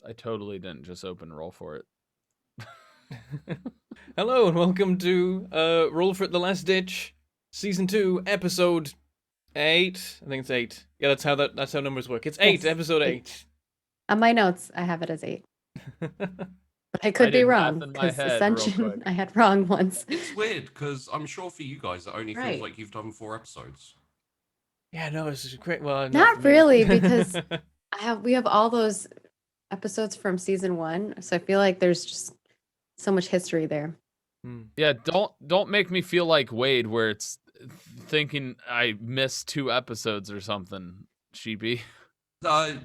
I totally didn't just open roll for it. Hello and welcome to Roll for It: The Last Ditch, Season 2, Episode 8. I think it's 8. Yeah, that's how numbers work. It's 8, Yes, Episode 8. On my notes, I have it as 8. But I I could be did wrong, math in my because head real Ascension, quick. I had wrong once. It's weird, because I'm sure for you guys, it only feels Right. like you've done 4 episodes. Yeah, no, this is great. Well, Not for me. really, because we have all those episodes from Season 1, so I feel like there's just so much history there. Yeah, don't make me feel like Wade, where it's thinking I missed 2 episodes or something, Sheepy. I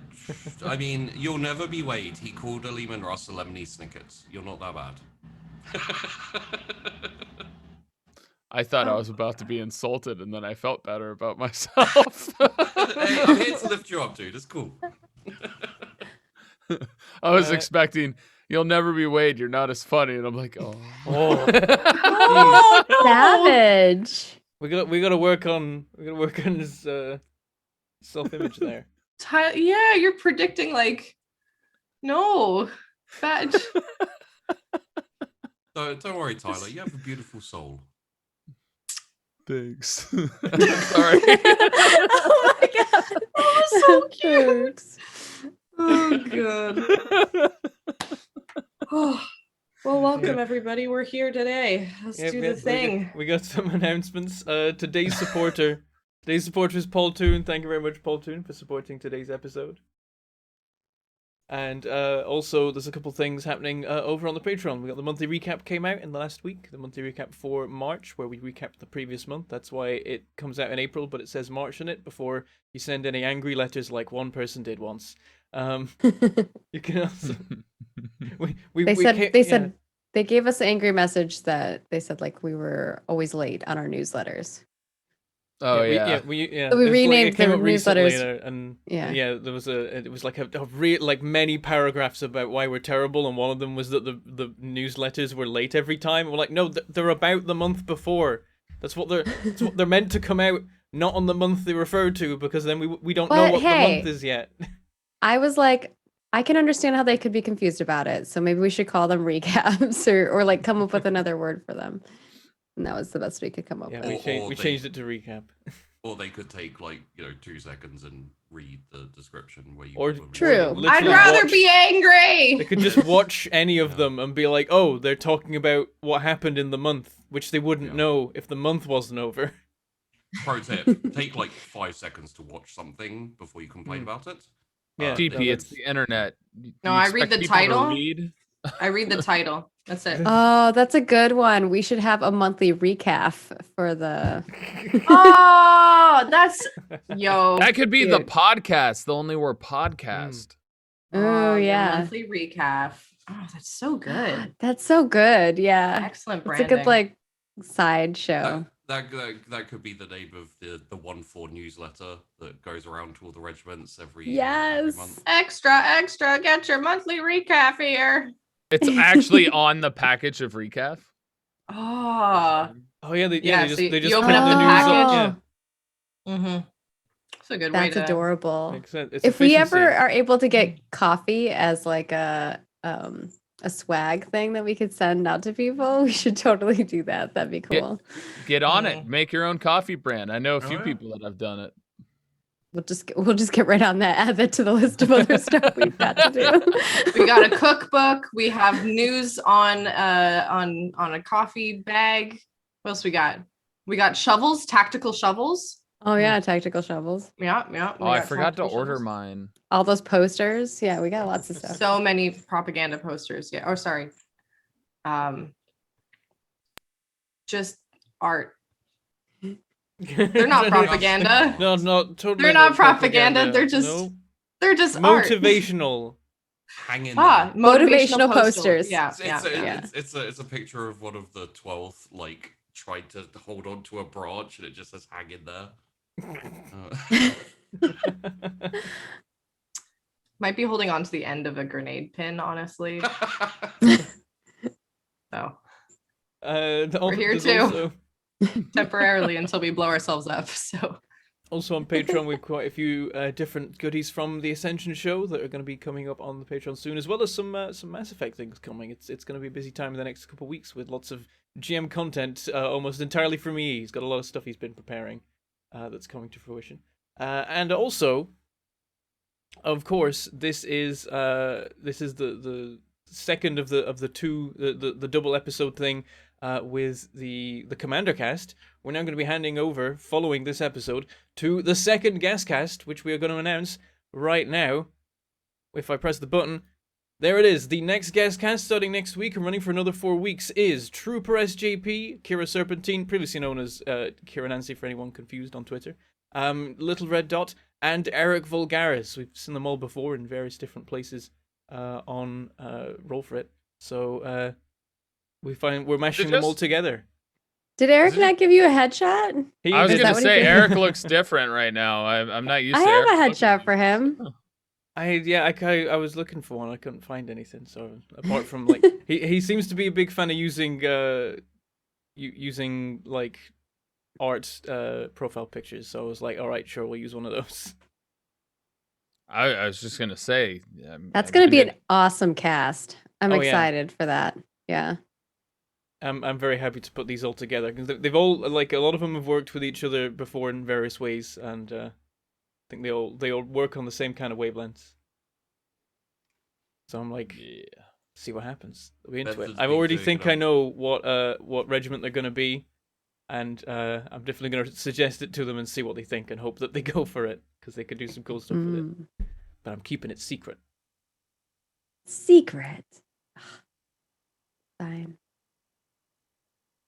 mean, you'll never be Wade. He called a Lehman Russ a lemony snicket. You're not that bad. I thought I was about to be insulted, and then I felt better about myself. Hey, I'm here to lift you up, dude. It's cool. I was expecting, you'll never be Wade, you're not as funny, and I'm like, oh. Oh, savage! we gotta work on his self-image there. Yeah, you're predicting like, no, bad. Don't worry, Tyler. You have a beautiful soul. Thanks. Sorry. Oh my god, oh, so cute. Oh god. Oh. Well, welcome everybody. We're here today. Let's do the thing. We got some announcements. Today's supporter is Paul Toon. Thank you very much, Paul Toon, for supporting today's episode. And also, there's a couple things happening over on the Patreon. We got the monthly recap came out in the last week. The monthly recap for March, where we recapped the previous month. That's why it comes out in April, but it says March in it before you send any angry letters like one person did once. You can also. They gave us an angry message that they said like we were always late on our newsletters. Oh yeah. So we renamed the newsletters. And there was it was like like many paragraphs about why we're terrible, and one of them was that the newsletters were late every time. We're like, no, they're about the month before. That's what they're meant to come out, not on the month they refer to, because then we don't know what the month is yet. I was like, I can understand how they could be confused about it, so maybe we should call them recaps or like come up with another word for them. And that was the best we could come up with. We changed it to recap. Or they could take 2 seconds and read the description where you. Or true. I'd rather be angry. They could just watch any of them and be like, oh, they're talking about what happened in the month, which they wouldn't know if the month wasn't over. Pro tip: take 5 seconds to watch something before you complain about it. Yeah, GP, it's the internet. No, I read the title. I read the title. That's it. Oh, that's a good one. We should have a monthly recap for the. Oh, that's That could be the Dude. podcast. The only word podcast. Oh yeah. Monthly recap. Oh, that's so good. That's so good. Yeah. Excellent It's branding. a good side show. That could be the name of the 1-4 newsletter that goes around to all the regiments every month. Extra, get your monthly recap here. It's actually on the package of recap. Oh. Oh yeah, they just you open put up the news package. up, Mm-hmm. It's a good That's way to. adorable. Makes sense. It's If we efficiency. ever are able to get coffee as like a swag thing that we could send out to people, we should totally do that. That'd be cool. Get on it. Make your own coffee brand. I know a few yeah. people that have done it. We'll just get right on that. Add that to the list of other stuff we've got to do. We got a cookbook. We have news on a coffee bag. What else we got? We got shovels, tactical shovels. Oh yeah, tactical shovels. Yeah. Oh, I forgot to order mine. All those posters. Yeah, we got lots of stuff. So many propaganda posters. Yeah. Oh, sorry. Just art. They're not propaganda. No, totally. They're not propaganda. They're just art. motivational. Hang in there. Motivational posters. Yeah. It's a picture of one of the 12 trying to hold on to a branch, and it just says hang in there. Might be holding on to the end of a grenade pin, honestly. So We're here too. Temporarily until we blow ourselves up. So Also on Patreon, we've quite a few different goodies from the Ascension show that are going to be coming up on the Patreon soon, as well as some Mass Effect things coming. It's going to be a busy time in the next couple of weeks with lots of GM content, almost entirely from me. He's got a lot of stuff he's been preparing that's coming to fruition. And also, of course, this is the second of the two the double episode thing with the Commander cast. We're now going to be handing over, following this episode, to the second guest cast, which we are going to announce right now. If I press the button, there it is. The next guest cast, starting next week and running for another 4 weeks, is Trooper SJP, Kira Serpentine, previously known as Kira Nancy for anyone confused on Twitter, Little Red Dot, and Eric Vulgaris. We've seen them all before in various different places on Roll For It. So we're mashing them all together. Did Eric not give you a headshot? I was Is going that to what he say did? Eric looks different right now. I'm not used I to have Eric a looking. headshot for him. I was looking for one. I couldn't find anything. So apart from like he seems to be a big fan of using like art profile pictures. So I was like, all right, sure, we'll use one of those. I was just going to say. That's going to be an awesome cast. I'm Oh, yeah. excited for that. Yeah. I'm very happy to put these all together because they've all, like, a lot of them have worked with each other before in various ways, and I think they all work on the same kind of wavelengths. So I'm like, Yeah. see what happens. We're into it. Methods I being already taken think I up. know what regiment they're going to be, and I'm definitely going to suggest it to them and see what they think and hope that they go for it because they could do some cool stuff with it. Mm. But I'm keeping it secret. Secret. Fine.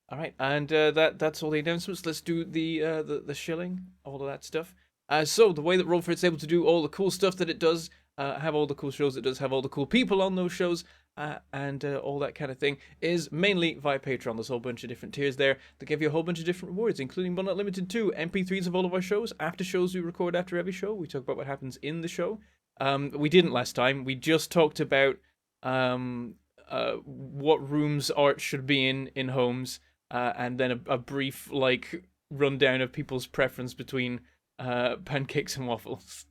All right, and that's all the announcements. Let's do the shilling, all of that stuff. So the way that Roll For It's able to do all the cool stuff that it does, have all the cool shows it does, have all the cool people on those shows, and all that kind of thing, is mainly via Patreon. There's a whole bunch of different tiers there that give you a whole bunch of different rewards, including but not limited to MP3s of all of our shows, after shows we record after every show. We talk about what happens in the show. We didn't last time. We just talked about what rooms art should be in homes. And then a brief like rundown of people's preference between pancakes and waffles.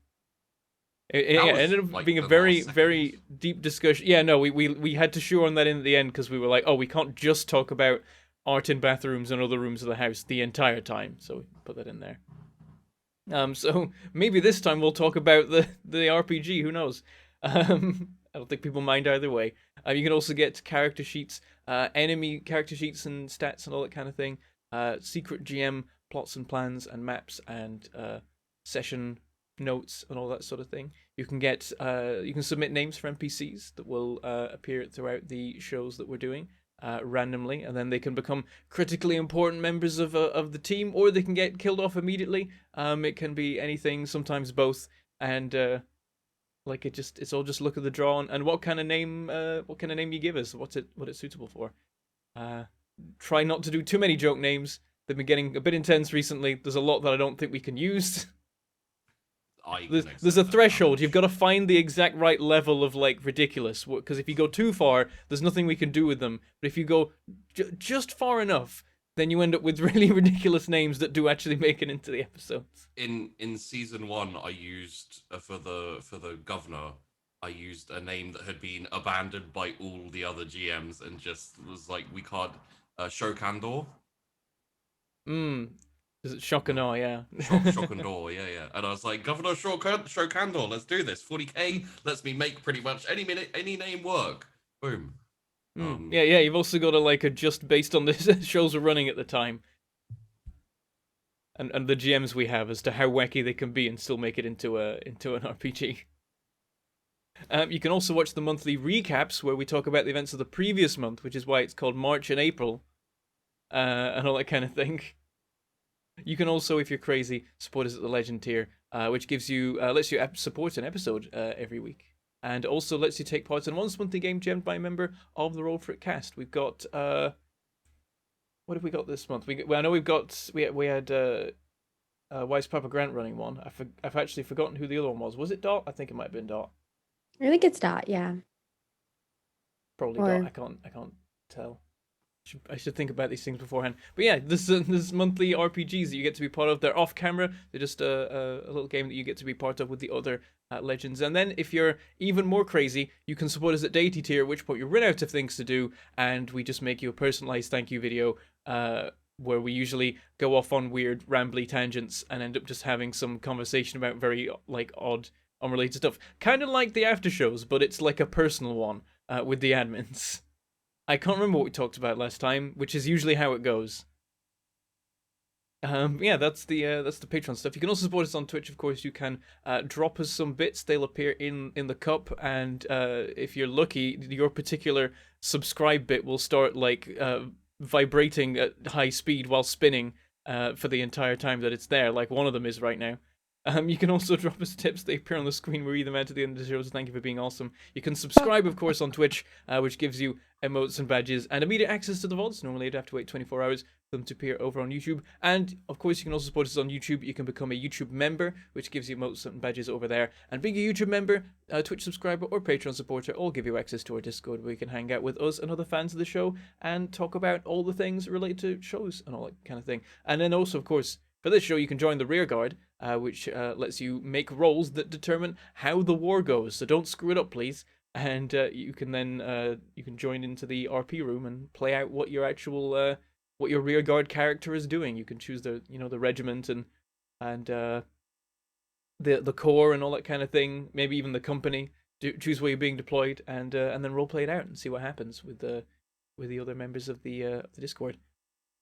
It was, ended up like, being a the very, last very second. deep discussion. Yeah, no, we had to shoehorn that in at the end because we were like, oh, we can't just talk about art in bathrooms and other rooms of the house the entire time. So we put that in there. So maybe this time we'll talk about the RPG. Who knows? I don't think people mind either way. You can also get character sheets, enemy character sheets and stats and all that kind of thing. Secret GM plots and plans and maps and session notes and all that sort of thing. You can get you can submit names for NPCs that will appear throughout the shows that we're doing randomly, and then they can become critically important members of the team, or they can get killed off immediately. It can be anything, sometimes both, and like it's all just look at the draw and what kind of name you give us, what it's suitable for. Try not to do too many joke names. They've been getting a bit intense recently. There's a lot that I don't think we can use. There's a threshold. You've got to find the exact right level of like ridiculous, because if you go too far, there's nothing we can do with them. But if you go just far enough, then you end up with really ridiculous names that do actually make it into the episodes. In season 1, I used for the governor, I used a name that had been abandoned by all the other GMs and just was like, we can't Shokandor. Is it Shock and Awe? Yeah. Shokandor, yeah. And I was like, Governor Shokandor, let's do this. 40k lets me make pretty much any name work. Boom. Yeah. You've also got to like adjust based on the shows are running at the time, and the GMs we have as to how wacky they can be and still make it into an RPG. You can also watch the monthly recaps where we talk about the events of the previous month, which is why it's called March and April, and all that kind of thing. You can also, if you're crazy, support us at the Legend tier, which gives you lets you support an episode every week, and also lets you take part in once monthly game gemmed by a member of the Roll For It cast. We've got what have we got this month? I know we had Wise Papa Grant running one. I've actually forgotten who the other one was. Was it Dot? I think it might have been Dot. I think it's Dot, yeah. Probably Or- Dot. I can't tell. I should think about these things beforehand. But yeah, this monthly RPGs that you get to be part of. They're off camera. They're just a little game that you get to be part of with the other legends. And then if you're even more crazy, you can support us at deity tier, at which point you run out of things to do, and we just make you a personalized thank you video. Where we usually go off on weird rambly tangents and end up just having some conversation about very like odd unrelated stuff, kind of like the after shows, but it's like a personal one with the admins. I can't remember what we talked about last time, which is usually how it goes. Yeah, that's the Patreon stuff. You can also support us on Twitch, of course. You can drop us some bits; they'll appear in the cup, and if you're lucky, your particular subscribe bit will start like vibrating at high speed while spinning for the entire time that it's there, like one of them is right now. You can also drop us tips. They appear on the screen. We read them out at the end of the show, so thank you for being awesome. You can subscribe, of course, on Twitch, which gives you emotes and badges and immediate access to the VODs. Normally, you'd have to wait 24 hours for them to appear over on YouTube. And, of course, you can also support us on YouTube. You can become a YouTube member, which gives you emotes and badges over there. And being a YouTube member, Twitch subscriber, or Patreon supporter all give you access to our Discord, where you can hang out with us and other fans of the show and talk about all the things related to shows and all that kind of thing. And then also, of course, for this show, you can join the Rear Guard, which lets you make rolls that determine how the war goes. So don't screw it up, please. And you can then you can join into the RP room and play out what your actual what your Rear Guard character is doing. You can choose the the regiment and the corps and all that kind of thing. Maybe even the company. Choose where you're being deployed and then role play it out and see what happens with the other members of the Discord.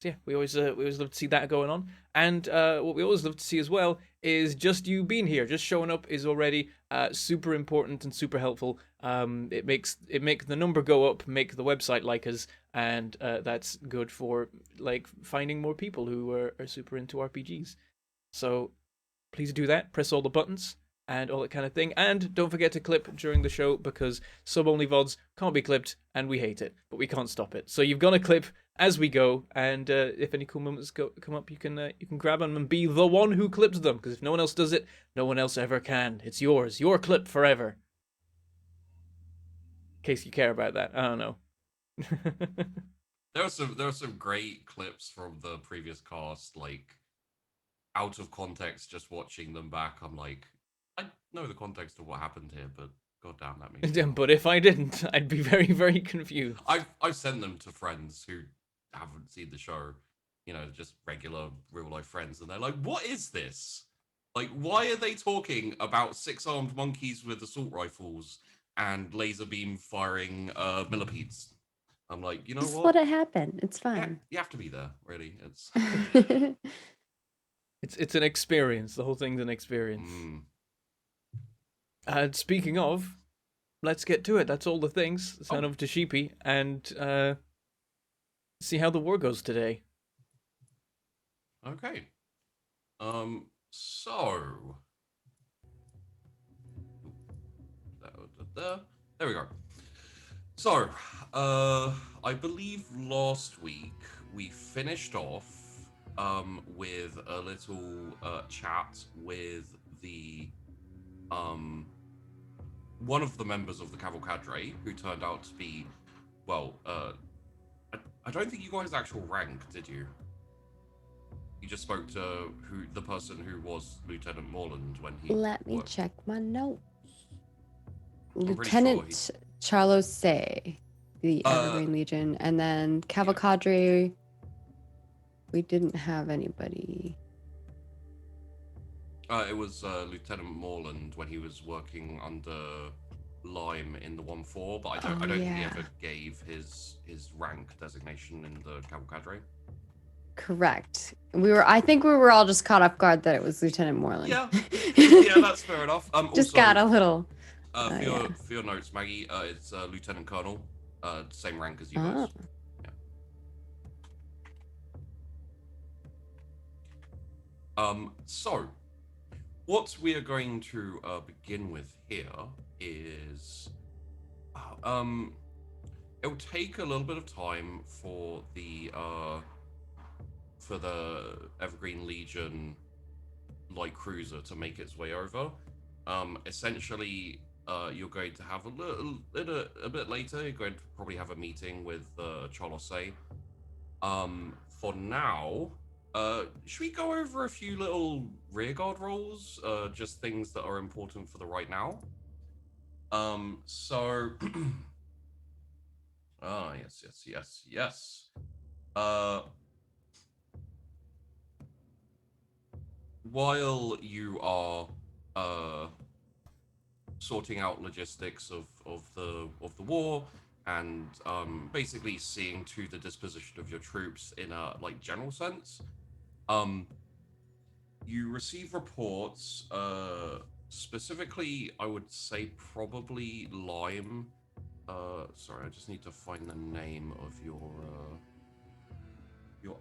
So yeah, we always love to see that going on, and what we always love to see as well is just you being here, just showing up is already super important and super helpful. It makes the number go up, make the website like us, and that's good for like finding more people who are super into RPGs. So please do that. Press all the buttons and all that kind of thing. And don't forget to clip during the show, because sub-only VODs can't be clipped, and we hate it, but we can't stop it. So you've got to clip as we go, and if any cool moments come up, you can grab them and be the one who clips them, because if no one else does it, no one else ever can. It's yours, your clip forever. In case you care about that, I don't know. There are some great clips from the previous cast, like out of context. Just watching them back, I'm like, I know the context of what happened here, but goddamn, that makes sense. But if I didn't, I'd be very, very confused. I've sent them to friends who haven't seen the show, just regular real life friends, and they're like, "What is this? Like, why are they talking about 6-armed monkeys with assault rifles and laser beam firing millipedes?" I'm like, you know Just what? let it happen. It's Yeah, fine. you have to be there, really. It's an experience. The whole thing's an experience. And speaking of, let's get to it. That's all the things. Sign over to Sheepy and see how the war goes today. Okay. So there we go. So, I believe last week we finished off with a little chat with the one of the members of the Cavalcadre, who turned out to be, well, I don't think you guys actual rank, did you? You just spoke to the person who was Lieutenant Morland when he. Let me worked. check my notes. pretty Lieutenant sure Charlos Say, the Evergreen Legion, and then Cavalcadre. We didn't have anybody. It was Lieutenant Morland when he was working under Lime in the 1-4, but I don't think he ever gave his rank designation in the Cavalcadre. Correct. I think we were all just caught off guard that it was Lieutenant Morland. Yeah, yeah, that's fair enough. Just also, got a little. for your notes, Maggie, it's Lieutenant Colonel, same rank as you guys. Yeah. So, what we are going to begin with here is, it'll take a little bit of time for the Evergreen Legion light cruiser to make its way over. Essentially, you're going to have a bit later. You're going to probably have a meeting with Charlos, For now, should we go over a few little rearguard rolls? Just things that are important for the right now. So, ah, yes. While you are sorting out logistics of the war and basically seeing to the disposition of your troops in a like general sense, you receive reports, specifically I would say probably Lime. Sorry, I just need to find the name of your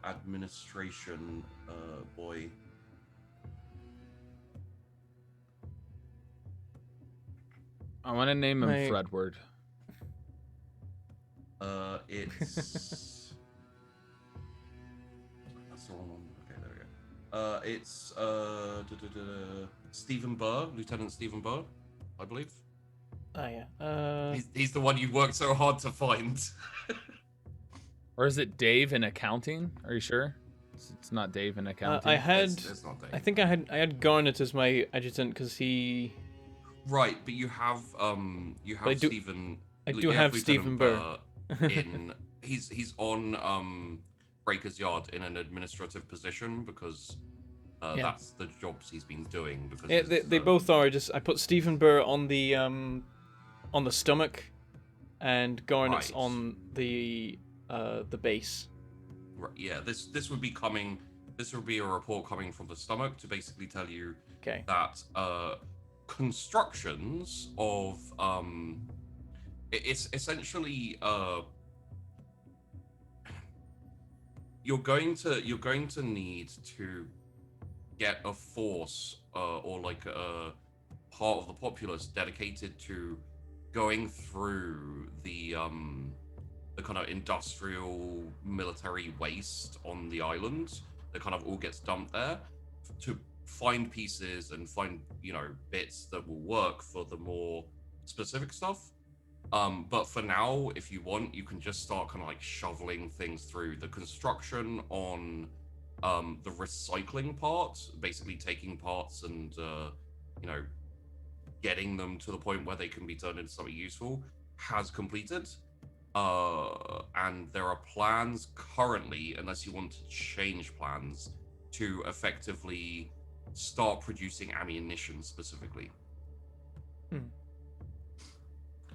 administration boy. I want to name him Fredward. It's that's the wrong one. Okay, there we go. It's Stephen Burr, Lieutenant Stephen Burr, I believe. Oh yeah. He's the one you worked so hard to find. Or is it Dave in accounting? Are you sure? It's not Dave in accounting. It's not Dave. I think I had Garnet as my adjutant because he. Right, but you have Stephen. I do have Stephen Burr. He's on Breaker's Yard in an administrative position because that's the jobs he's been doing. Because they both are. I put Stephen Burr on the stomach, and Garnet's on the base. Right, yeah, this would be coming. This would be a report coming from the stomach to basically tell you that constructions of it's essentially you're going to need to get a force or like a part of the populace dedicated to going through the kind of industrial military waste on the island that kind of all gets dumped there to find pieces and find bits that will work for the more specific stuff. But for now, if you want, you can just start kind of like shoveling things through the construction on the recycling part, basically taking parts and getting them to the point where they can be turned into something useful has completed. And there are plans currently, unless you want to change plans, to effectively start producing ammunition specifically.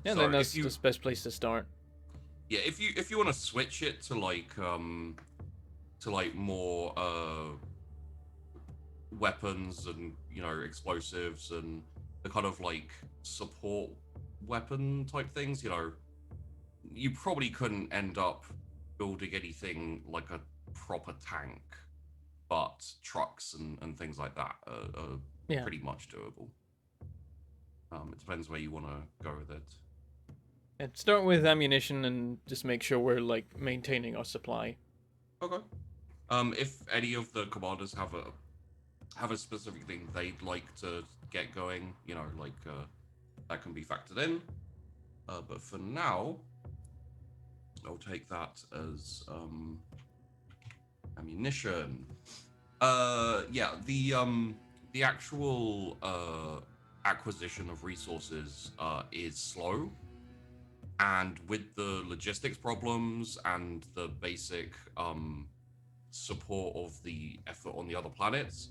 Yeah, then that's the best place to start. Yeah, if you want to switch it to like more weapons and explosives and the kind of like support weapon type things, you probably couldn't end up building anything like a proper tank, but trucks and things like that are pretty much doable. It depends where you want to go with it. Yeah, start with ammunition and just make sure we're like maintaining our supply. Okay. If any of the commanders have a specific thing they'd like to get going, that can be factored in. But for now, I'll take that as ammunition. The actual acquisition of resources is slow, and with the logistics problems and the basic support of the effort on the other planets,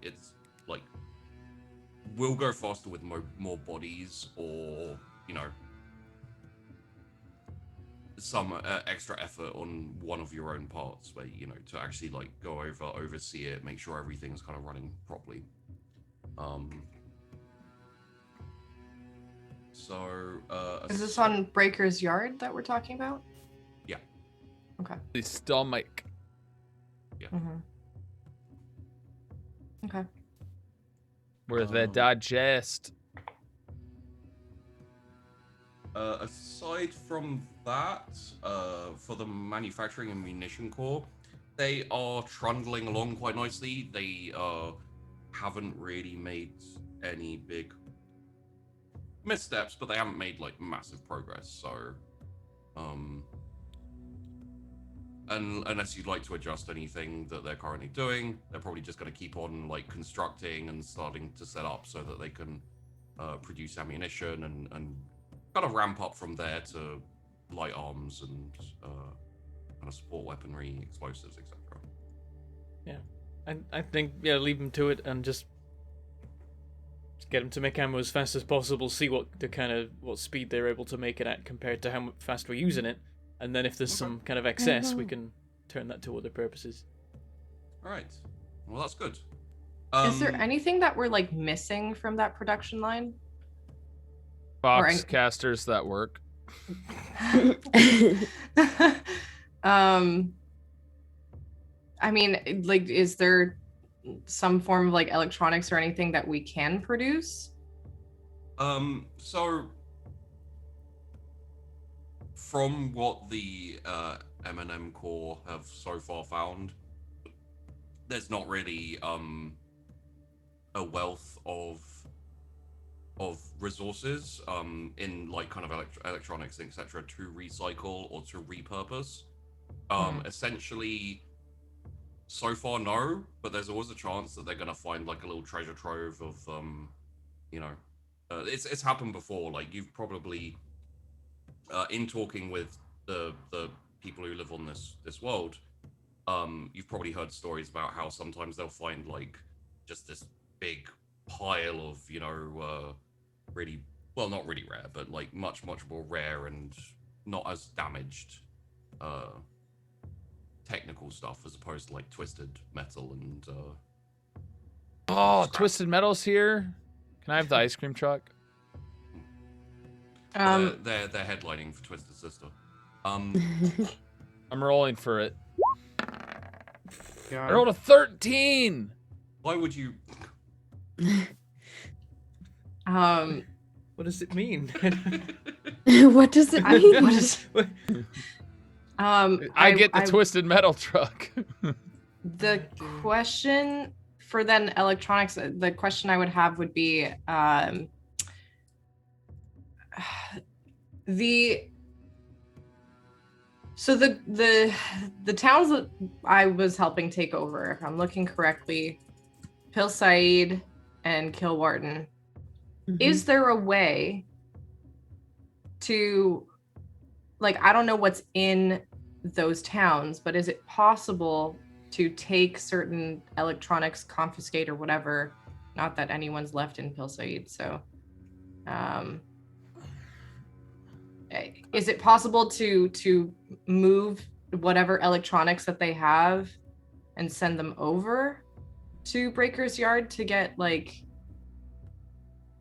it's like we'll go faster with more bodies or some extra effort on one of your own parts where to actually like go oversee it, make sure everything's kind of running properly. Is this on Breaker's Yard that we're talking about? Yeah. Okay. The stomach. Yeah. Mm-hmm. Okay. Where they digest. Aside from that, for the manufacturing and munition core, they are trundling along quite nicely. They haven't really made any big missteps, but they haven't made like massive progress. So, and unless you'd like to adjust anything that they're currently doing, they're probably just going to keep on like constructing and starting to set up so that they can produce ammunition and kind of ramp up from there to light arms and kind of support weaponry, explosives, etc. I think leave them to it and just get them to make ammo as fast as possible. See what speed they're able to make it at compared to how fast we're using it, and then if there's some kind of excess, we can turn that to other purposes. All right. Well, that's good. Is there anything that we're like missing from that production line? Box casters that work. I mean, like, is there some form of like electronics or anything that we can produce? So from what the M&M Corps have so far found, there's not really a wealth of resources in like kind of electronics, etc., to recycle or to repurpose. Essentially, so far no, but there's always a chance that they're gonna find like a little treasure trove of it's happened before. Like you've probably in talking with the people who live on this world, you've probably heard stories about how sometimes they'll find like just this big pile of really, well, not really rare, but like much more rare and not as damaged technical stuff as opposed to like twisted metal and Oh, scrap. Twisted Metal's here. Can I have the ice cream truck? They're headlining for Twisted Sister. I'm rolling for it. God. I rolled a 13. Why would you? What does it mean? What does it mean? What is, I get the Twisted Metal truck. the question for then electronics. The question I would have would be the towns that I was helping take over, if I'm looking correctly, Pil Said and Kilwarden. Is there a way to, like, I don't know what's in those towns, but is it possible to take certain electronics, confiscate or whatever? Not that anyone's left in Pil Said, so is it possible to move whatever electronics that they have and send them over to Breaker's Yard to get like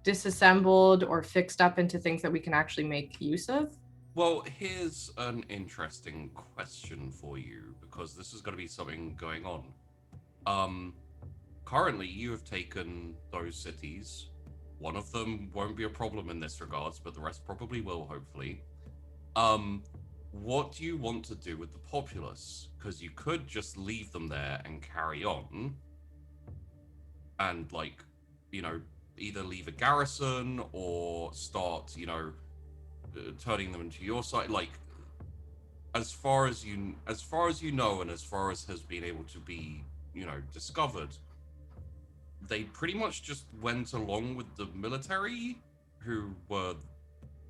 disassembled or fixed up into things that we can actually make use of? Well, here's an interesting question for you, because this is going to be something going on. Currently, you have taken those cities. One of them won't be a problem in this regards, but the rest probably will, hopefully. What do you want to do with the populace? Because you could just leave them there and carry on. And, like, either leave a garrison or start, turning them into your side. Like, as far as you know, and as far as has been able to be, discovered, they pretty much just went along with the military, who were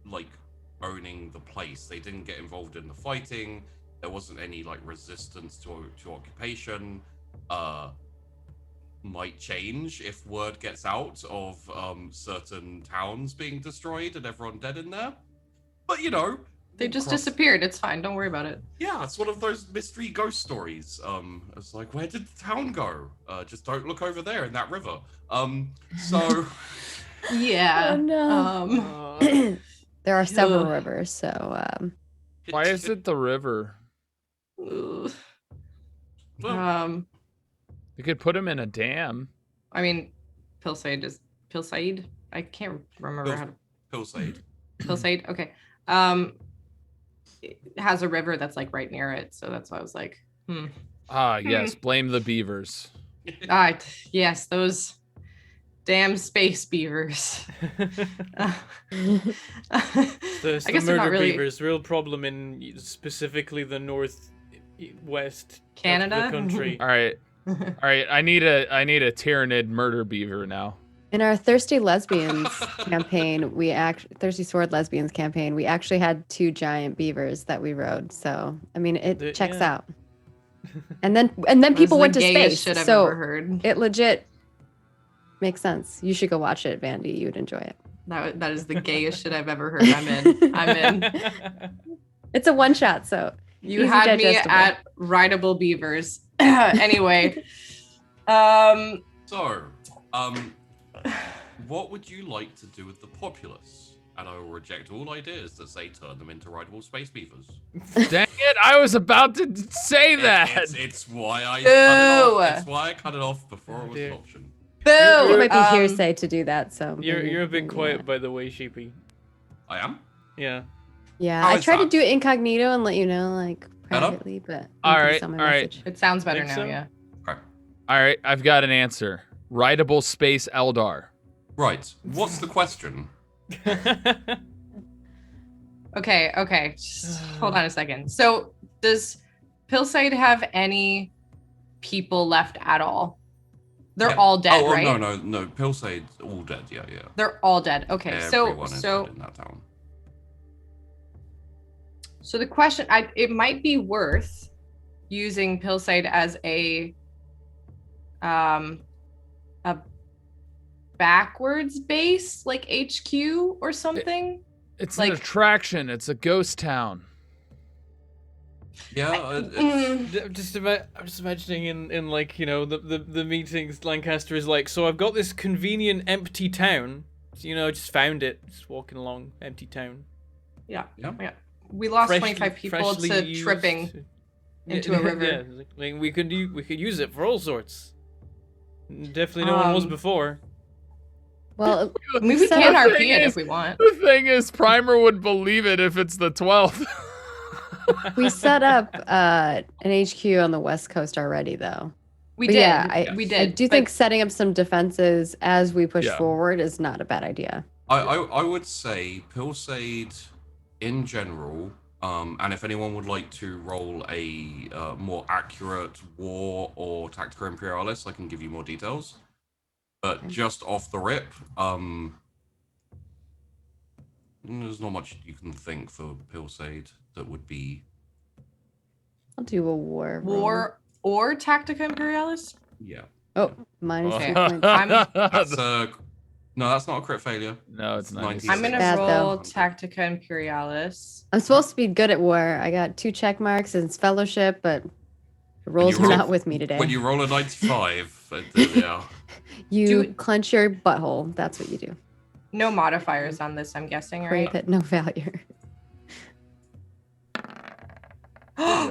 like owning the place. They didn't get involved in the fighting. There wasn't any like resistance to occupation. Might change if word gets out of certain towns being destroyed and everyone dead in there. But They just disappeared. It's fine. Don't worry about it. Yeah, it's one of those mystery ghost stories. It's like, where did the town go? Just don't look over there in that river. So Yeah. Oh, no. There are several rivers, so Why is it the river? Ugh. Well, You could put him in a dam. I mean, Pil Said? I can't remember how to. Pil Said. Pil Said? Okay. It has a river that's like right near it, so that's why I was like, Ah, yes. Blame the beavers. yes, those damn space beavers. The I guess they're not murder really. beavers, real problem in specifically the west of Canada? the country. All right. I need a Tyranid murder beaver now. In our Thirsty Lesbians campaign, Thirsty Sword Lesbians campaign, we actually had 2 giant beavers that we rode. So I mean, it checks out. And then people went to space. Shit I've so ever heard. it legit makes sense. You should go watch it, Vandy. You'd enjoy it. That is the gayest shit I've ever heard. I'm in. I'm in. It's a one shot, so You easy had me digestible. at rideable beavers. Anyway, So, what would you like to do with the populace? And I will reject all ideas that say turn them into rideable space beavers. Dang it! I was about to say that. It's why I Boo! cut it off. It's why I cut it off before it was an option. boo. It might be hearsay to do that. So You're a bit maybe quiet, not. by the way, Sheepy. I am? Yeah. Yeah, How I is tried to that? do it incognito and let you know, like Better? privately, but All nobody right, saw my all right. message. It sounds better Think now, so? yeah. Okay. All right, I've got an answer. Rideable space Eldar. Right. What's the question? Okay. Just hold on a second. So, does Pillside have any people left at all? They're Yeah. all dead, oh, right? No. Pillsade's all dead. Yeah. They're all dead. Okay. Everyone is So dead in that town. So the question, it might be worth using Pillside as a backwards base, like HQ or something. It's Like- an attraction. It's a ghost town. Yeah. I'm just imagining in like, you know, the meetings, Lancaster is like, so I've got this convenient empty town. You know, just found it. Just walking along, empty town. Yeah. Yeah. We lost Freshly- 25 people freshly to used. tripping into a river. Yeah, like, we could use it for all sorts. Definitely no one was before. Well, I mean, we set can up- RP it if we want. The thing is, Primer would believe it if it's the 12th. we set up an HQ on the West Coast already, though. We But did. yeah, we I did. do but think setting up some defenses as we push Yeah. forward is not a bad idea. I would say Pillsade in general, and if anyone would like to roll a more accurate war or tactical imperialist, I can give you more details. But Okay. just off the rip, there's not much you can think for Pillsade that would be. I'll do a war. roll. war or Tactica Imperialis? Yeah. Oh, minus Okay. 3 points. That's no, that's not a crit failure. No, it's not. 96. I'm gonna Bad, roll though. Tactica Imperialis. I'm supposed to be good at war. I got 2 check marks and it's fellowship, but the rolls you are roll- not with me today. When you roll a 95, yeah. You Do- clench your butthole. That's what you do. No modifiers on this, I'm guessing, Pray right? that no failure. go.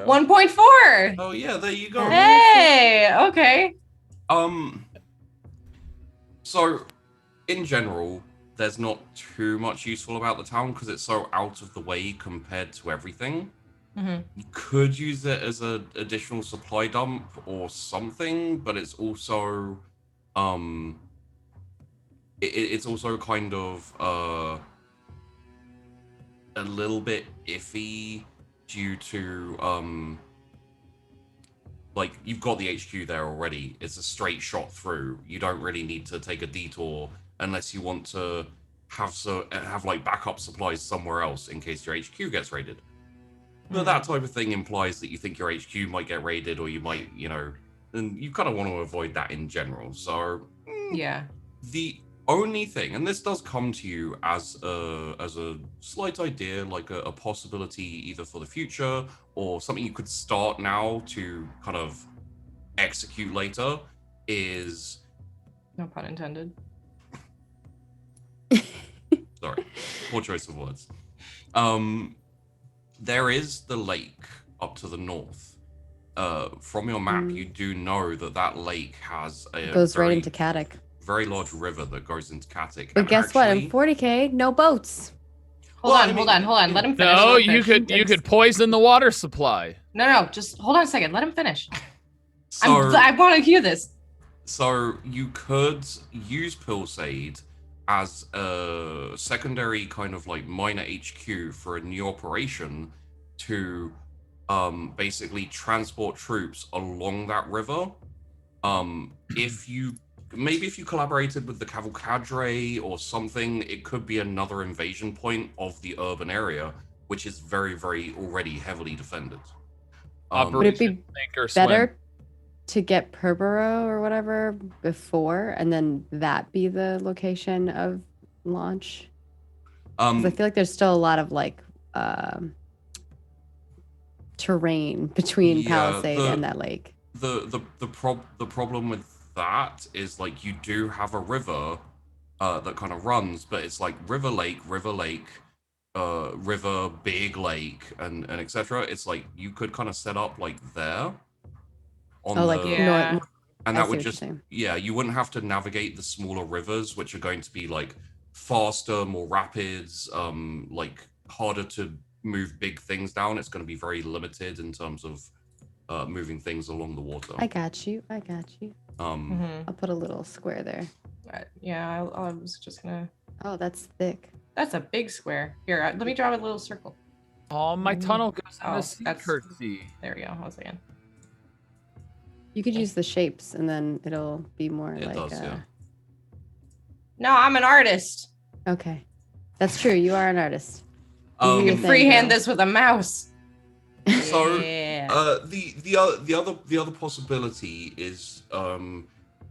1.4. Oh yeah, there you go. Hey, okay. So, in general, there's not too much useful about the town because it's so out of the way compared to everything. Mhm. You could use it as an additional supply dump or something, but it's also, it's also kind of a little bit iffy due to like you've got the HQ there already. It's a straight shot through. You don't really need to take a detour unless you want to have like backup supplies somewhere else in case your HQ gets raided. But that type of thing implies that you think your HQ might get raided, or you might, you know, and you kind of want to avoid that in general. So Yeah. the only thing, and this does come to you as a slight idea, like a possibility either for the future or something you could start now to kind of execute later, is No pun intended. sorry, poor choice of words. There is the lake up to the north. From your map, you do know that lake has a It goes very, right into Caddick. very large river that goes into Katik. But and guess what? actually- In 40k, no boats. Hold Well, on, I hold mean- on, hold on. Let him finish. No, let him you finish. could It's- poison the water supply. No, just hold on a second. Let him finish. So, I want to hear this. So you could use Pillsade as a secondary kind of like minor HQ for a new operation to basically transport troops along that river. If you collaborated with the cavalcadre or something, it could be another invasion point of the urban area, which is very, very already heavily defended. Would it be Operation Sink or Swim. better to get Perborough or whatever before, and then that be the location of launch? 'Cause I feel like there's still a lot of like terrain between Palisade and that lake. The problem with that is like you do have a river that kind of runs, but it's like river, big lake, and etc. It's like you could kind of set up like there on Yeah. and I that see would what you're just saying. you wouldn't have to navigate the smaller rivers, which are going to be like faster, more rapids, like harder to move big things down. It's going to be very limited in terms of moving things along the water. I got you. Mhm. I'll put a little square there. Yeah, I was just gonna. Oh, that's thick. That's a big square. Here, let me draw a little circle. Oh, my tunnel goes in Oh, the sea, Curtsy. There we go. I was saying. You could use the shapes, and then it'll be more It like. does, yeah. No, I'm an artist. Okay, that's true. You are an artist. You your can thing, freehand girl. this with a mouse. So Yeah. the other possibility is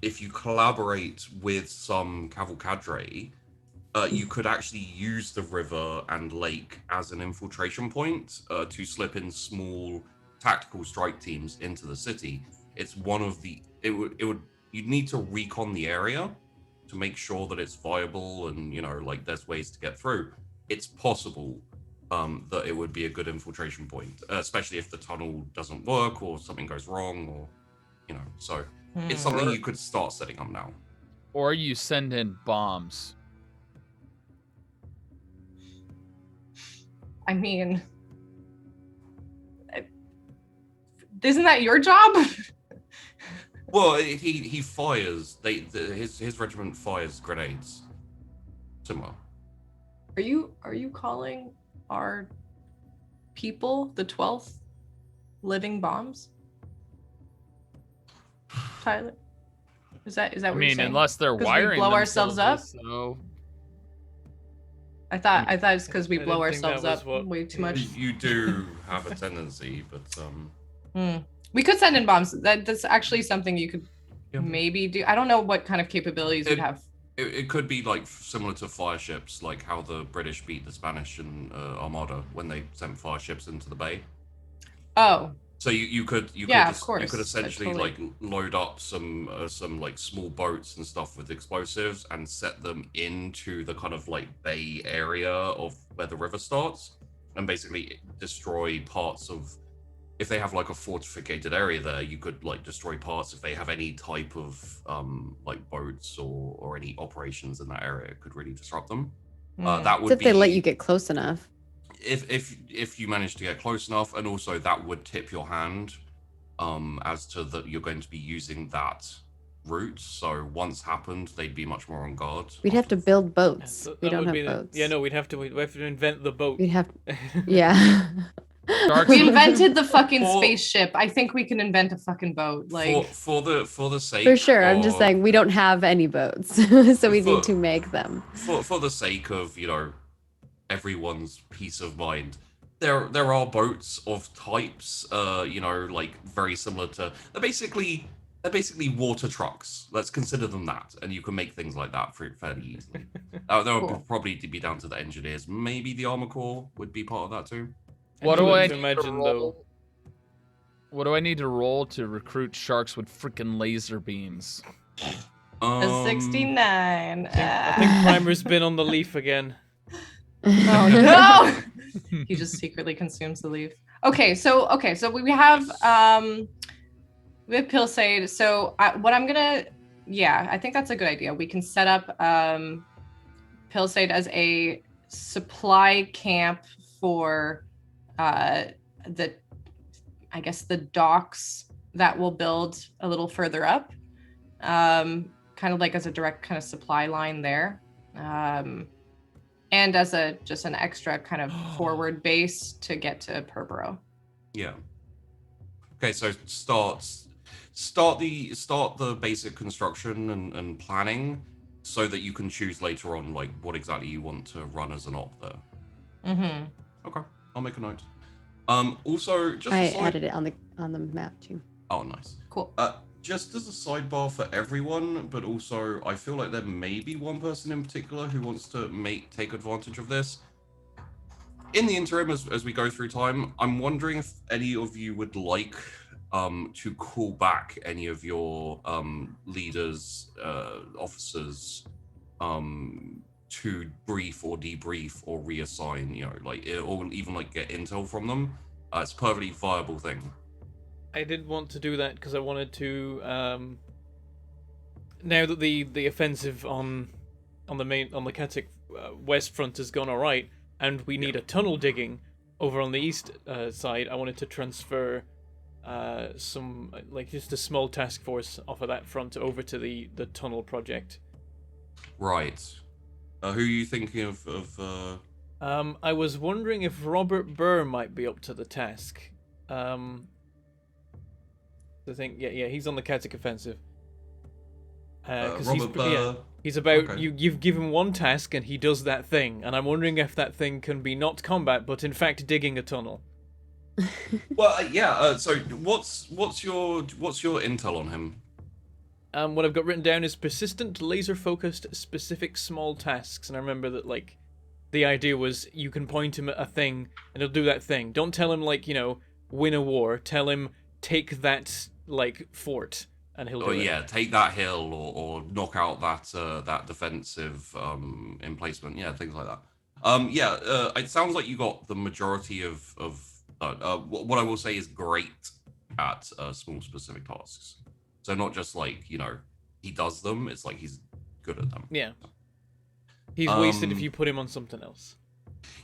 if you collaborate with some cavalcadre, you could actually use the river and lake as an infiltration point to slip in small tactical strike teams into the city. It's one of the you'd need to recon the area to make sure that it's viable and like there's ways to get through. It's possible that it would be a good infiltration point, especially if the tunnel doesn't work or something goes wrong, or so it's something you could start setting up now. Or you send in bombs. I mean, isn't that your job? Well, he fires. His regiment fires grenades. Similar. Are you calling our people the 12th living bombs? Tyler? Is that I what you're mean, saying? unless they're 'Cause wiring we blow ourselves up? So I thought it's because we I blow didn't think ourselves that was up what- way too much. You do have a tendency, but We could send in bombs. That's actually something you could Yeah. maybe do. I don't know what kind of capabilities we'd have. it could be like similar to fire ships, like how the British beat the Spanish and Armada when they sent fire ships into the bay. Oh, So you could of course. you could essentially Totally. like load up some like small boats and stuff with explosives and set them into the kind of like bay area of where the river starts, and basically destroy parts of. If they have like a fortificated area there, you could like destroy parts. If they have any type of like boats or any operations in that area, it could really disrupt them. That would If be they let you get close enough. if you manage to get close enough, and also that would tip your hand as to that you're going to be using that route. So once happened, they'd be much more on guard. We'd have to build boats. So We that don't would have be boats. Yeah, no, we'd have to invent the boat. We'd have. Yeah. Sharks We invented the fucking For- spaceship. I think we can invent a fucking boat. Like, for the sake For sure. I'm just of- saying we don't have any boats, so we need to make them. for the sake of everyone's peace of mind, there are boats of types like very similar to they're basically water trucks. Let's consider them that, and you can make things like that fairly easily. That would Cool. probably be down to the engineers. Maybe the Armor Corps would be part of that too. what do I need to imagine though? roll? What do I need to roll to recruit sharks with freaking laser beams? a 69. I think Primer's been on the leaf again. Oh no! He just secretly consumes the leaf. Okay, so we have Pillsade. So what I'm gonna, I think that's a good idea. We can set up Pillsade as a supply camp for the docks that we'll build a little further up, kind of like as a direct kind of supply line there. And as just an extra kind of forward base to get to Perborough. Yeah. Okay, so start the basic construction and planning so that you can choose later on like what exactly you want to run as an op there. Mm-hmm. Okay, I'll make a note. Also just I a side... added it on the map too. Oh, nice. Cool. Just as a sidebar for everyone, but also I feel like there may be one person in particular who wants to take advantage of this. In the interim, as we go through time, I'm wondering if any of you would like to call back any of your leaders, officers, to brief or debrief or reassign, you know, like, or even like get intel from them. It's a perfectly viable thing. I did want to do that because I wanted to. Now that the offensive on the Katic west front has gone all right, and we need a tunnel digging over on the east side, I wanted to transfer some, like, just a small task force off of that front over to the tunnel project. Right. Who are you thinking of? I was wondering if Robert Burr might be up to the task. I think, yeah, he's on the Katic offensive. Robert Burr. He's about, okay. You've given one task and he does that thing, and I'm wondering if that thing can be not combat, but in fact digging a tunnel. Well, yeah. So what's your intel on him? What I've got written down is persistent, laser-focused, specific small tasks, and I remember that, like, the idea was you can point him at a thing and he'll do that thing. Don't tell him, like, you know, win a war. Tell him take that, like, fort, and he'll do it. Yeah, take that hill or knock out that defensive emplacement. Yeah, things like that. It sounds like you got the majority of what I will say is great at small specific tasks. So not just like, you know, he does them, it's like he's good at them. Yeah. He's wasted if you put him on something else.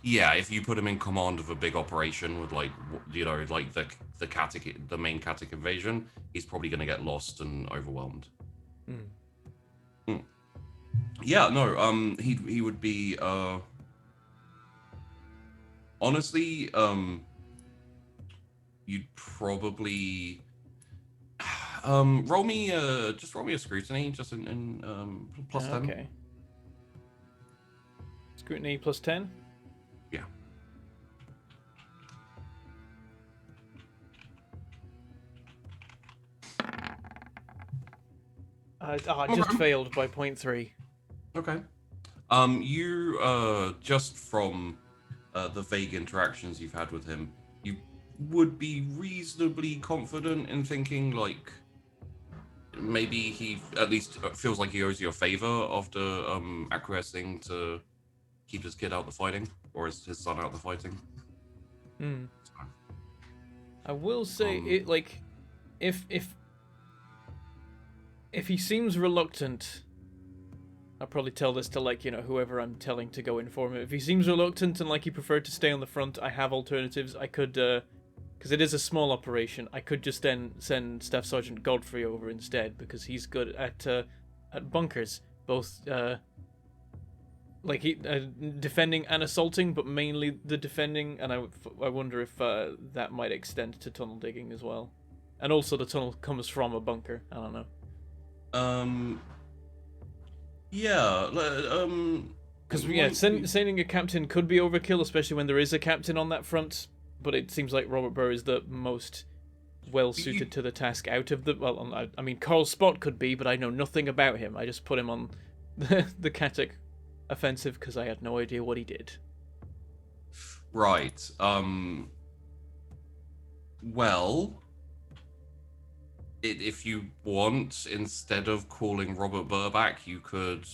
Yeah, if you put him in command of a big operation with, like, you know, like the main Katic invasion, he's probably going to get lost and overwhelmed. Yeah, no, he would be honestly, you'd probably roll me a scrutiny just in plus 10. Okay. Scrutiny plus 10? Yeah. I just failed by 0.3. Okay. You just from the vague interactions you've had with him, you would be reasonably confident in thinking, like, maybe he at least feels like he owes you a favor after acquiescing to keep his kid out the fighting, or his son out the fighting. I will say it, like, if he seems reluctant, I'll probably tell this to, like, you know, whoever I'm telling to go inform him. If he seems reluctant and like he preferred to stay on the front, I have alternatives. I could, because it is a small operation, I could just then send Staff Sergeant Godfrey over instead, because he's good at bunkers, both like defending and assaulting, but mainly the defending. And I wonder if that might extend to tunnel digging as well, and also the tunnel comes from a bunker. I don't know. Yeah. Because sending a captain could be overkill, especially when there is a captain on that front. But it seems like Robert Burr is the most well suited to the task out of the. Well, I mean, Carl Spott could be, but I know nothing about him. I just put him on the Katic offensive because I had no idea what he did. Right. Well, if you want, instead of calling Robert Burr back, you could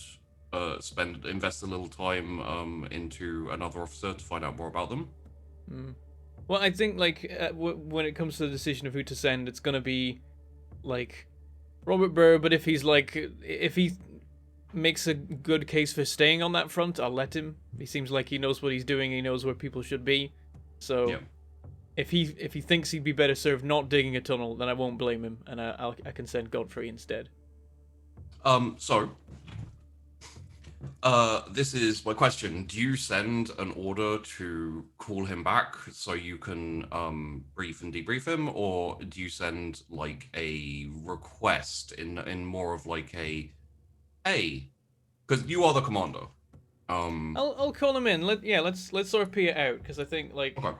invest a little time into another officer to find out more about them. Well, I think, like, when it comes to the decision of who to send, it's gonna be like Robert Burr. But if he makes a good case for staying on that front, I'll let him. He seems like he knows what he's doing. He knows where people should be. So yeah. If he thinks he'd be better served not digging a tunnel, then I won't blame him, and I can send Godfrey instead. So This is my question. Do you send an order to call him back so you can brief and debrief him, or do you send like a request in more of like a hey, because you are the commander. I'll call him in. Let's sort of pee it out because I think like Okay.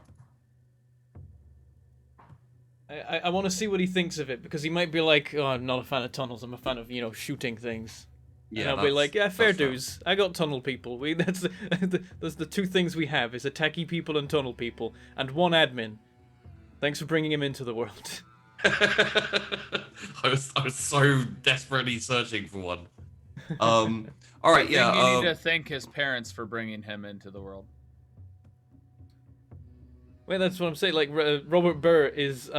I want to see what he thinks of it because he might be like, oh, I'm not a fan of tunnels. I'm a fan of shooting things. And Yeah, I'll be like, yeah, fair that's fair. dues. I got tunnel people. That's the two things we have is attacky people and tunnel people, and one admin. Thanks for bringing him into the world. I was so desperately searching for one. All right, I yeah. think you need to thank his parents for bringing him into the world. Well, that's what I'm saying. Like Robert Burr is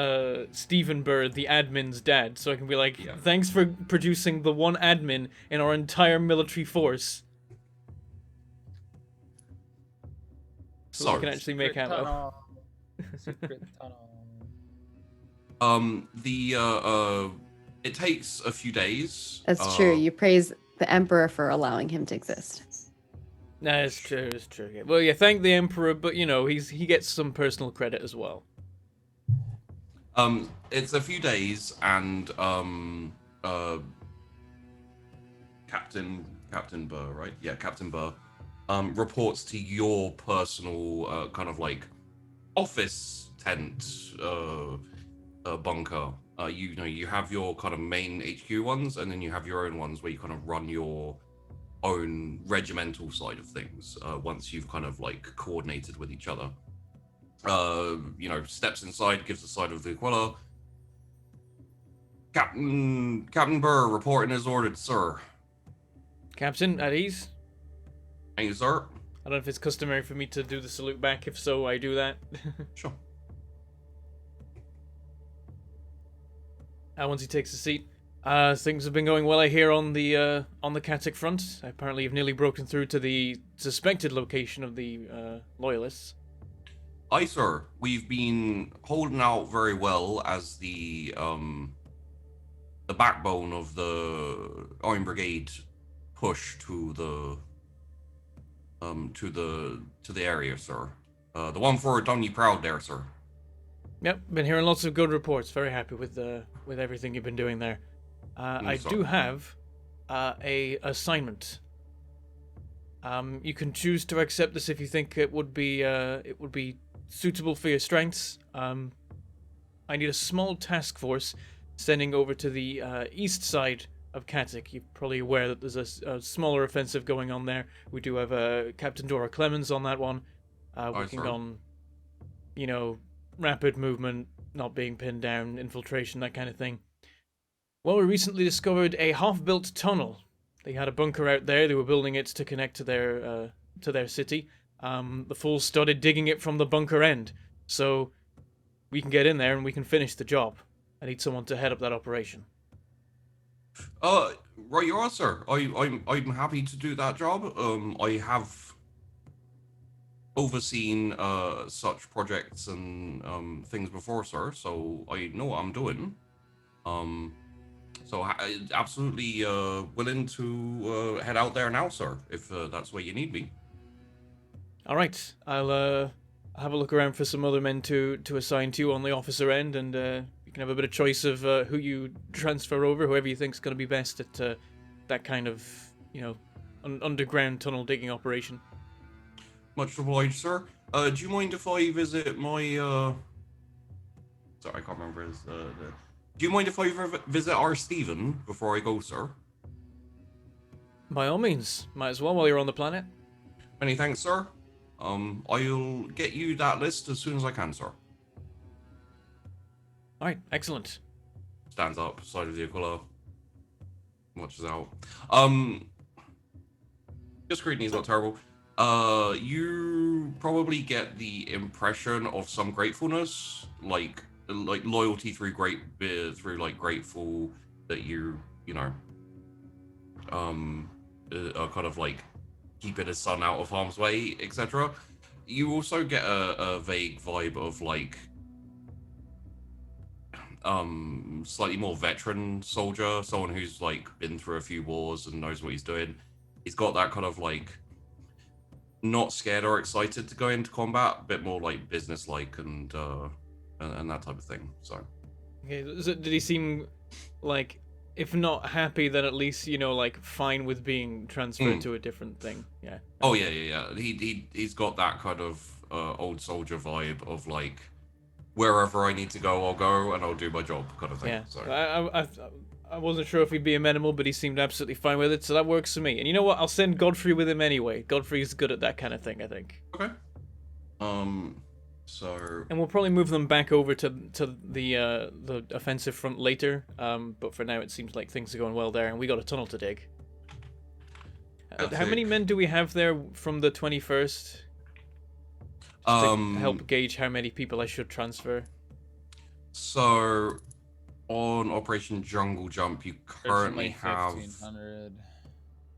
Stephen Burr, the admin's dad. So I can be like, Yeah. thanks for producing the one admin in our entire military force. So we can actually make Secret ammo. tunnel. Secret tunnel. It takes a few days. That's true. You praise the Emperor for allowing him to exist. Nah, it's true. It's true. Yeah. Well, yeah, thank the Emperor, but he gets some personal credit as well. It's a few days, and Captain Burr, right? Yeah, Captain Burr, reports to your personal kind of like office tent bunker. You have your kind of main HQ ones, and then you have your own ones where you kind of run your own regimental side of things. Once you've kind of like coordinated with each other, steps inside, gives the side of the Aquila. Captain Burr reporting as ordered, sir. Captain, at ease. Thank you, sir. I don't know if it's customary for me to do the salute back. If so, I do that. Sure. Once he takes a seat, things have been going well. I hear on the Katic front. Apparently, you've nearly broken through to the suspected location of the loyalists. Aye, sir. We've been holding out very well as the backbone of the Iron Brigade push to the area, sir. The one for Done You Proud there, sir. Yep, been hearing lots of good reports. Very happy with everything you've been doing there. I do have a assignment. You can choose to accept this if you think it would be suitable for your strengths. I need a small task force sending over to the east side of Katic. You're probably aware that there's a smaller offensive going on there. We do have Captain Dora Clemens on that one, working on, rapid movement, not being pinned down, infiltration, that kind of thing. Well, we recently discovered a half-built tunnel. They had a bunker out there. They were building it to connect to their city. The Fools started digging it from the bunker end, so we can get in there and we can finish the job. I need someone to head up that operation. Right, you are, sir. I'm happy to do that job. I have overseen such projects and things before, sir, so I know what I'm doing. So absolutely willing to head out there now, sir, if that's where you need me. All right, I'll have a look around for some other men to assign to you on the officer end, and you can have a bit of choice of who you transfer over, whoever you think's going to be best at that kind of, underground tunnel digging operation. Much obliged, sir. Do you mind if I visit my Sorry, I can't remember his. Do you mind if I visit our Stephen before I go, sir? By all means, might as well while you're on the planet. Many thanks, sir. I'll get you that list as soon as I can, sir. All right, excellent. Stands up, side of the Aquila. Watches out. Your scrutiny's not terrible. You probably get the impression of some gratefulness, like loyalty through grateful that you are kind of like keeping his son out of harm's way, etc. You also get a vague vibe of like slightly more veteran soldier, someone who's like been through a few wars and knows what he's doing. he's got that kind of like not scared or excited to go into combat, a bit more like business-like and that type of thing. So. Okay, so did he seem like, if not happy, then at least, you know, like fine with being transferred to a different thing? Yeah. Oh yeah. He's got that kind of old soldier vibe of like, wherever I need to go, I'll go and I'll do my job kind of thing. Yeah. So. I wasn't sure if he'd be amenable, but he seemed absolutely fine with it, so that works for me. And you know what? I'll send Godfrey with him anyway. Godfrey's good at that kind of thing, I think. Okay. So. And we'll probably move them back over to the offensive front later. But for now, it seems like things are going well there, and we got a tunnel to dig. How many men do we have there from the 21st? To help gauge how many people I should transfer. So, on Operation Jungle Jump, you currently have 1,500.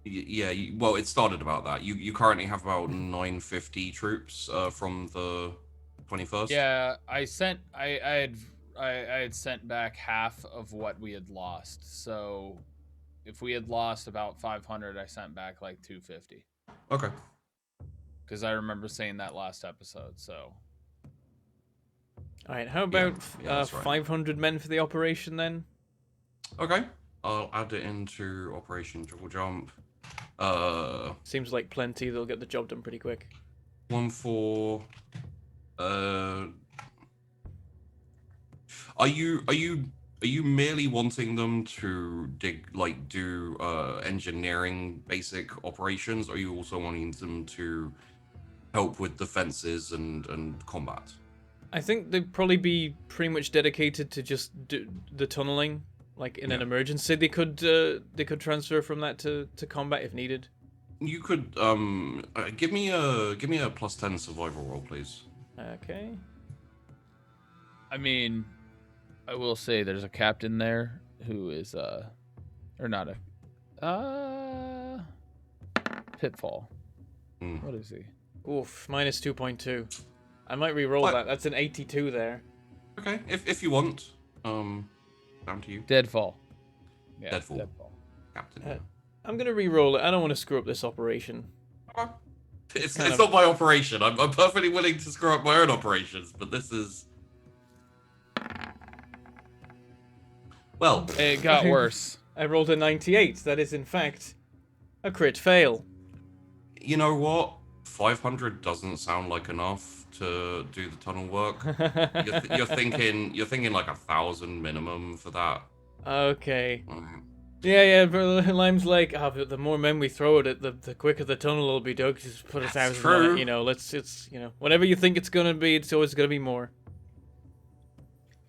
Yeah, well, it started about that. You currently have about 950 troops from the 21st. Yeah, I had sent back half of what we had lost. So if we had lost about 500, I sent back like 250. Okay. Because I remember saying that last episode. So. All right, how about right. 500 men for the operation then? Okay, I'll add it into Operation Jungle Jump. Seems like plenty. They'll get the job done pretty quick. 1-4. Are you merely wanting them to do engineering basic operations, or are you also wanting them to help with defenses and combat? I think they'd probably be pretty much dedicated to just do the tunneling. Like in an emergency, they could transfer from that to combat if needed. You could give me a +10 survival roll, please. Okay. I mean, I will say there's a captain there who is or not a Pitfall. What is he? Oof, minus 2.2. I might re-roll that. That's an 82 there. Okay, if you want, down to you. Deadfall. Yeah, Deadfall. Captain. I'm gonna re-roll it. I don't want to screw up this operation. Okay. It's not my operation. I'm perfectly willing to screw up my own operations, but this is. Well, it got worse. I rolled a 98. That is, in fact, a crit fail. You know what? 500 doesn't sound like enough to do the tunnel work. you're thinking like 1,000 minimum for that. Okay. Yeah, but Lime's like, but the more men we throw at it, the quicker the tunnel will be dug. Just put 1,000 on it, you know. Whatever you think it's gonna be, it's always gonna be more.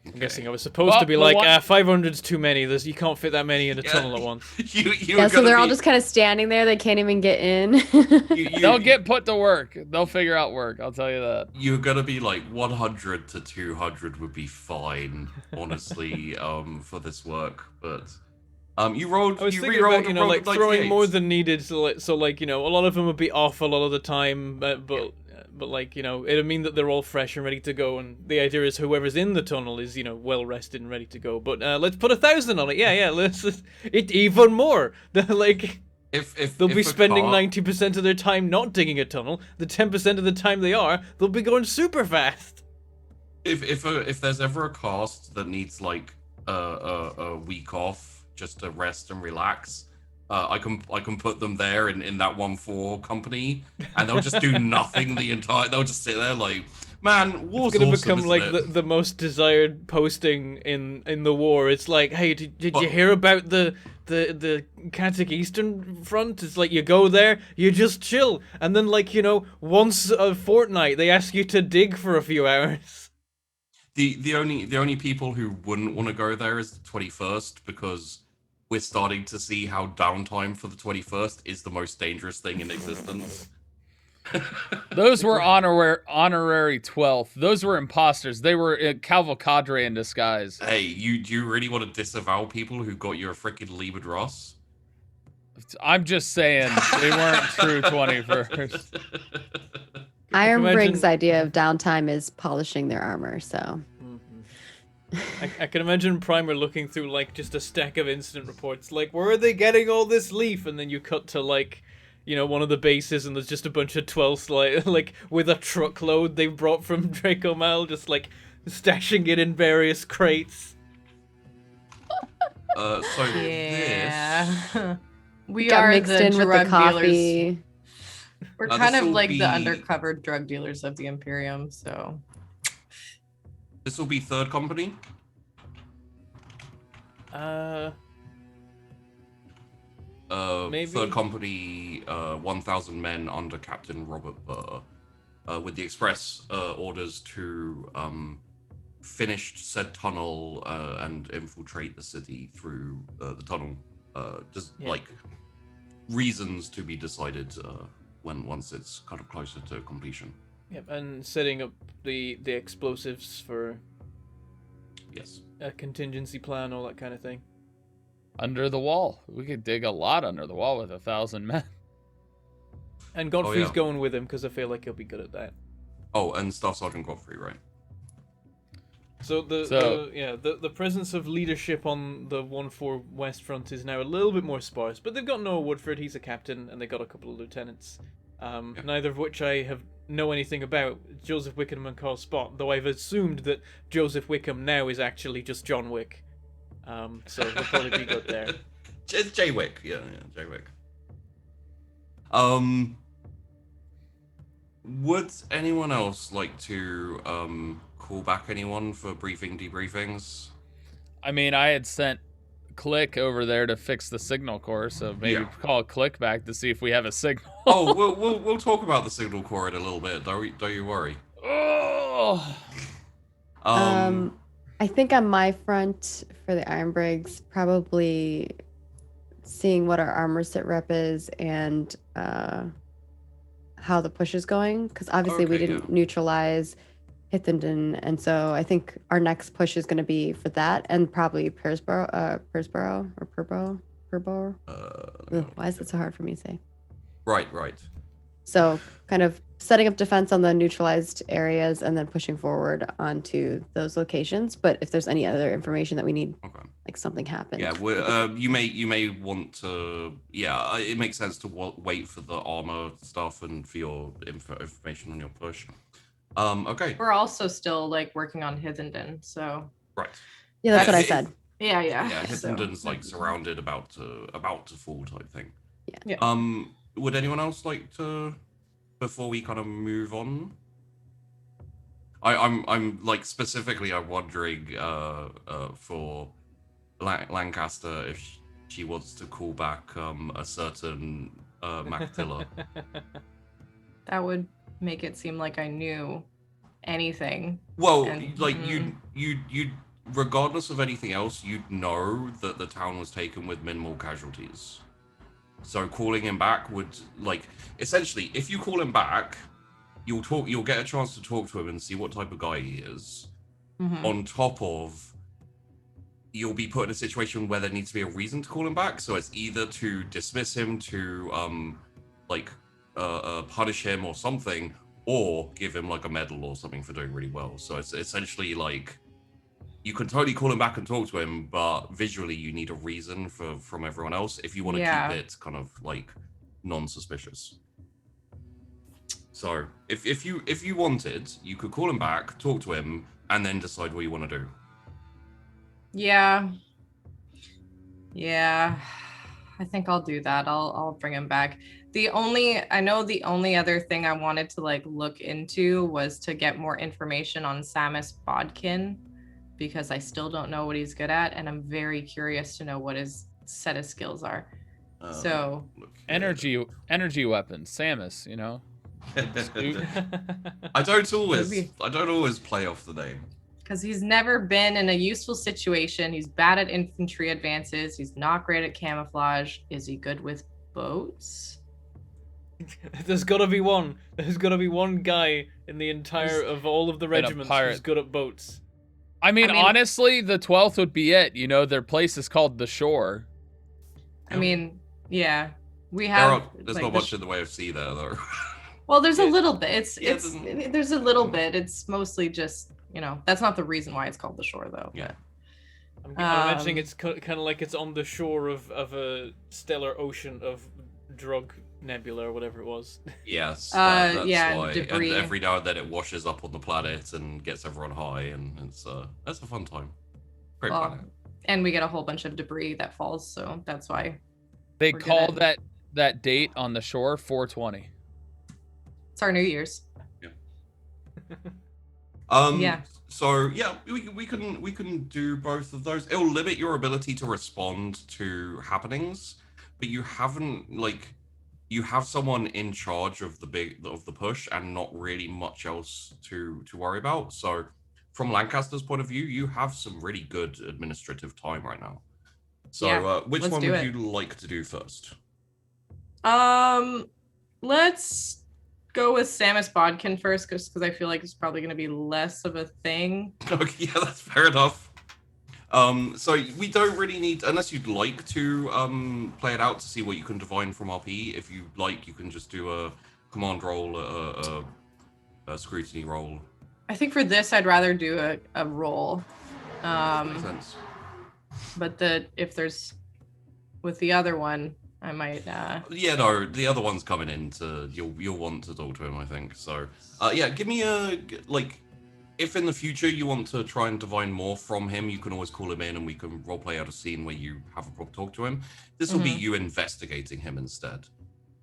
Okay. I'm guessing I was supposed to be like, 500's too many. You can't fit that many in a tunnel at once. So they're all just kind of standing there. They can't even get in. They'll get put to work. They'll figure out work. I'll tell you that. You're gonna be like 100 to 200 would be fine, honestly, for this work. But you rolled. I was you thinking re-rolled about, like throwing more than needed. So a lot of them would be off a lot of the time, but like, it'll mean that they're all fresh and ready to go, and the idea is whoever's in the tunnel is, well rested and ready to go. But let's put 1,000 on it. Yeah, let's it even more. Like, if they'll be spending 90% of their time not digging a tunnel, the 10% of the time they'll be going super fast. If there's ever a cast that needs like a week off just to rest and relax, I can put them there in that 1-4 company, and they'll just do nothing they'll just sit there like, man, war's it's gonna awesome, become like the most desired posting in the war. It's like, hey, did you hear about the Katic Eastern Front? It's like, you go there, you just chill, and then like, once a fortnight they ask you to dig for a few hours. The only people who wouldn't want to go there is the 21st, because we're starting to see how downtime for the 21st is the most dangerous thing in existence. Those were honorary 12th. Those were imposters. They were cavalcadre in disguise. Hey, do you really want to disavow people who got you a freaking Liebert Ross? I'm just saying, they weren't true 21st. Iron Brig's idea of downtime is polishing their armor, so... I can imagine Primer looking through like just a stack of incident reports, like, where are they getting all this leaf? And then you cut to like, one of the bases, and there's just a bunch of 12 like with a truckload they brought from Draco Mal, just like stashing it in various crates. So Yeah. We Got are mixed the in with the drug dealers. coffee. We're This kind of will like the be- undercover drug dealers of the Imperium, so. this will be third company. Maybe. Third company, 1,000 men under Captain Robert Burr, with the express orders to finish said tunnel and infiltrate the city through the tunnel. Like reasons to be decided once it's kind of closer to completion. Yep, and setting up the explosives for Yes. a contingency plan, all that kind of thing. Under the wall. We could dig a lot under the wall with 1,000 men. And Godfrey's yeah. going with him because I feel like he'll be good at that. Oh, and Staff Sergeant Godfrey, right? So the presence of leadership on the 1-4 West Front is now a little bit more sparse, but they've got Noah Woodford, he's a captain, and they got a couple of lieutenants, neither of which I know anything about, Joseph Wickham and Carl Spott, though I've assumed that Joseph Wickham now is actually just John Wick. So they'll probably be good there. It's Jay Wick, yeah, Jay Wick. Would anyone else like to call back anyone for debriefings? I mean, I had sent Click over there to fix the signal core, so maybe call Click back to see if we have a signal. Oh, we'll talk about the signal core in a little bit. Don't you worry. Oh. I think on my front for the Iron Brigs, probably seeing what our armor sit rep is and how the push is going, because obviously we didn't neutralize Hithenden, and so I think our next push is going to be for that, and probably Purborough. Why is it so hard for me to say? Right. So kind of setting up defense on the neutralized areas and then pushing forward onto those locations. But if there's any other information that we need, like something happened. Yeah, you may want to. Yeah, it makes sense to wait for the armor stuff and for your information on your push. Okay. We're also still like working on Hithenden, so. Right. Yeah, that's what I said. Yeah. Yeah, Hithenden's like surrounded, about to fall type thing. Yeah. Would anyone else like to, before we kind of move on? I'm like specifically I'm wondering for Lancaster if she wants to call back a certain Mactilla. That would make it seem like I knew anything. Well, And- like you regardless of anything else, you'd know that the town was taken with minimal casualties. So calling him back would, like, essentially, if you call him back, you'll get a chance to talk to him and see what type of guy he is. Mhm. On top of, you'll be put in a situation where there needs to be a reason to call him back. So it's either to dismiss him, to punish him or something, or give him like a medal or something for doing really well. So it's essentially like, you can totally call him back and talk to him, but visually you need a reason from everyone else if you want to keep it kind of like non-suspicious. So if you wanted, you could call him back, talk to him, and then decide what you want to do. Yeah. I think I'll do that. I'll bring him back. The only other thing I wanted to like look into was to get more information on Samus Bodkin, because I still don't know what he's good at, and I'm very curious to know what his set of skills are. So energy weapons, Samus, you know. I don't always play off the name. Because he's never been in a useful situation. He's bad at infantry advances. He's not great at camouflage. Is he good with boats? There's gotta be one. There's gotta be one guy in the entire of all of the regiments who's good at boats. I mean, honestly, the 12th would be it. You know, their place is called the Shore. I mean, yeah, we have. There's not much in the way of sea there, though. Well, there's a little bit. There's a little bit. It's mostly just, that's not the reason why it's called the Shore, though. Yeah. But, I'm imagining it's kind of like it's on the shore of a stellar ocean of drug nebula or whatever it was. Yes, that's yeah, why. debris. And every now and then it washes up on the planet and gets everyone high, and that's a fun time. Great Well, planet. and we get a whole bunch of debris that falls, so that's why They we're call gonna- that date on the shore 420. it's our New Year's. Yeah. So yeah, we can do both of those. It'll limit your ability to respond to happenings, but you haven't like you have someone in charge of the push and not really much else to worry about. So from Lancaster's point of view, you have some really good administrative time right now. So Yeah, which let's one do would it. you like to do first? Let's go with Samus Bodkin first, because I feel like it's probably going to be less of a thing. Okay, yeah, that's fair enough. So we don't really need, unless you'd like to play it out to see what you can divine from RP. If you like, you can just do a command roll, a scrutiny roll. I think for this, I'd rather do a roll. Makes sense. But if there's with the other one, I might. Yeah, no, the other one's coming in to you'll want to talk to him, I think. So, yeah, give me a like. If in the future you want to try and divine more from him, you can always call him in and we can roleplay out a scene where you have a proper talk to him. This will be you investigating him instead.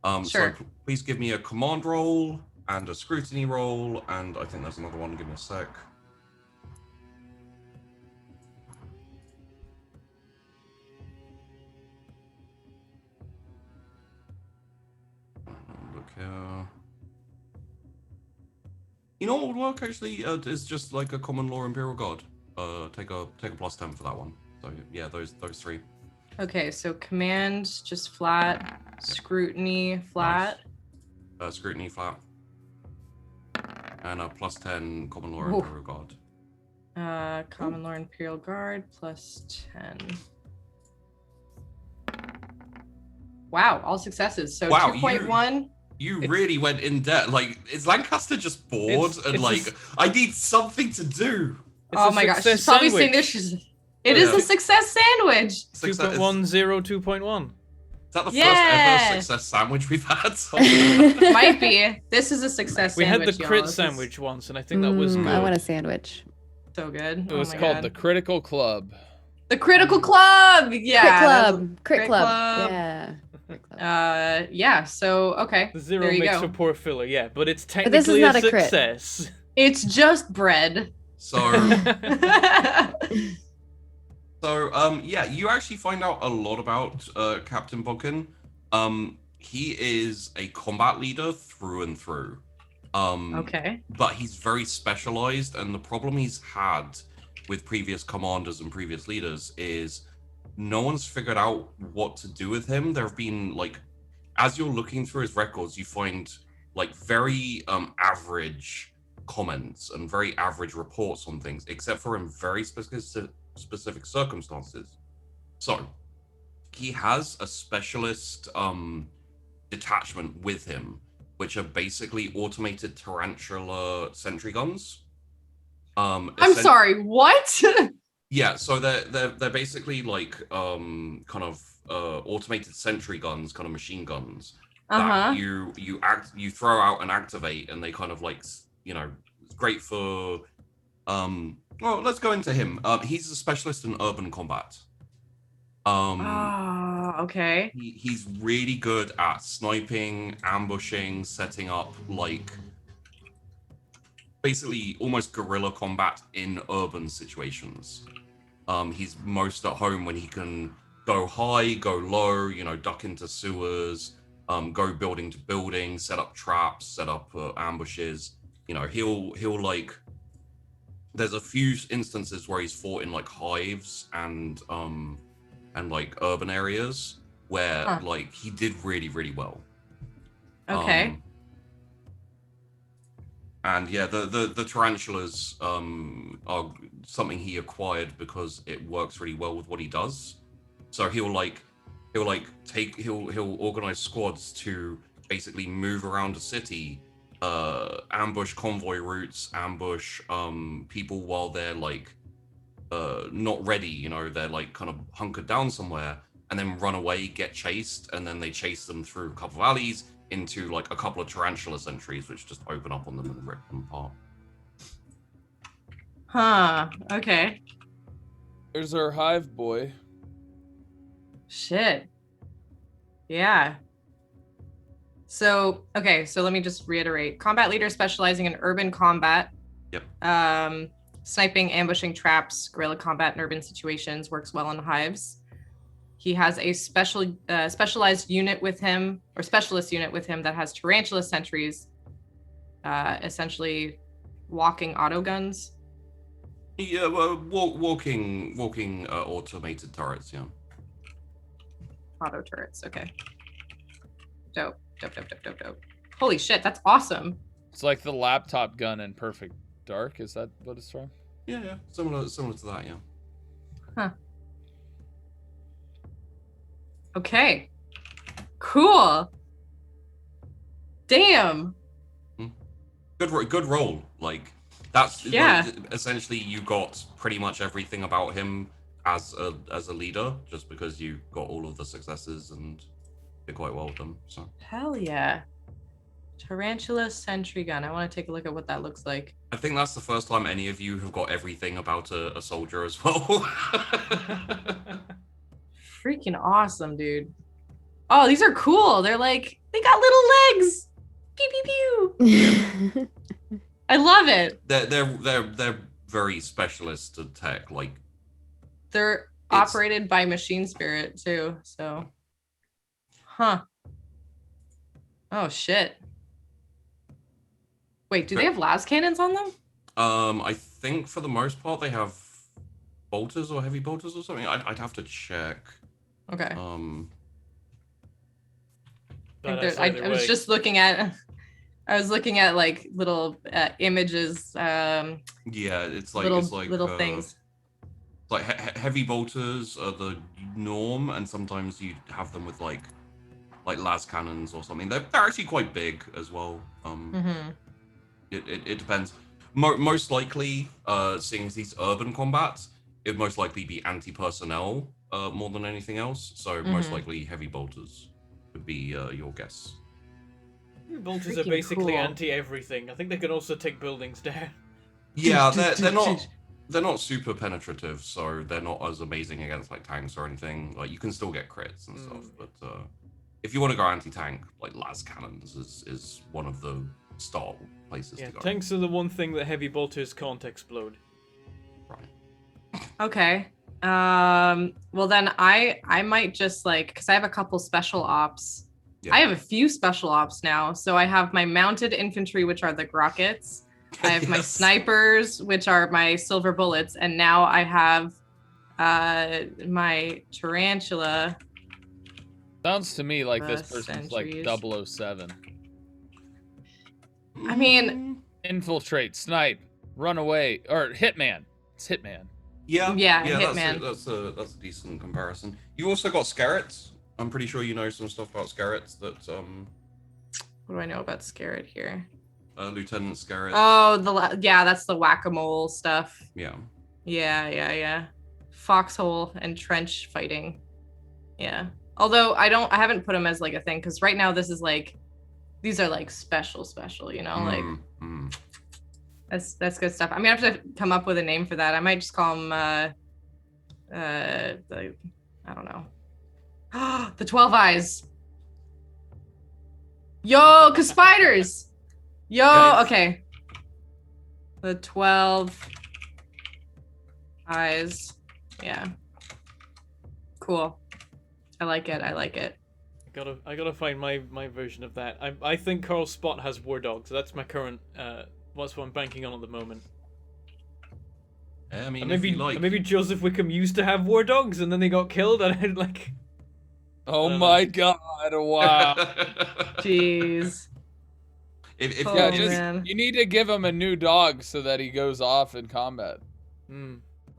Sure. So please give me a command roll and a scrutiny roll, and I think there's another one. Give me a sec. Look here. You know what would work actually? Is just like a common law Imperial Guard. Take a +10 for that one. So yeah, those three. Okay, so command just flat, scrutiny flat. Nice. Scrutiny flat. And a +10 common law Ooh. Imperial Guard. Common law Imperial Guard +10. Wow, all successes. So Wow, 2.1. You really went in depth. Like, is Lancaster just bored I need something to do? Oh my gosh, she's probably saying this. It is a success sandwich. 2.10, 2.1. Is that the first ever success sandwich we've had? Might be. This is a success we sandwich. had the crit y'all. sandwich once, and I think that was good. I want a sandwich. So good. It was called the Critical Club. The Critical Club. Yeah. Crit Club. Yeah. Yeah. So okay. The zero there you makes go. for poor filler, yeah, but it's But this is technically not a a crit. success. It's just bread. So, yeah, you actually find out a lot about Captain Bodkin. He is a combat leader through and through. Okay. But he's very specialized, and the problem he's had with previous commanders and previous leaders is no one's figured out what to do with him. There have been, like, as you're looking through his records, you find, like, very average comments and very average reports on things, except for in very specific circumstances. So he has a specialist detachment with him, which are basically automated Tarantula Sentry Guns. I'm sorry, what? Yeah, so they're basically like kind of automated sentry guns, kind of machine guns that you throw out and activate, and they kind of like, you know, it's great for well, let's go into him. He's a specialist in urban combat. Okay. He's really good at sniping, ambushing, setting up, like, basically almost guerrilla combat in urban situations. He's most at home when he can go high, go low, you know, duck into sewers, go building to building, set up traps, set up ambushes. You know, he'll like, there's a few instances where he's fought in like hives and like urban areas where like he did really, really well. Okay. And yeah, the tarantulas are something he acquired because it works really well with what he does. So he'll organize squads to basically move around a city, ambush convoy routes, ambush people while they're like not ready, you know, they're like kind of hunkered down somewhere, and then run away, get chased, and then they chase them through a couple of alleys into like a couple of Tarantula Sentries, which just open up on them and rip them apart. Huh. Okay. There's our hive boy. Shit. Yeah. So, okay, so let me just reiterate. Combat leader specializing in urban combat. Yep. Sniping, ambushing, traps, guerrilla combat in urban situations, works well in hives. He has a specialized unit with him, or specialist unit with him that has tarantula sentries, essentially walking auto guns. Yeah, well, walking automated turrets, yeah. Auto turrets, okay. Dope. Holy shit, that's awesome. It's like the laptop gun in Perfect Dark. Is that what it's from? Yeah. Similar to that, yeah. Huh. Okay. Cool. Damn. Good roll. Like that's Yeah. Essentially, you got pretty much everything about him as a leader, just because you got all of the successes and did quite well with them. So Hell yeah. Tarantula Sentry Gun. I want to take a look at what that looks like. I think that's the first time any of you have got everything about a soldier as well. Freaking awesome, dude. Oh, these are cool. They're like, they got little legs. Pew pew pew. I love it. They're very specialist to tech. Like They're operated by machine spirit too. So, huh. Oh shit. Wait, do they have las cannons on them? I think for the most part they have bolters or heavy bolters or something. I'd have to check. Okay. I was just looking at. I was looking at like little images. Yeah, it's like little things. Like heavy bolters are the norm, and sometimes you have them with like las cannons or something. They're actually quite big as well. It depends. Most likely, seeing as these urban combats, it'd most likely be anti-personnel more than anything else. So most likely heavy bolters would be your guess. Bolters are basically anti-everything. I think they can also take buildings down. Yeah, they're not super penetrative, so they're not as amazing against like tanks or anything. Like you can still get crits and stuff, but if you want to go anti-tank, like las cannons is one of the start places to go. Tanks are the one thing that heavy bolters can't explode. Right. Okay. Well then I might just like, because I have a couple special ops. Yeah. I have a few special ops now. So I have my mounted infantry, which are the grockets. I have my snipers, which are my silver bullets, and now I have my tarantula. Sounds to me like this person's like 007. I mean, infiltrate, snipe, run away, or hitman. It's hitman. Yeah, hitman. That's a decent comparison. You also got Scarrets. I'm pretty sure you know some stuff about Scarrets. That What do I know about Scarret here? Lieutenant Scarret. Oh, that's the whack-a-mole stuff. Yeah. Yeah. Foxhole and trench fighting. Yeah. Although I haven't put them as like a thing, because right now this is like, these are like special, you know, that's good stuff. I'm gonna have to come up with a name for that. I might just call them I don't know. The 12 eyes. Yo, cause spiders. Yo, nice. Okay. The 12 eyes. Yeah. Cool. I like it. I gotta find my version of that. I think Carl Spot has war dogs. That's my current what's what I'm banking on at the moment. I mean, maybe Joseph Wickham used to have war dogs and then they got killed and I'd like. Oh my god! Wow. Jeez. You need to give him a new dog so that he goes off in combat.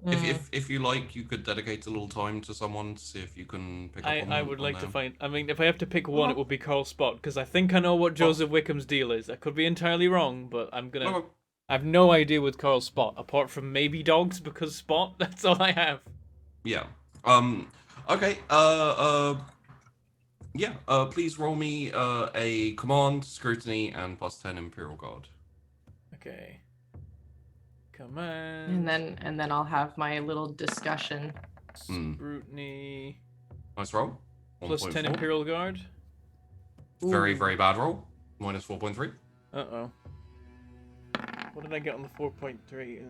If you like, you could dedicate a little time to someone to see if you can pick up on I would like to find. I mean, if I have to pick one, it would be Carl Spot, because I think I know what Joseph Wickham's deal is. I could be entirely wrong, but I have no idea with Carl Spot apart from maybe dogs, because Spot. That's all I have. Yeah. Okay. Yeah. Please roll me a command, scrutiny, and +10 Imperial Guard. Okay. Command. And then I'll have my little discussion. Scrutiny. Nice roll. Plus 10 1.4. Imperial Guard. Very, Ooh. very bad roll. -4.3. Uh-oh. What did I get on the 4.3?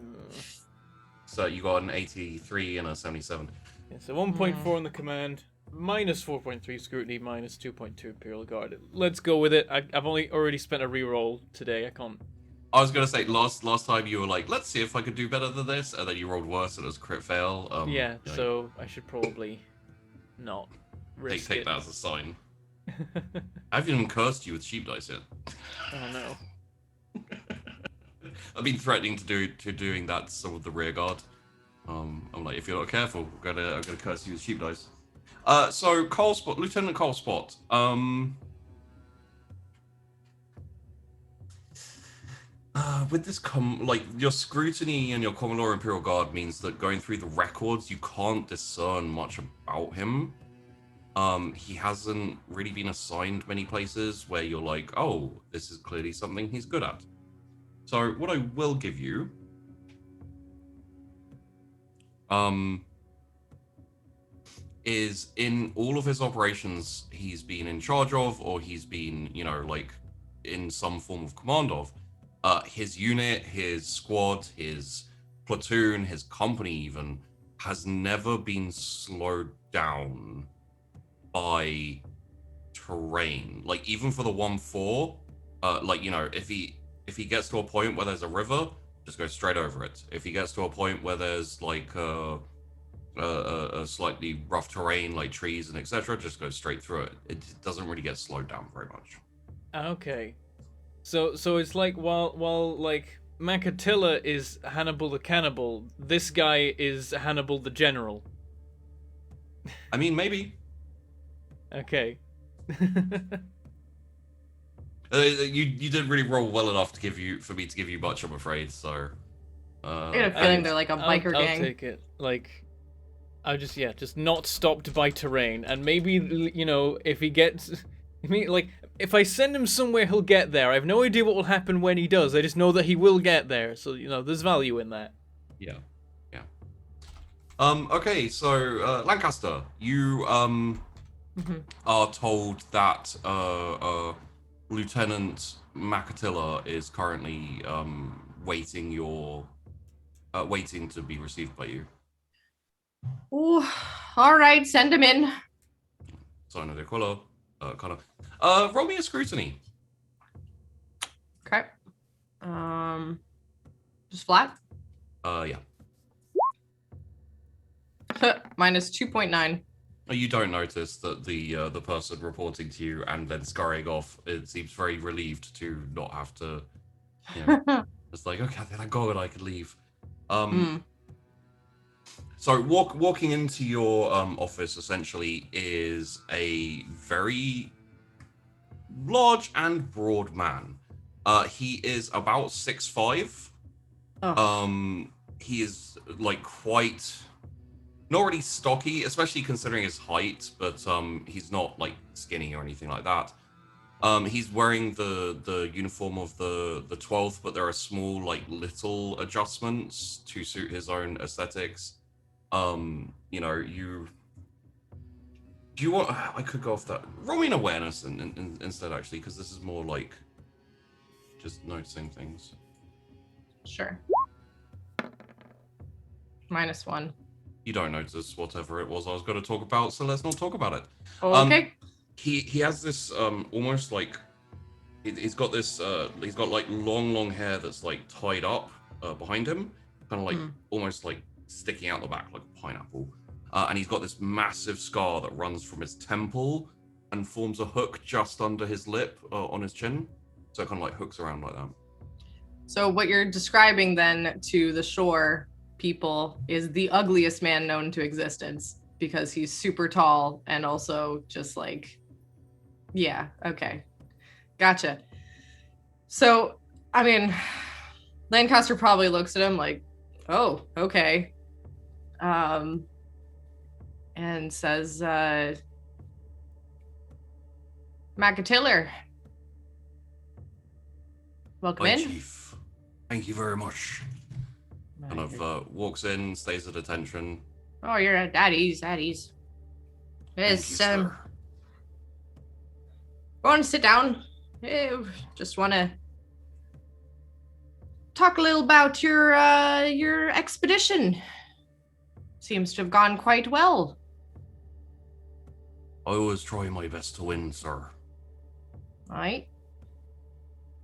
So you got an 83 and a 77. Yeah, so 1.4 on the command, -4.3 scrutiny, -2.2 Imperial Guard. Let's go with it. I've already spent a reroll today. I can't. I was gonna say last time you were like, let's see if I could do better than this, and then you rolled worse and it was a crit fail. Yeah, you know, so I should probably not risk take it. that as a sign. I haven't even cursed you with sheep dice yet. Oh no. I've been threatening to doing that to some of the rear guard. I'm like, if you're not careful, I'm gonna curse you with sheep dice. So Lieutenant Cole Spot. With this like your scrutiny and your common law Imperial Guard means that going through the records, you can't discern much about him. He hasn't really been assigned many places where you're like, oh, this is clearly something he's good at. So what I will give you, is in all of his operations he's been in charge of, or he's been, like in some form of command of, his unit, his squad, his platoon, his company even, has never been slowed down by terrain. Like even for the 1-4, if he gets to a point where there's a river, just go straight over it. If he gets to a point where there's like a slightly rough terrain, like trees and etc., just go straight through it. It doesn't really get slowed down very much. Okay. So it's like while like Macatilla is Hannibal the Cannibal, this guy is Hannibal the General. I mean, maybe. Okay. You didn't really roll well enough for me to give you much, I'm afraid. So. I get a feeling they're like a biker I'll gang. take it. Like, I'll just not stopped by terrain, and maybe if he gets, if I send him somewhere, he'll get there. I have no idea what will happen when he does. I just know that he will get there. So there's value in that. Yeah. Okay, so Lancaster, you are told that Lieutenant Macatilla is currently waiting to be received by you. Ooh, all right, send him in. Sign of the color, Connor. Roll me a scrutiny. Okay. Just flat. Yeah. -2.9. You don't notice that the person reporting to you and then scurrying off, it seems very relieved to not have to, it's like, okay, thank God I could leave. So walking into your office essentially is a very large and broad man. He is about 6'5". Oh. He is like quite not really stocky, especially considering his height, but he's not like skinny or anything like that. He's wearing the uniform of the 12th, but there are small like little adjustments to suit his own aesthetics. Do you want? I could go off that. Roll me an awareness instead, actually, because this is more like just noticing things. Sure. -1. You don't notice whatever it was I was going to talk about, so let's not talk about it. Okay. He has this almost like he's got this he's got like long hair that's like tied up behind him, kind of like almost like sticking out the back like a pineapple, and he's got this massive scar that runs from his temple and forms a hook just under his lip on his chin, so it kind of like hooks around like that. So what you're describing then to the shore people is the ugliest man known to existence, because he's super tall and also just like, yeah, okay, gotcha. So I mean, Lancaster probably looks at him like, oh, okay, and says, Macatiller. Welcome Hi, in. Chief. Thank you very much. Kind of walks in, stays at attention. Oh, you're at ease, at ease. Thank you, Yes, sir. go on, sit down. Just want to talk a little about your expedition. Seems to have gone quite well. I always try my best to win, sir. Right.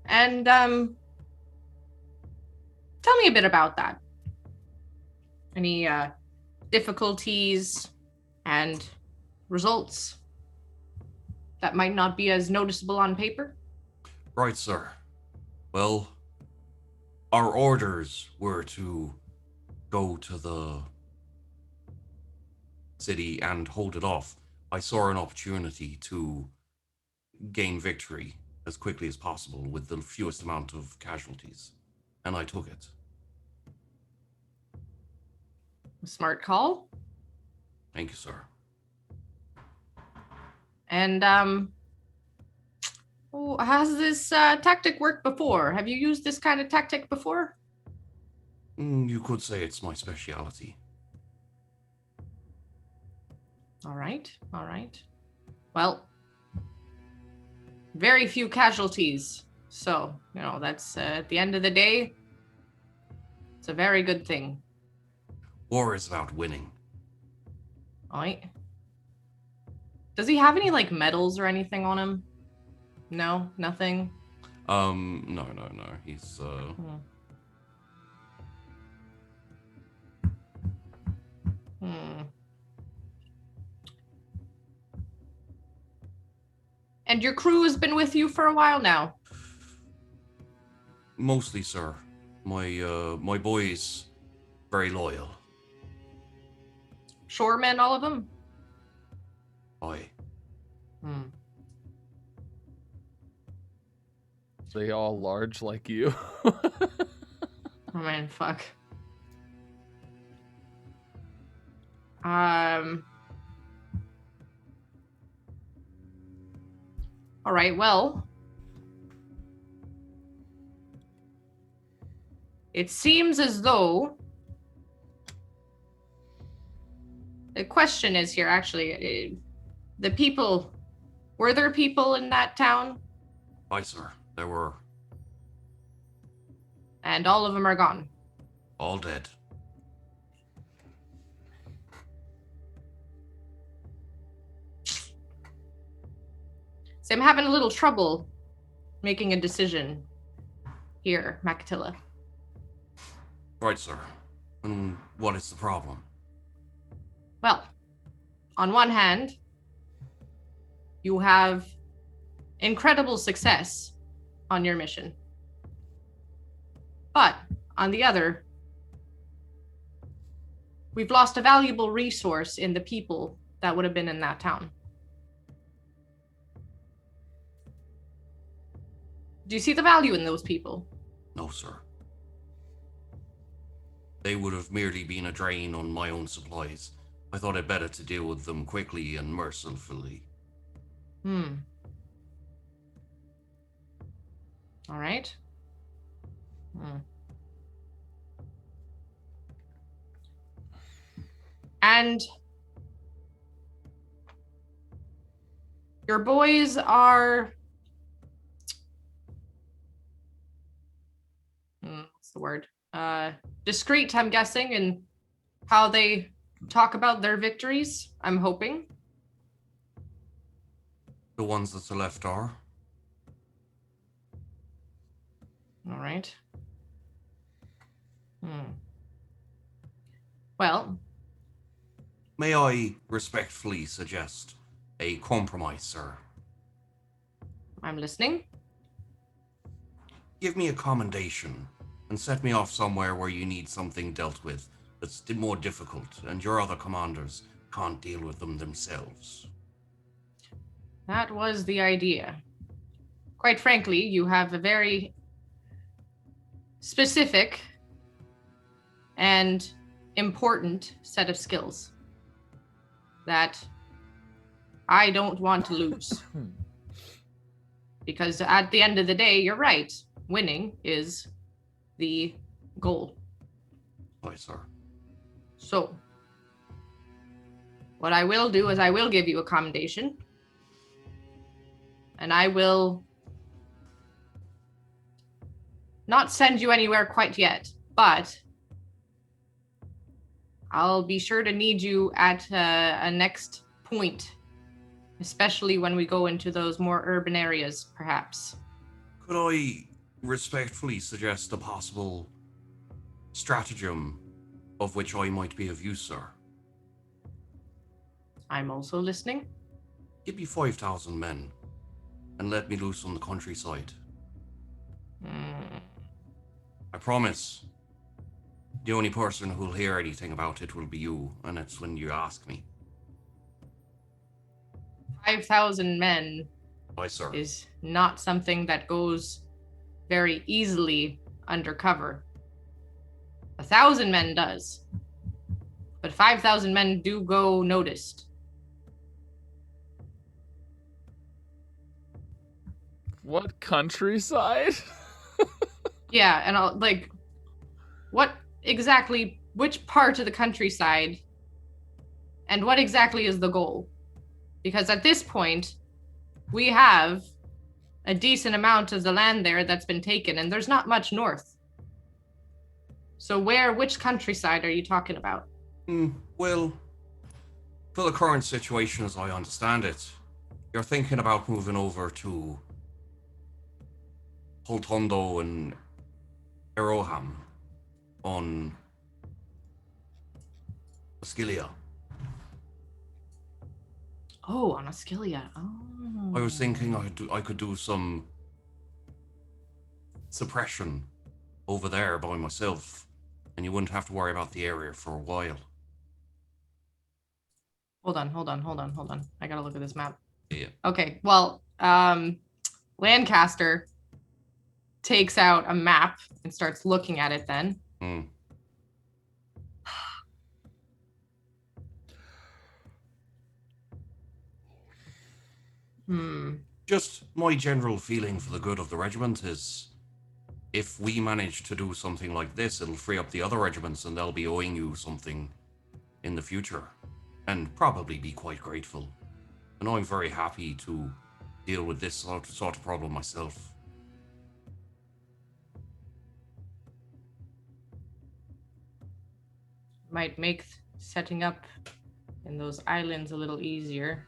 And tell me a bit about that. Any difficulties and results that might not be as noticeable on paper? Right, sir. Well, our orders were to go to the city and hold it off. I saw an opportunity to gain victory as quickly as possible with the fewest amount of casualties, and I took it. Smart call. Thank you, sir. And has this tactic worked before? Have you used this kind of tactic before? You could say it's my speciality. All right, all right. Well, very few casualties. So, that's at the end of the day, it's a very good thing. War is about winning. All right. Does he have any, medals or anything on him? No, nothing? No. He's, And your crew has been with you for a while now? Mostly, sir. My boys, very loyal. Shoremen, all of them? Aye. They all large like you. Oh man, fuck. All right, well. It seems as though the question is here, actually, were there people in that town? Aye, sir. There were. And all of them are gone. All dead. So I'm having a little trouble making a decision here, Macatilla. Right, sir. And what is the problem? Well, on one hand, you have incredible success on your mission. But on the other, we've lost a valuable resource in the people that would have been in that town. Do you see the value in those people? No, sir. They would have merely been a drain on my own supplies. I thought it better to deal with them quickly and mercifully. All right. And your boys are... what's the word? Discreet, I'm guessing, in how they talk about their victories, I'm hoping. The ones that are left are? All right. Well... May I respectfully suggest a compromise, sir? I'm listening. Give me a commendation and set me off somewhere where you need something dealt with that's more difficult and your other commanders can't deal with them themselves. That was the idea. Quite frankly, you have a very specific and important set of skills. that I don't want to lose. Because at the end of the day, you're right. Winning is the goal. Aye, sir. So, what I will do is I will give you accommodation. And I will not send you anywhere quite yet, but I'll be sure to need you at a next point, especially when we go into those more urban areas, perhaps. Could I respectfully suggest a possible stratagem of which I might be of use, sir? I'm also listening. Give me 5,000 men and let me loose on the countryside. I promise. The only person who'll hear anything about it will be you, and that's when you ask me. 5,000 men Aye, sir. is not something that goes very easily undercover. 1,000 men does. But 5,000 men do go noticed. What countryside? Yeah, and I'll, like, what exactly, which part of the countryside, and what exactly is the goal? Because at this point, we have a decent amount of the land there that's been taken, and there's not much north. So which countryside are you talking about? Well, for the current situation as I understand it, you're thinking about moving over to Holtondo and Eroham on Ascilia. Oh, on Ascilia. Oh. I was thinking I could do some suppression over there by myself, and you wouldn't have to worry about the area for a while. Hold on. I gotta look at this map. Yeah. Okay, well, Lancaster takes out a map and starts looking at it then. Just my general feeling for the good of the regiment is, if we manage to do something like this, it'll free up the other regiments and they'll be owing you something in the future, and probably be quite grateful. And I'm very happy to deal with this sort of problem myself. Might make setting up in those islands a little easier.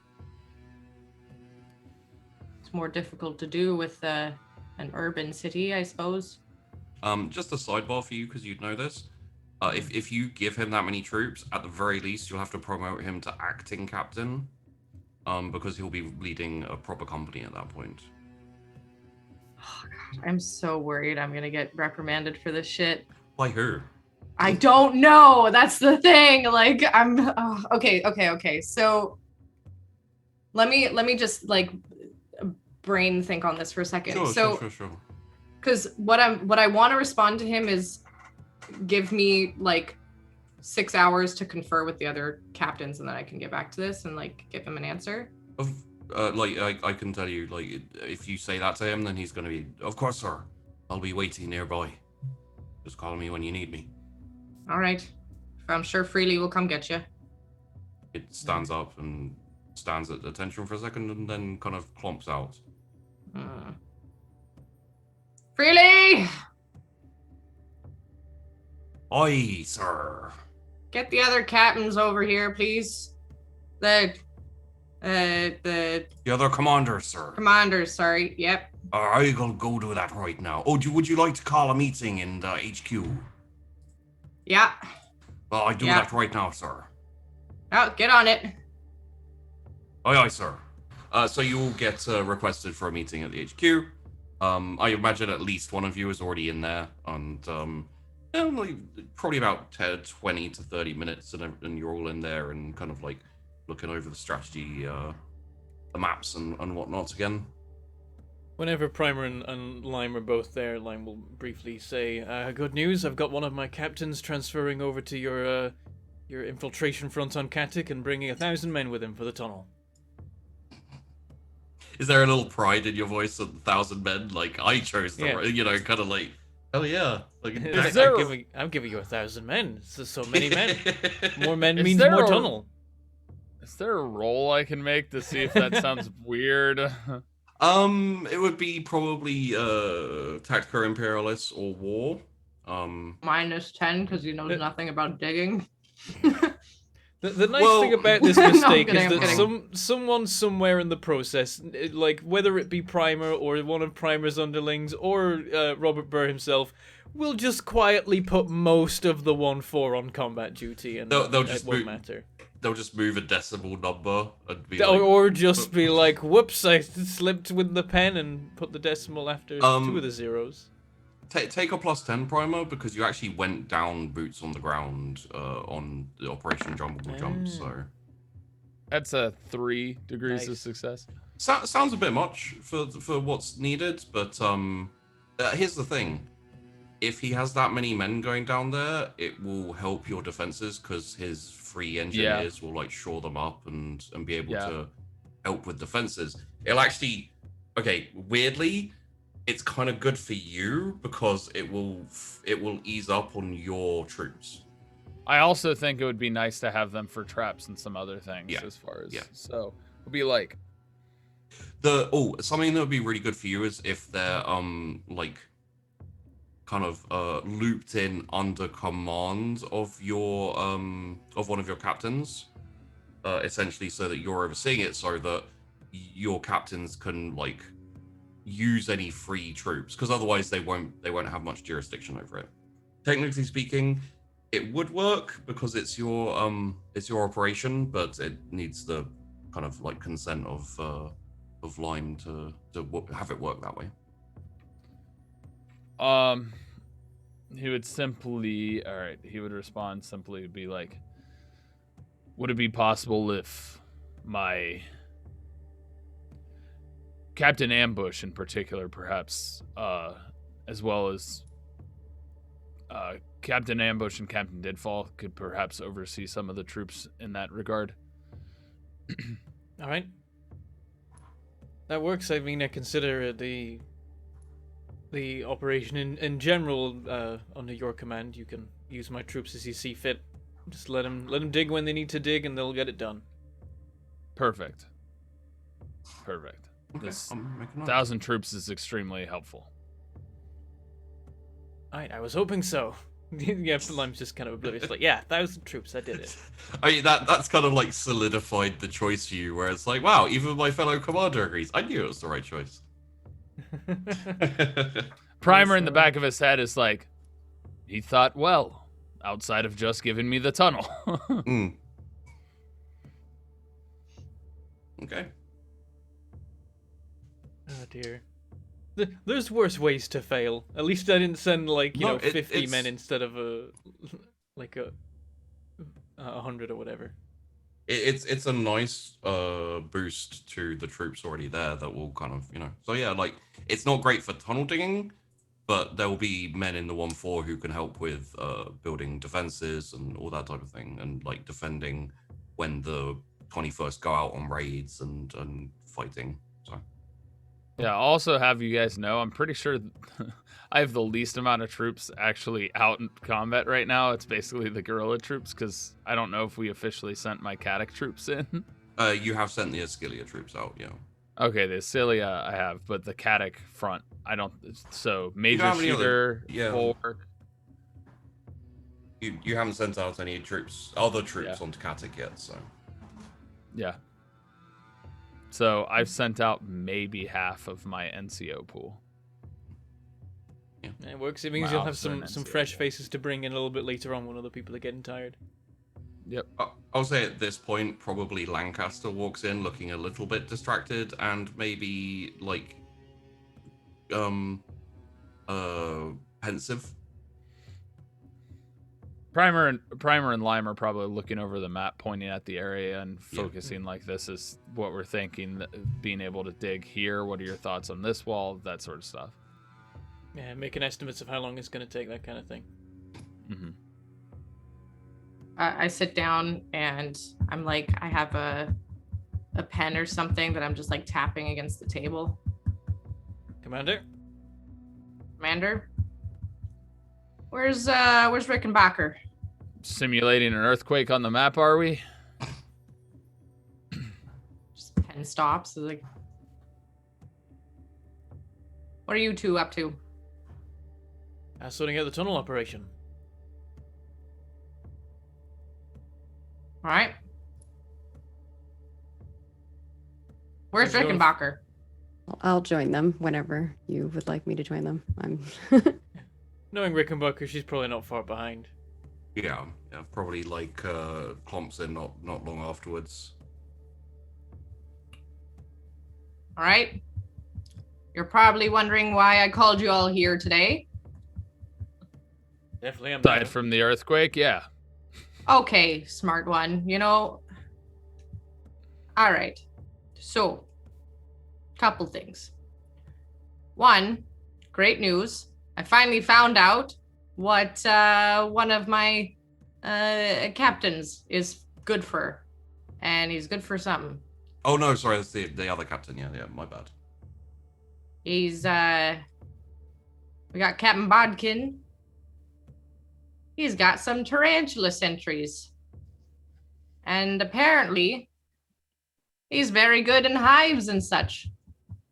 It's more difficult to do with an urban city, I suppose. Just a sidebar for you, because you'd know this. If you give him that many troops, at the very least, you'll have to promote him to acting captain, because he'll be leading a proper company at that point. Oh, God, I'm so worried I'm gonna get reprimanded for this shit. By who? I don't know. That's the thing. Like, I'm okay. So let me just like brain think on this for a second. Sure. Because what I want to respond to him is give me like 6 hours to confer with the other captains, and then I can get back to this and like give him an answer. I can tell you, like, if you say that to him, then he's gonna be, of course, sir. I'll be waiting nearby. Just call me when you need me. All right. I'm sure Freely will come get you. It stands up and stands at attention for a second, and then kind of clomps out. Freely! Aye, sir. Get the other captains over here, please. The other commander, sir. Commanders, sorry. Yep. I'll go do that right now. Oh, would you like to call a meeting in the HQ? Yeah. Well, I do that right now, sir. Oh, get on it. Aye, sir. So you will get requested for a meeting at the HQ. I imagine at least one of you is already in there, and probably about 20 to 30 minutes, and you're all in there and kind of like looking over the strategy, the maps and whatnot again. Whenever Primer and Lime are both there, Lime will briefly say, good news, I've got one of my captains transferring over to your infiltration front on Katik and bringing 1,000 men with him for the tunnel. Is there a little pride in your voice of 1,000 men? Like, I chose the, you know, kind of like, oh yeah. Like, I'm giving you 1,000 men. It's just so many men. More men Is means there more a- tunnel. Is there a roll I can make to see if that sounds weird? It would be probably Tactical Imperialist or War. -10 because he knows nothing about digging. The nice thing about this No, I'm mistake kidding, is I'm that kidding. someone somewhere in the process, like whether it be Primer or one of Primer's underlings or Robert Burr himself, will just quietly put most of the 1-4 on combat duty, and They'll it just won't move- matter. They'll just move a decimal number and be Or just be like, whoops, I slipped with the pen and put the decimal after 2 of the zeros. Take a +10 primer because you actually went down boots on the ground on the Operation Jumpable Jump. So That's a 3 degrees of Nice. success. sounds a bit much for what's needed, but here's the thing: if he has that many men going down there, it will help your defenses because his 3 engineers will like shore them up and be able to help with defenses. It'll actually, okay, weirdly, it's kind of good for you because it will ease up on your troops. I also think it would be nice to have them for traps and some other things Yeah. as far as The so it'll be like something that would be really good for you is if they're like kind of looped in under command of your of one of your captains, essentially, so that you're overseeing it, so that your captains can like use any free troops, because otherwise they won't have much jurisdiction over it. Technically speaking, it would work because it's your operation, but it needs the kind of like consent of Lime to have it work that way. he would simply he would respond simply to be like, would it be possible if my Captain Ambush in particular, perhaps, as well as Captain Ambush and Captain Deadfall could perhaps oversee some of the troops in that regard? All right. That works. I mean, I consider the operation in general under your command. You can use my troops as you see fit. Just let them dig when they need to dig, and they'll get it done. Perfect. Okay, This I'm making note. 1,000 troops is extremely helpful. All right, I was hoping so. Yeah, Lime's just kind of oblivious. Like, yeah, 1,000 troops, I did it. I mean, that's kind of like solidified the choice for you, where it's like, wow, even my fellow commander agrees. I knew it was the right choice. Primer in the back of his head is like, he thought well, outside of just giving me the tunnel. Okay. Oh dear. There's worse ways to fail. At least I didn't send like 50 men instead of a 100 or whatever. It's a nice boost to the troops already there that will kind of, so yeah, like it's not great for tunnel digging, but there will be men in the 1-4 who can help with building defenses and all that type of thing, and like defending when the 21st go out on raids and fighting. So Yeah, I'll also have you guys know, I'm pretty sure I have the least amount of troops actually out in combat right now. It's basically the guerrilla troops, because I don't know if we officially sent my Katic troops in. you have sent the Ascilia troops out, yeah. Okay, the Ascilia I have, but the Katic front, I don't. So major have any shooter, yeah. 4. You haven't sent out any other troops Yeah. onto Katic yet, so. Yeah. So I've sent out maybe half of my NCO pool. Yeah, it works. It means My you'll have officer some and fresh NCO. faces to bring in a little bit later on when other people are getting tired. Yep. I'll say at this point, probably Lancaster walks in looking a little bit distracted and maybe like pensive. Primer and Lime are probably looking over the map, pointing at the area and focusing like, this is what we're thinking, being able to dig here. What are your thoughts on this wall? That sort of stuff. Yeah, making estimates of how long it's going to take, that kind of thing. Mm-hmm. I sit down and I'm like, I have a pen or something that I'm just like tapping against the table. Commander? Commander? Where's Rickenbacker? Simulating an earthquake on the map, are we? Just pen stops. Like, what are you two up to? Sorting out the tunnel operation. All right. Where's Let's go. Rickenbacker? I'll join them whenever you would like me to join them. I'm. Knowing Rickenbacker, she's probably not far behind. Yeah, probably like clumps in not long afterwards. All right. You're probably wondering why I called you all here today. Definitely am. Aside from the earthquake, yeah. Okay, smart one. You know. All right. So, couple things. One, great news. I finally found out what one of my captains is good for. And he's good for something. Oh no, sorry, that's the other captain. Yeah, my bad. He's we got Captain Bodkin. He's got some tarantula sentries. And apparently he's very good in hives and such,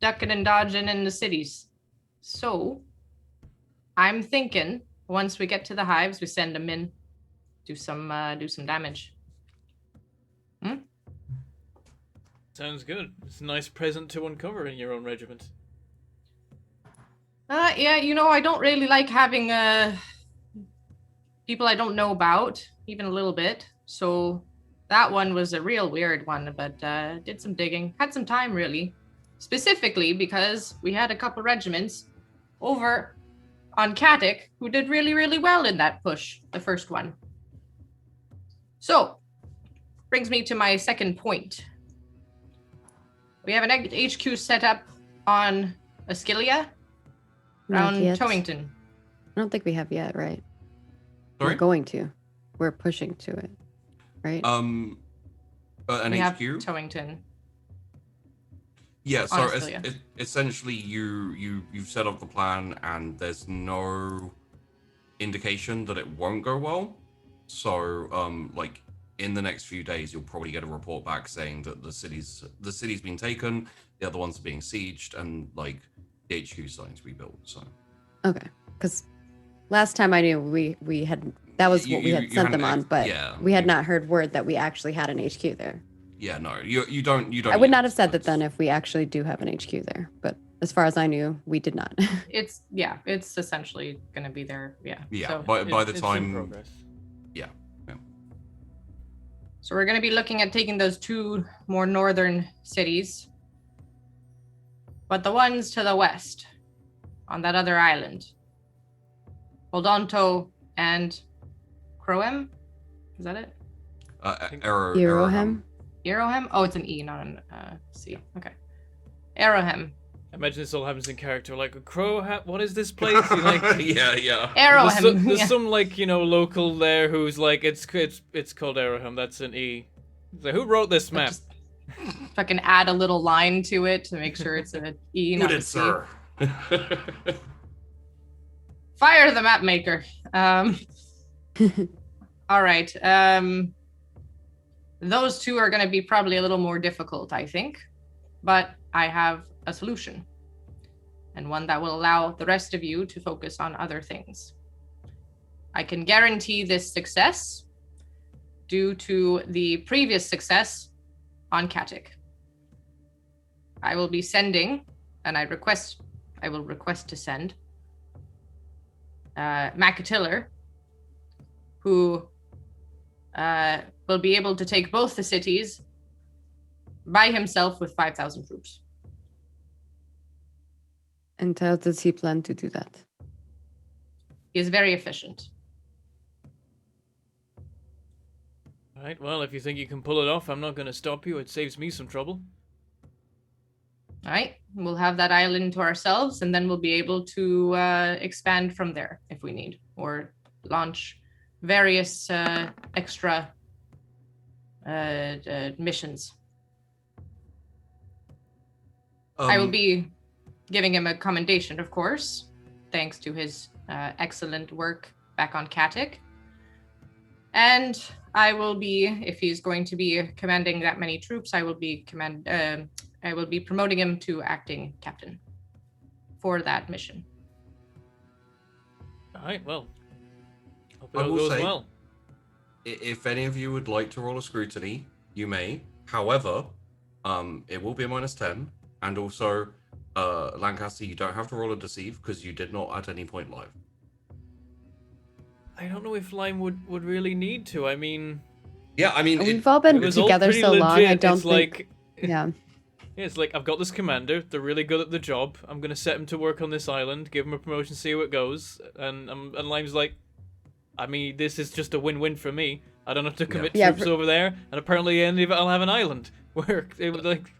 ducking and dodging in the cities. So I'm thinking once we get to the hives, we send him in, do some damage. Sounds good. It's a nice present to uncover in your own regiment. Yeah, you know, I don't really like having people I don't know about, even a little bit. So that one was a real weird one, but did some digging, had some time really, specifically because we had a couple regiments over on Katic who did really, really well in that push, the first one. So, brings me to my second point. We have an HQ set up on Ascilia, Not around yet. Towington. I don't think we have yet, right? Sorry? We're going to. We're pushing to it, right? An We have HQ. Towington. Yeah, so Honestly, yeah. essentially you've set up the plan and there's no indication that it won't go well. So like in the next few days you'll probably get a report back saying that the city's been taken, the other ones are being sieged, and like the HQ is starting to be built. So Okay, because last time I knew we had that was what we had sent them on, but we had not heard word that we actually had an HQ there. Yeah, no, you don't. I would not have said that then if we actually do have an HQ there, but as far as I knew, we did not. It's essentially gonna be there. Yeah. Yeah, So, by the It's in time. progress. Yeah. so we're gonna be looking at taking those two more northern cities. But the ones to the west, on that other island, Oldonto and Croem, is that it? Irohem? Aerohem? Oh, it's an E, not an C. Okay. Aerohem. Imagine this all happens in character, like a crow hat. What is this place? You like, yeah. Aerohem. there's some like local there who's like it's called Aerohem. That's an E. So who wrote this map? Just fucking add a little line to it to make sure it's an E, not a C. Sir. Fire the map maker. All right. Those two are going to be probably a little more difficult, I think. But I have a solution. And one that will allow the rest of you to focus on other things. I can guarantee this success due to the previous success on Katic. I will be sending, and I will request to send Macatiller, who will be able to take both the cities by himself with 5,000 troops. And how does he plan to do that? He is very efficient. All right. Well, if you think you can pull it off, I'm not going to stop you. It saves me some trouble. All right, we'll have that island to ourselves, and then we'll be able to expand from there if we need, or launch various extra missions. I will be giving him a commendation, of course, thanks to his excellent work back on Katic. And I will be, if he's going to be commanding that many troops, I will be promoting him to acting captain for that mission. All right, well, hope it I all will goes say, well. if any of you would like to roll a scrutiny, you may. However, it will be a -10, and also, Lancaster, you don't have to roll a deceive because you did not at any point live. I don't know if Lime would really need to. I mean, Yeah, I mean, We've all been it was all together pretty so long. I legit. don't It's think. like, Yeah. yeah, it's like I've got this commander. They're really good at the job. I'm gonna set him to work on this island, give him a promotion, see how it goes. And Lime's like, I mean, this is just a win-win for me. I don't have to commit Yeah, troops over there, and apparently, at the end of it, I'll have an island where it would like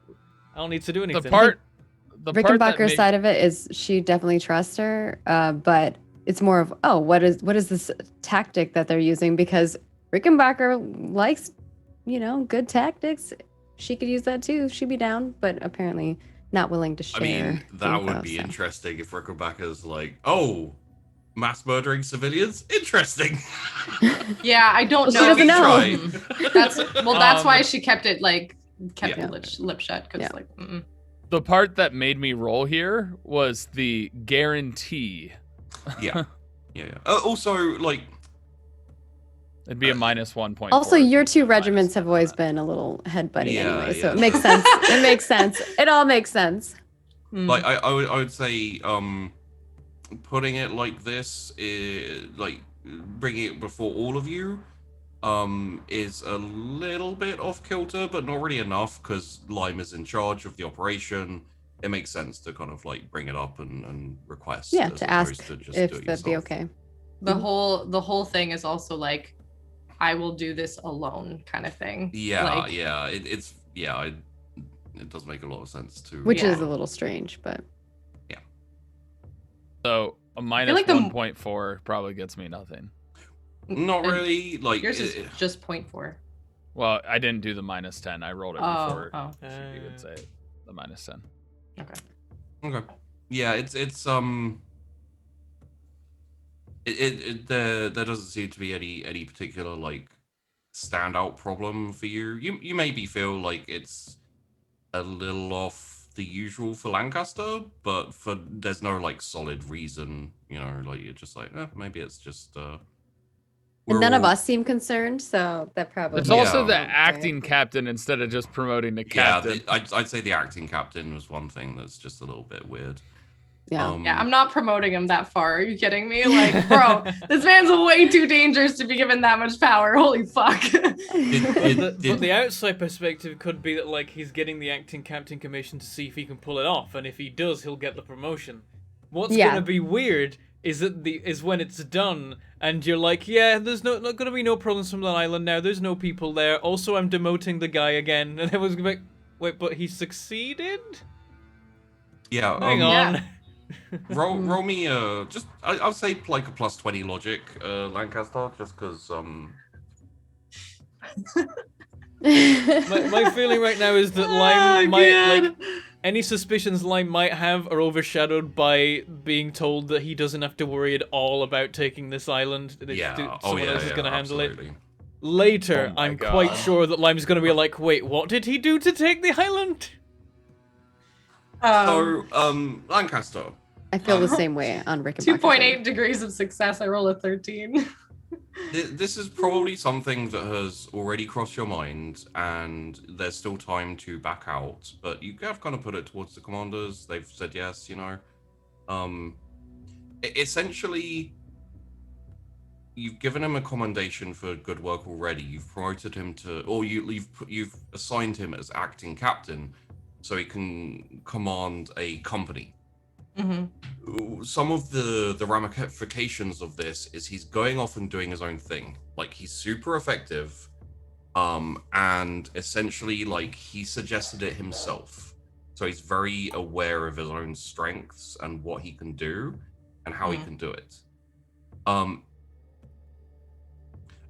I don't need to do anything. The part that Rickenbacker's side of it is she definitely trusts her, but it's more of, oh, what is this tactic that they're using? Because Rickenbacker likes, good tactics. She could use that too. She'd be down, but apparently not willing to share. I mean, that info, would be so. interesting if Rickenbacker's like, oh, mass murdering civilians? Interesting. Yeah, I don't know. She doesn't know. Try. That's why she kept it Yeah. lip shut, because Yeah. The part that made me roll here was the guarantee. Yeah. Also, like, It'd be a -1.4. Also, your two minus regiments have always that. been a little head buddy Yeah, anyway, so yeah. it makes sense. It makes sense. It all makes sense. like I would say, putting it like this, like bringing it before all of you, is a little bit off kilter, but not really enough because Lime is in charge of the operation. It makes sense to kind of like bring it up and request. Yeah, as to ask opposed to just if do it that'd be yourself. okay. the whole thing is also like, I will do this alone kind of thing. Yeah, Like, it does make a lot of sense too. Which Yeah. is a little strange, but So a like the- -1.4 probably gets me nothing. Not and really. Like, yours is just 0.4. Well, I didn't do the -10. I rolled it Oh, before. oh. You could say it, the -10. okay. Yeah, there doesn't seem to be any particular like standout problem for you. You maybe feel like it's a little off the usual for Lancaster, but there's no like solid reason, like you're just like, maybe it's just and none of all- us seem concerned, so that probably. It's Yeah. also the Okay. acting captain instead of just promoting the Yeah, captain. I'd say the acting captain was one thing that's just a little bit weird. Yeah. Yeah, I'm not promoting him that far. Are you kidding me? Like, bro, this man's way too dangerous to be given that much power. Holy fuck. But the outside perspective could be that like he's getting the acting captain commission to see if he can pull it off, and if he does, he'll get the promotion. What's Yeah. gonna be weird is when it's done and you're like, yeah, there's not gonna be no problems from that island now. There's no people there. Also, I'm demoting the guy again, and everyone's gonna be like, wait, but he succeeded? Yeah, Hang on. Yeah. roll me just I'll say like a +20 logic, Lancaster, just because My feeling right now is that Lime Oh, might God. like any suspicions Lime might have are overshadowed by being told that he doesn't have to worry at all about taking this island. Someone else is gonna handle it. Later, Oh my I'm quite God. sure that Lime's gonna be like, wait, what did he do to take the island? So, Lancaster. I feel the same way on Rick and 2.8 degrees of success. I roll a 13. This is probably something that has already crossed your mind, and there's still time to back out. But you have kind of put it towards the commanders. They've said yes. Essentially, you've given him a commendation for good work already. You've promoted him to, or you've assigned him as acting captain, so he can command a company. Mm-hmm. Some of the ramifications of this is he's going off and doing his own thing. Like, he's super effective, and essentially, like, he suggested it himself. So he's very aware of his own strengths and what he can do and how he can do it.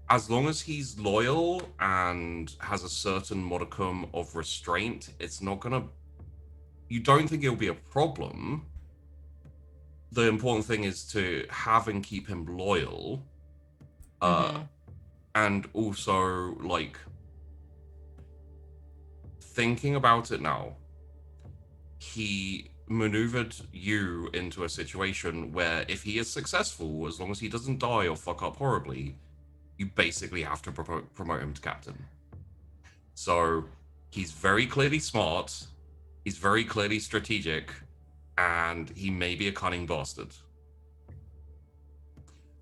as long as he's loyal and has a certain modicum of restraint, it's not gonna. You don't think it'll be a problem. The important thing is to have and keep him loyal, and also like thinking about it now. He maneuvered you into a situation where if he is successful, as long as he doesn't die or fuck up horribly, you basically have to promote him to captain. So he's very clearly smart, he's very clearly strategic, and he may be a cunning bastard.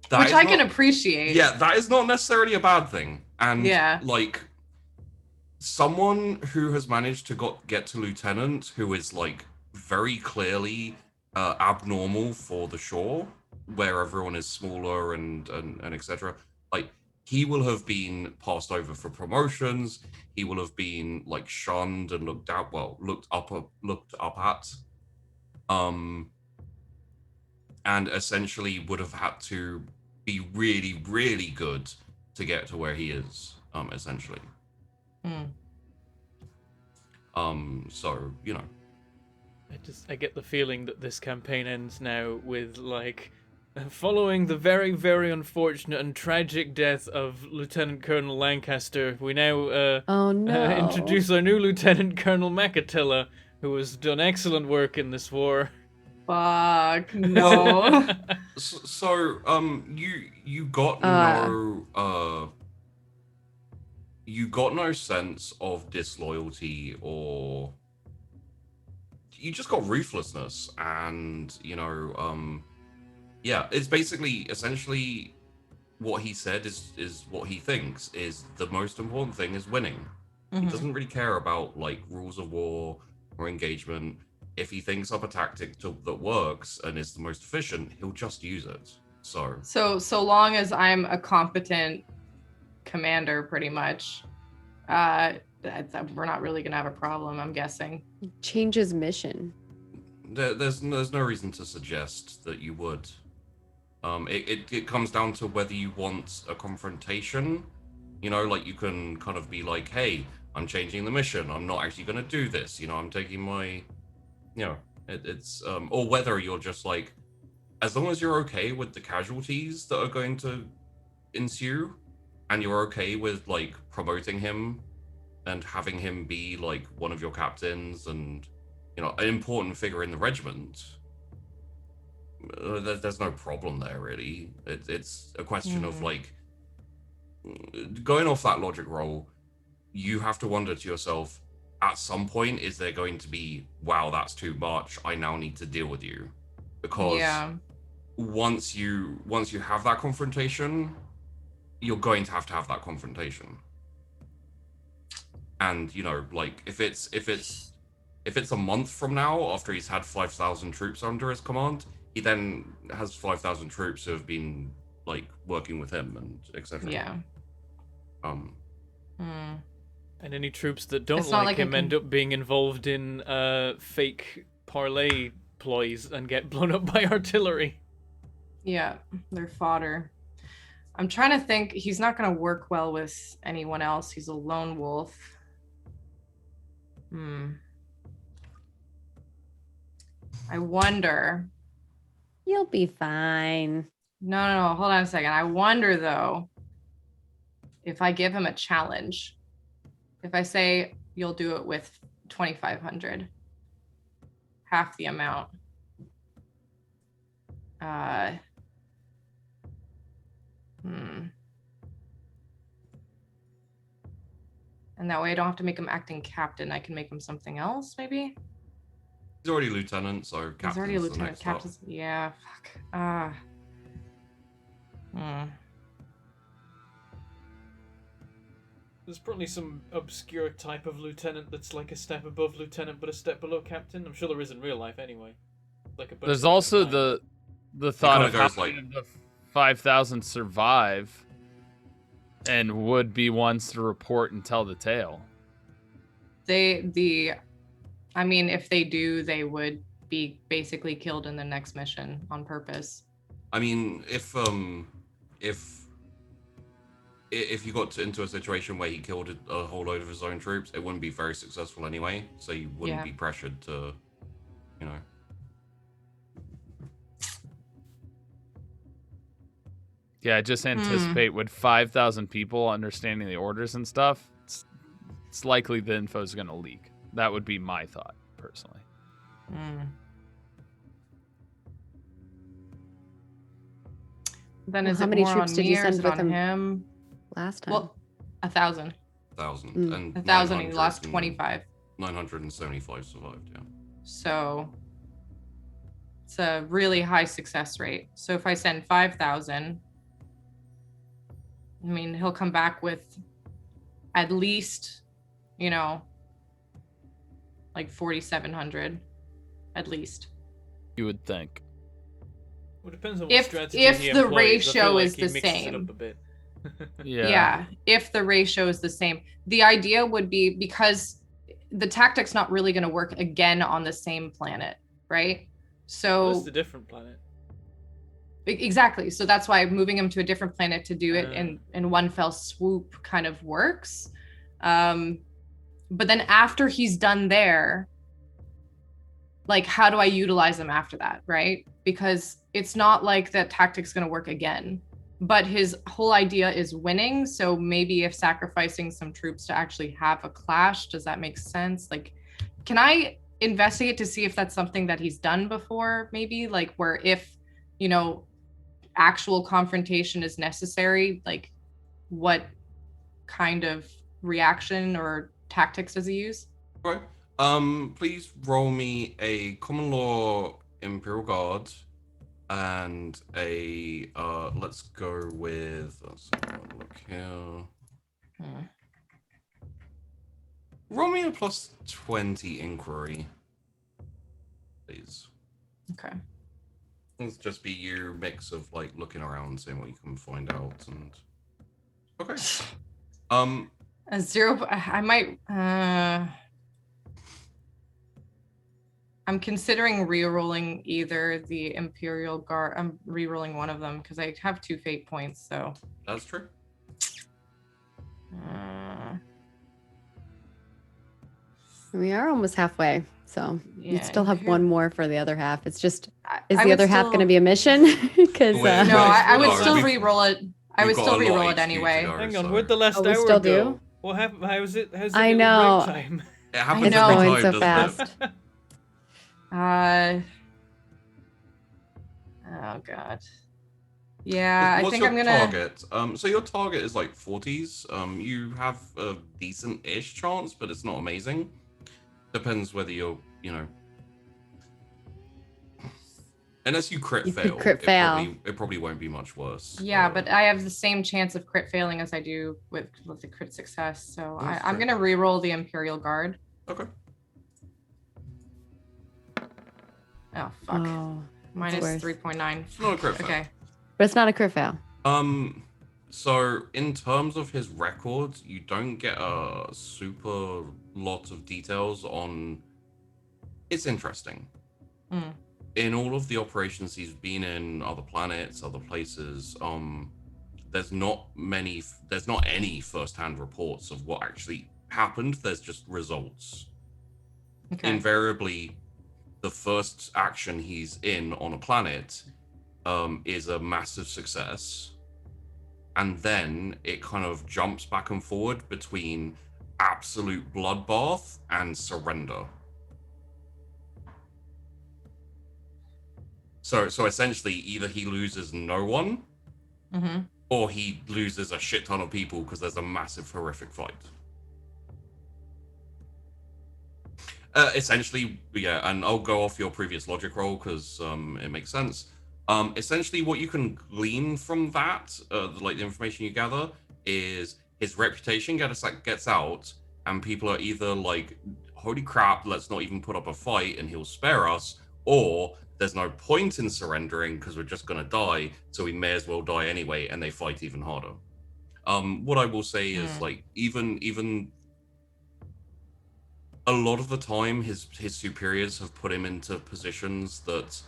Which I can appreciate. Yeah, that is not necessarily a bad thing. And yeah, like someone who has managed to get to lieutenant, who is like very clearly abnormal for the shore, where everyone is smaller and etc. Like he will have been passed over for promotions. He will have been like shunned and looked up at, and essentially would have had to be really, really good to get to where he is, essentially. So, you know. I get the feeling that this campaign ends now with, like, following the very, very unfortunate and tragic death of Lieutenant Colonel Lancaster, we now introduce our new Lieutenant Colonel Macatilla, who has done excellent work in this war. Fuck no. So, you got no sense of disloyalty, or you just got ruthlessness, and it's basically essentially what he said is what he thinks is the most important thing is winning. He doesn't really care about like rules of war or engagement. If he thinks up a tactic that works and is the most efficient, he'll just use it. So long as I'm a competent commander, pretty much, we're not really gonna have a problem, I'm guessing. Change his mission. There's no reason to suggest that you would. It comes down to whether you want a confrontation. Like you can kind of be like, hey, I'm changing the mission. I'm not actually going to do this. I'm taking my, or whether you're just like, as long as you're okay with the casualties that are going to ensue, and you're okay with like promoting him and having him be like one of your captains and an important figure in the regiment, there's no problem there really. It's a question of like going off that logic roll. You have to wonder to yourself, at some point, is there going to be, wow, that's too much, I now need to deal with you? Because once you have that confrontation, you're going to have that confrontation. And like if it's a month from now, after he's had 5,000 troops under his command, he then has 5,000 troops who have been like working with him and etc. Yeah. And any troops that don't like him end up being involved in fake parlay ploys and get blown up by artillery. Yeah, they're fodder. I'm trying to think. He's not going to work well with anyone else. He's a lone wolf. I wonder. You'll be fine. No. Hold on a second. I wonder, though, if I give him a challenge. If I say, you'll do it with 2,500. Half the amount. And that way I don't have to make him acting captain. I can make him something else, maybe? He's already lieutenant, so captain's He's already a lieutenant. Captain's, yeah, fuck. There's probably some obscure type of lieutenant that's like a step above lieutenant but a step below captain. I'm sure there is in real life anyway. There's also the thought of how many of the 5,000 survive and would be ones to report and tell the tale. I mean, if they do, they would be basically killed in the next mission on purpose. I mean, if if you got into a situation where he killed a whole load of his own troops, it wouldn't be very successful anyway. So you wouldn't Yeah. be pressured to, you know. Yeah, I just anticipate with 5,000 people understanding the orders and stuff, it's likely the info is going to leak. That would be my thought, personally. Then Well, is how it many more troops on did me you or send is it with on him him? last time? Well, 1,000. 1,000 Mm. and 1,000 and he 900 lost and 25. 975 survived. Yeah. So it's a really high success rate. So if I send 5,000, I mean, he'll come back with at least, you know, like 4,700 at least. You would think. Well, it depends on what If strategy he the employs. I feel ratio like is he the mixes it same. up a bit. Yeah. If the ratio is the same. The idea would be, because the tactic's not really going to work again on the same planet, right? So Well, it's a different planet. exactly. So that's why moving him to a different planet to do it in one fell swoop kind of works. But then after he's done there, like, how do I utilize him after that, right? Because it's not like that tactic's going to work again. But his whole idea is winning. So maybe if sacrificing some troops to actually have a clash, does that make sense? Like, can I investigate to see if that's something that he's done before? Maybe like where if, you know, actual confrontation is necessary, like what kind of reaction or tactics does he use? Okay. Please roll me a common law Imperial Guard and a let's go with let's look here. Roll me a plus 20 inquiry, please. Okay. Let's just be your mix of like looking around, seeing what you can find out, and okay. A 0. I might. I'm considering re-rolling either the Imperial Guard. I'm re-rolling one of them because I have 2 fate points. So that's true. We are almost halfway, so you yeah, still have one more for the other half. It's just, is I the would other half still- going to be a mission? Because Wait, No, I would no, still we've- re-roll it. I would got still a lot re-roll it HQ to anyway. go, Hang on, so- where'd the last Oh, we hour still go? do? What happened? How's it I get know. break time? It happens It's every going time, so doesn't fast. it? Oh god. Yeah, I What's think your I'm gonna. target? So your target is like 40s. You have a decent-ish chance, but it's not amazing. Depends whether you're, you know, unless you crit You could fail. crit fail. It probably won't be much worse. Yeah, but I have the same chance of crit failing as I do with the crit success. So That's I'm true. gonna re-roll the Imperial Guard. Okay. Oh fuck. Oh, Minus worse. 3.9. It's not a crit fail. Okay. but it's not a crit fail. So in terms of his record, you don't get a super lot of details on. It's interesting. In all of the operations he's been in, other planets, other places, there's not any first-hand reports of what actually happened. There's just results. Okay. Invariably, the first action he's in on a planet is a massive success, and then it kind of jumps back and forward between absolute bloodbath and surrender. So essentially, either he loses no one, or he loses a shit ton of people because there's a massive horrific fight. Essentially, yeah, and I'll go off your previous logic roll because it makes sense. Essentially, what you can glean from that, like the information you gather, is his reputation gets out, and people are either like, "Holy crap, let's not even put up a fight, and he'll spare us," or "There's no point in surrendering because we're just gonna die, so we may as well die anyway," and they fight even harder. What I will say is like even a lot of the time, his superiors have put him into positions that,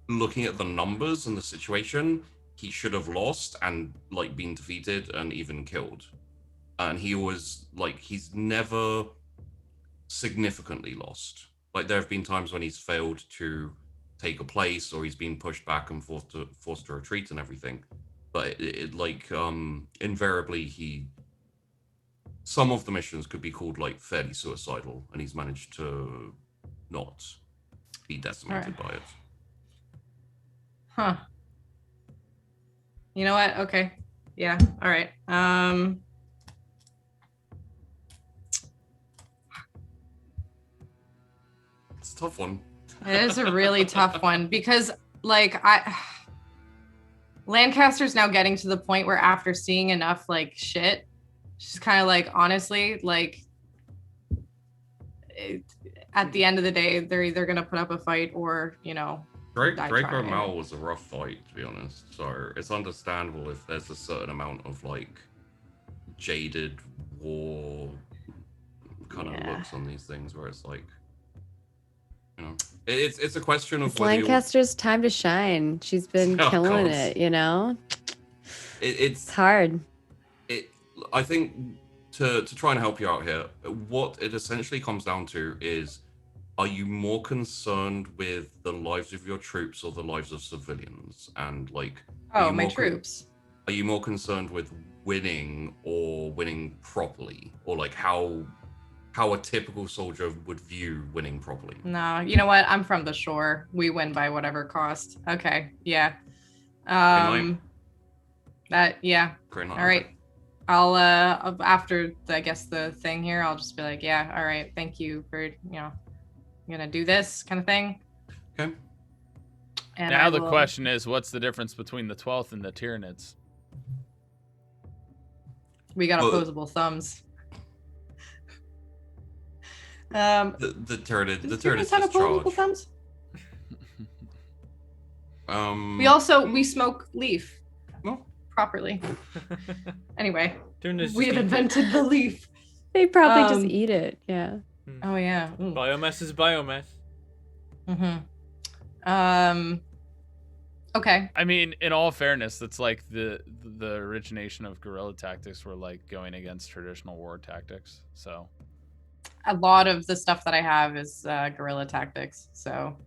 looking at the numbers and the situation, he should have lost and like been defeated and even killed. And he was like, he's never significantly lost. Like there have been times when he's failed to take a place, or he's been pushed back and forced to retreat and everything. But invariably some of the missions could be called like fairly suicidal, and he's managed to not be decimated by it. Huh. You know what? Okay. Yeah. All right. It's a tough one. It is a really tough one because like Lancaster's now getting to the point where after seeing enough like shit, she's kind of like, honestly, like at the end of the day, they're either gonna put up a fight or, you know, Draco Mal was a rough fight, to be honest. So it's understandable if there's a certain amount of like jaded war kind of looks on these things where it's like, you know, it's a question of it's Lancaster's time to shine. She's been killing it, you know. It's hard. I think to try and help you out here, what it essentially comes down to is, are you more concerned with the lives of your troops or the lives of civilians? And like, my troops. Are you more concerned with winning or winning properly, or like how a typical soldier would view winning properly? No, you know what? I'm from the shore. We win by whatever cost. Okay, yeah. That yeah. All right. I'll after I guess the thing here, I'll just be like, yeah, all right, thank you for, you know, I'm gonna do this kind of thing. Okay. And now the question is, what's the difference between the 12th and the Tyranids? We got opposable thumbs. The Tyranids have opposable thumbs. We smoke leaf. No. Properly. Anyway, we have invented the leaf. They probably just eat it. Yeah. Oh yeah. Ooh. Biomass is biomass. Okay. I mean, in all fairness, that's like the origination of guerrilla tactics were like going against traditional war tactics. So a lot of the stuff that I have is guerrilla tactics. So,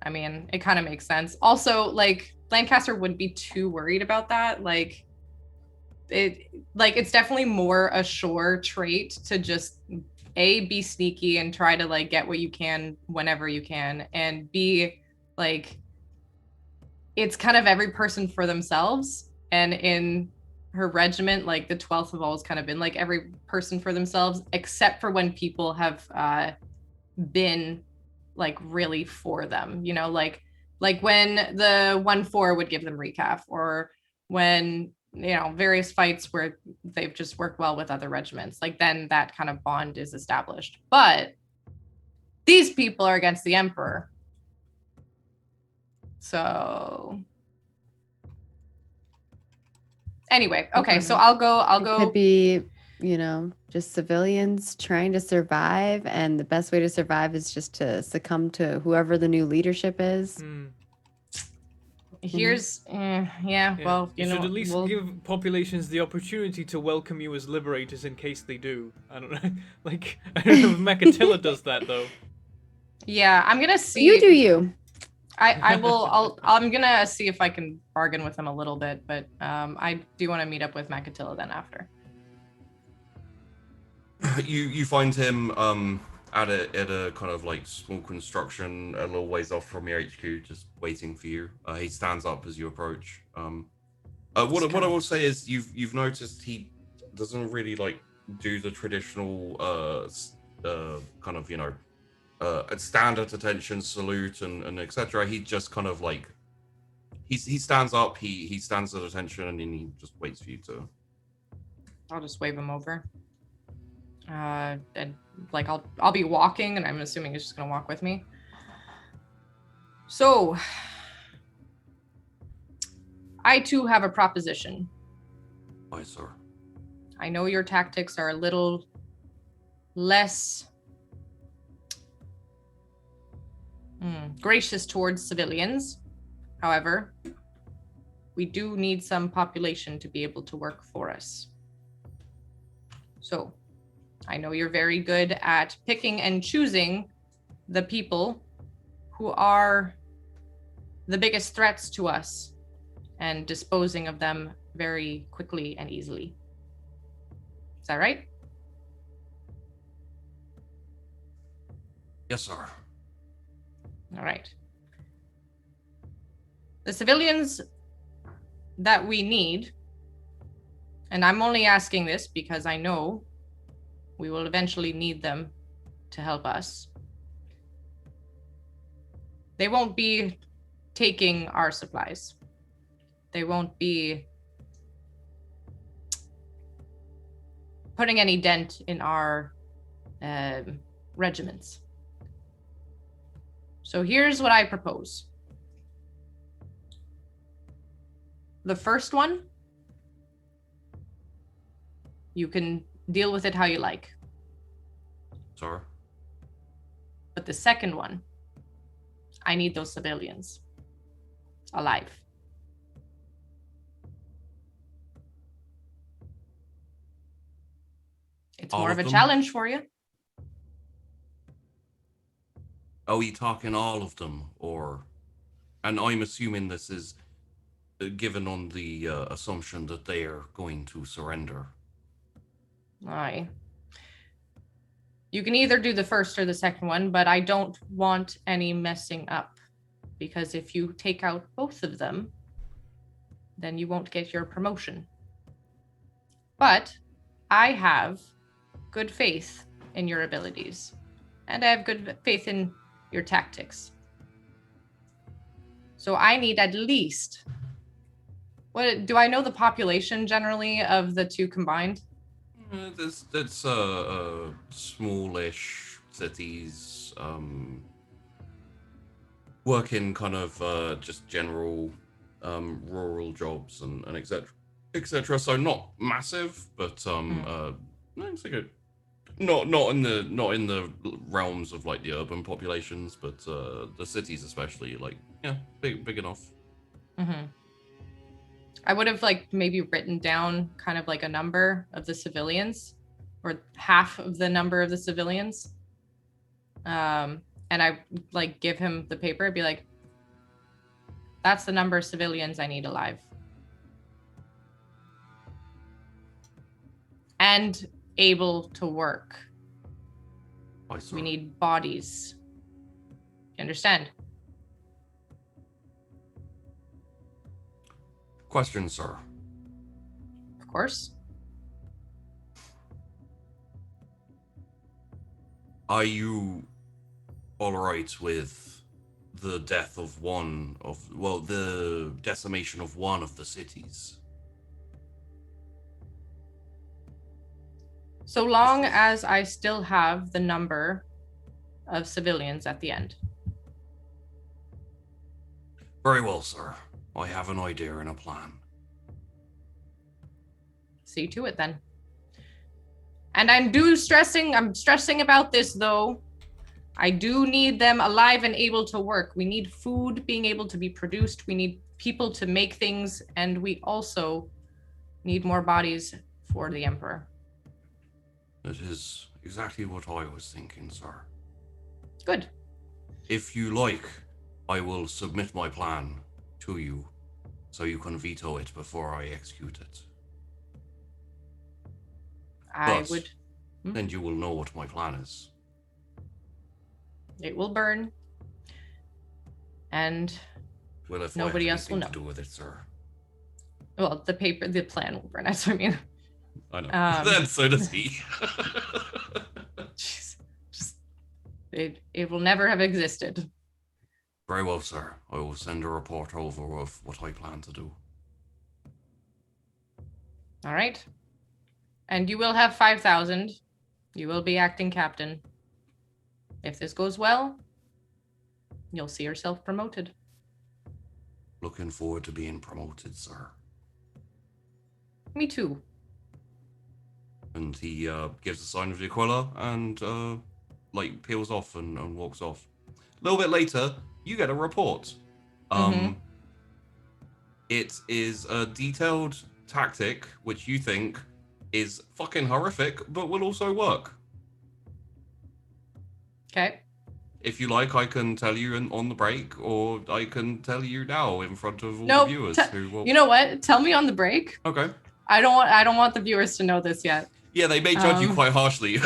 I mean, it kind of makes sense. Also, like Lancaster wouldn't be too worried about that. Like it's definitely more a shore trait to just be sneaky and try to like get what you can whenever you can, and B, like it's kind of every person for themselves. And in her regiment, like the 12th have always kind of been like every person for themselves, except for when people have been like really for them, you know, like when the 1-4 would give them recaf, or when, you know, various fights where they've just worked well with other regiments, like then that kind of bond is established. But these people are against the Emperor. So anyway, okay, so I'll go. It could be, you know, just civilians trying to survive, and the best way to survive is just to succumb to whoever the new leadership is. Here's well, you should at least give populations the opportunity to welcome you as liberators in case they do. I don't know. Like, I don't know if Makatilla does that though. Yeah, I'm gonna see. You do you. I will. I'm gonna see if I can bargain with him a little bit, but I do want to meet up with Makatilla then after. You find him at a kind of like small construction a little ways off from your HQ, just waiting for you. He stands up as you approach. What I will say is you've noticed he doesn't really like do the traditional kind of, you know, standard attention, salute and etc. He just kind of like he stands up, he stands at attention, and then he just waits for you to. I'll just wave him over. And like I'll be walking, and I'm assuming he's just gonna walk with me. So I too have a proposition. Aye, sir. I know your tactics are a little less gracious towards civilians. However, we do need some population to be able to work for us. So I know you're very good at picking and choosing the people who are the biggest threats to us and disposing of them very quickly and easily. Is that right? Yes, sir. All right. The civilians that we need, and I'm only asking this because I know we will eventually need them to help us. They won't be taking our supplies. They won't be putting any dent in our regiments. So here's what I propose. The first one, you can deal with it how you like. Sir. But the second one, I need those civilians alive. It's All more of of a them? challenge for you. Are we talking all of them, or? And I'm assuming this is given on the assumption that they are going to surrender. Aye. You can either do the first or the second one, but I don't want any messing up. Because if you take out both of them, then you won't get your promotion. But I have good faith in your abilities. And I have good faith in your tactics. So I need at least... What do I know the population generally of the two combined? That's smallish cities, working kind of just general rural jobs and etc. So not massive, but no, it's like not in the realms of like the urban populations, but the cities especially, like big enough. Mm-hmm. I would have like maybe written down kind of like a number of the civilians, or half of the number of the civilians. And I like give him the paper. I'd be like, that's the number of civilians I need alive. And able to work. We need bodies. You understand? Question, sir. Of course. Are you all right with the death of the decimation of one of the cities? So long as I still have the number of civilians at the end. Very well, sir. I have an idea and a plan. See to it then. And I'm stressing about this though. I do need them alive and able to work. We need food being able to be produced. We need people to make things. And we also need more bodies for the Emperor. That is exactly what I was thinking, sir. Good. If you like, I will submit my plan to you, so you can veto it before I execute it. Then you will know what my plan is. It will burn. And well, if nobody I have else will know. To do with it, sir. Well, the plan will burn. That's what I mean. I know. Then so does he. It will never have existed. Very well, sir. I will send a report over of what I plan to do. All right. And you will have 5,000. You will be acting captain. If this goes well, you'll see yourself promoted. Looking forward to being promoted, sir. Me too. And he gives a sign of the Aquila and peels off and walks off. A little bit later, you get a report. It is a detailed tactic which you think is fucking horrific, but will also work. Okay. If you like, I can tell you on the break, or I can tell you now in front of all the No, viewers who will. you know what? Tell me on the break. Okay. I don't want the viewers to know this yet. Yeah, they may judge you quite harshly.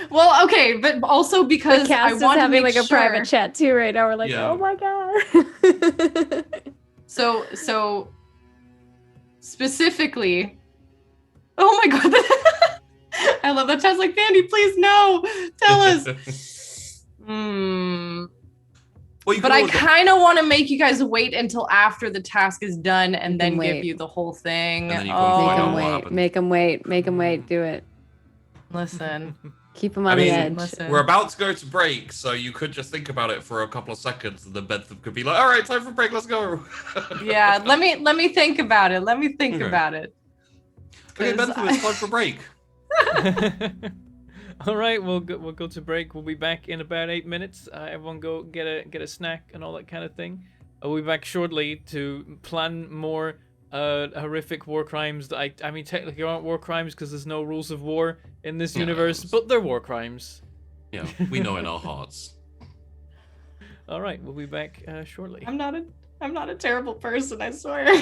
Well, okay, but also because The cast I is want to having make like a private chat too right now. We're like, Yeah. oh my god. So specifically, oh my god, I love that chat's like, Vandy, please no, tell us. Well, you But can I always- kind of want to make you guys wait until after the task is done and You then can give wait. you the whole thing. And then you can find Make out them what wait. happened. Make them wait. Make them wait. Do it. Listen. Keep them I on the mean, edge. Listen. We're about to go to break, so you could just think about it for a couple of seconds, and then Bentham could be like, "All right, time for break. Let's go." Yeah, let me think about it. Let me think Okay. about it. Okay, 'Cause Bentham, it's time for break. All right, we'll go to break. We'll be back in about 8 minutes. Everyone go get a snack and all that kind of thing. We'll be back shortly to plan more horrific war crimes. That I mean, technically aren't war crimes because there's no rules of war in this Yeah, universe, it's- but they're war crimes. Yeah, we know in our hearts. All right, we'll be back shortly. I'm not a terrible person, I swear.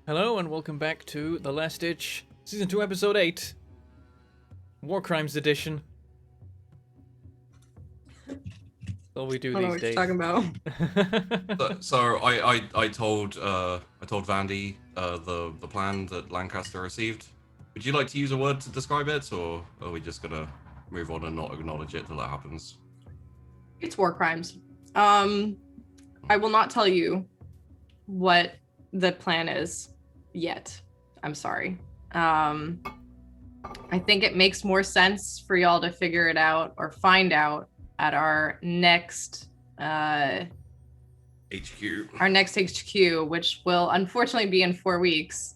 Hello and welcome back to The Last Ditch, Season 2, Episode 8. War Crimes Edition. That's all we do I don't know these what days. you're talking about. So I told Vandy the plan that Lancaster received. Would you like to use a word to describe it, or are we just gonna move on and not acknowledge it till it happens? It's war crimes. I will not tell you what the plan is yet. I'm sorry. I think it makes more sense for y'all to figure it out or find out at our next HQ. HQ, which will unfortunately be in 4 weeks.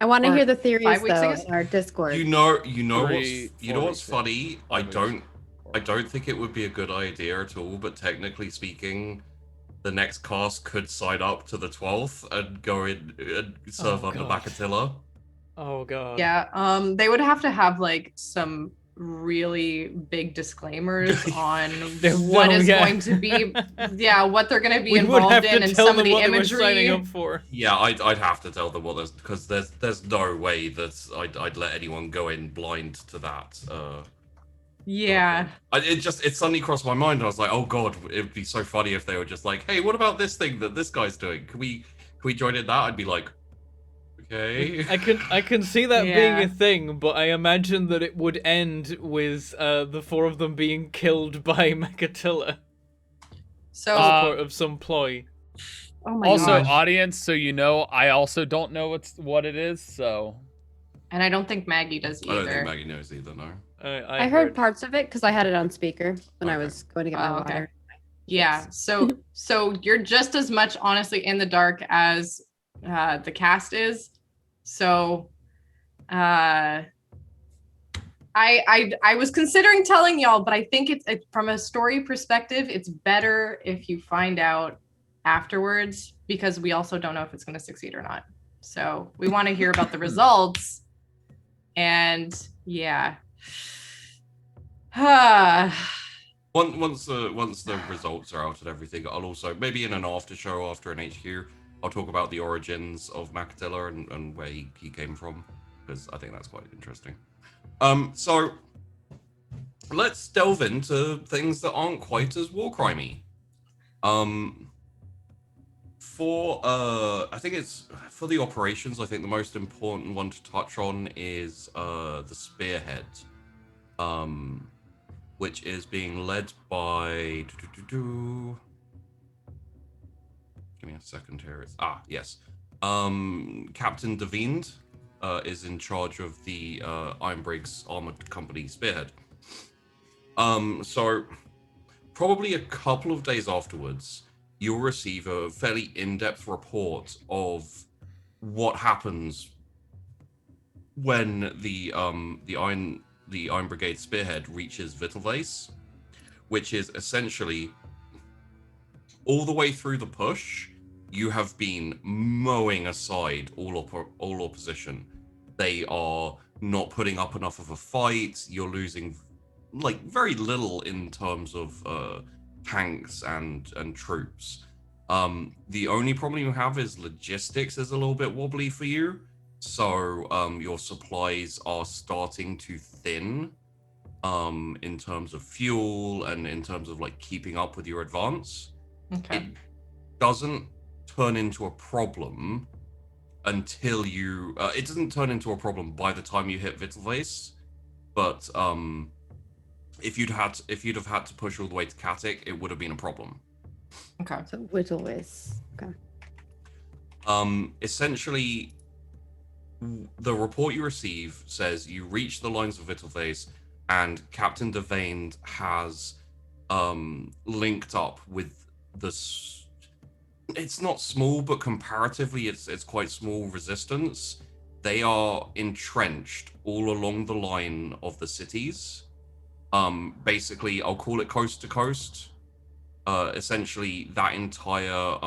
I want to Or hear the theories 5 weeks, I though guess? in our Discord. You know Four what's weeks, yeah. funny? I 5 don't weeks. I don't think it would be a good idea at all, but technically speaking, the next cast could sign up to the 12th and go in and serve under God. Macatilla. Oh god. Yeah, they would have to have like some really big disclaimers on what is going to be, what they're going to be We would have involved to in and tell some of them the what they were signing imagery. up for. Yeah, I'd have to tell them what there's, because there's no way that I'd let anyone go in blind to that. Yeah. It suddenly crossed my mind, and I was like, oh god, it'd be so funny if they were just like, hey, what about this thing that this guy's doing? Can we join in that? I'd be like, okay. I can see that being Yeah. a thing, but I imagine that it would end with the 4 of them being killed by Macatilla So, as a part of some ploy. Oh my Also, gosh. audience, so you know, I also don't know what it is. So and I don't think Maggie does I don't think either. Maggie knows either, no. I I heard parts of it because I had it on speaker when I Okay. was going to get my Oh, okay. water. Yeah. So you're just as much honestly in the dark as the cast is. So I was considering telling y'all, but I think it's from a story perspective, it's better if you find out afterwards, because we also don't know if it's going to succeed or not. So we want to hear about the results. And yeah. Once the results are out and everything, I'll also, maybe in an after show after an HQ, I'll talk about the origins of Macatilla and where he came from, because I think that's quite interesting. So let's delve into things that aren't quite as war crimey. I think it's for the operations, I think the most important one to touch on is the spearhead. Which is being led by. Give me a second here. Yes. Captain Devind is in charge of the Ironbriggs Armored Company Spearhead. So probably a couple of days afterwards, you'll receive a fairly in-depth report of what happens when the Iron Brigade Spearhead reaches Vittelvase, which is essentially all the way through the push. You have been mowing aside all opposition. They are not putting up enough of a fight. You're losing like very little in terms of tanks and troops. The only problem you have is logistics is a little bit wobbly for you. So your supplies are starting to thin in terms of fuel and in terms of like keeping up with your advance. Okay. It doesn't turn into a problem until you it doesn't turn into a problem by the time you hit Vittelvase, but if you'd have had to push all the way to Katik, it would have been a problem. Okay. So Whittleways. Okay. Essentially, the report you receive says you reach the lines of Vittelvase, and Captain Devained has linked up with this. It's not small, but comparatively, it's quite small resistance. They are entrenched all along the line of the cities. Basically, I'll call it coast to coast. Essentially, that entire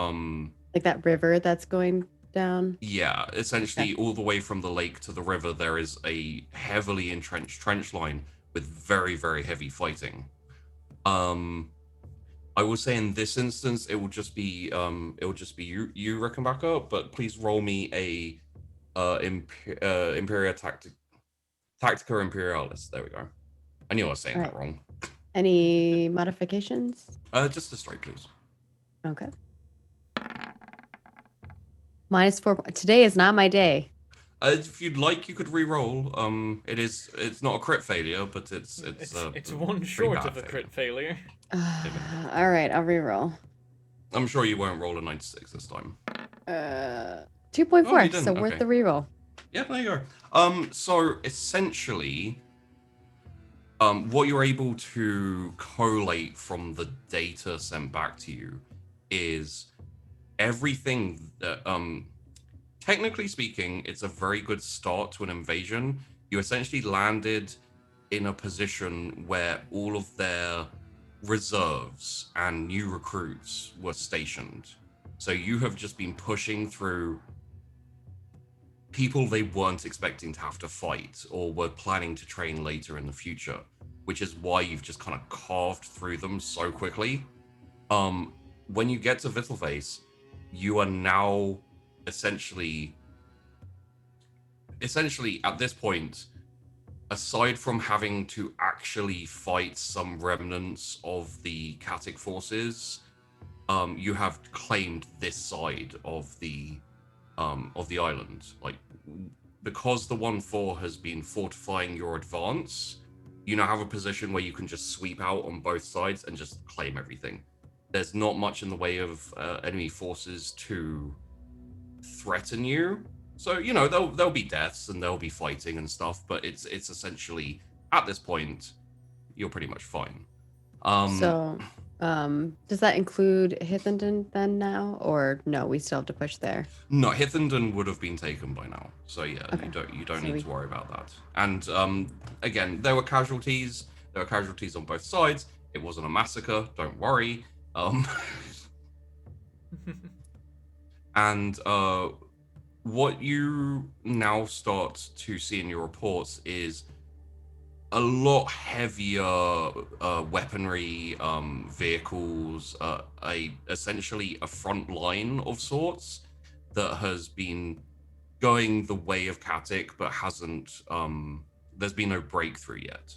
Like that river that's going down. Yeah, essentially all the way from the lake to the river, there is a heavily entrenched trench line with very, very heavy fighting. I will say in this instance, it will just be you Rickenbacker, but please roll me a Imperia Tactica Imperialis. There we go. I knew I was saying All that right. wrong. Any modifications? Just a straight, please. Okay. -4. Today is not my day. If you'd like, you could re-roll. It's not a crit failure, but it's one short of a crit failure. All right, I'll reroll. I'm sure you won't roll a 96 this time. 2.4, Oh, you didn't? so worth Okay. the reroll. Yeah, there you go. So essentially, what you're able to collate from the data sent back to you is everything that, technically speaking, it's a very good start to an invasion. You essentially landed in a position where all of their reserves and new recruits were stationed. So you have just been pushing through people they weren't expecting to have to fight or were planning to train later in the future, which is why you've just kind of carved through them so quickly. When you get to Vittelface, you are now essentially at this point, aside from having to actually fight some remnants of the Katic forces, you have claimed this side of the island. Like, because the 1-4 has been fortifying your advance, you now have a position where you can just sweep out on both sides and just claim everything. There's not much in the way of enemy forces to threaten you. So, you know, there'll be deaths and there'll be fighting and stuff, but it's essentially, at this point, you're pretty much fine. Does that include Hithenden then now, or no? We still have to push there. No, Hithenden would have been taken by now. So yeah, Okay. you don't need to worry about that. And again, there were casualties. There were casualties on both sides. It wasn't a massacre. Don't worry. And what you now start to see in your reports is a lot heavier weaponry, vehicles, essentially a front line of sorts that has been going the way of Katic, but hasn't. There's been no breakthrough yet.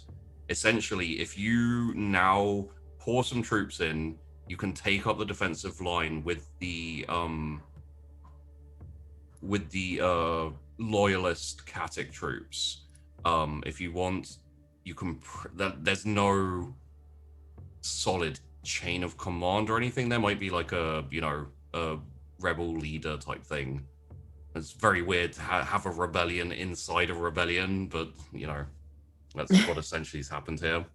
Essentially, if you now pour some troops in, you can take up the defensive line with the loyalist Katic troops. If you want, you can. There's no solid chain of command or anything. There might be like a rebel leader type thing. It's very weird to have a rebellion inside a rebellion, but you know, that's what essentially has happened here.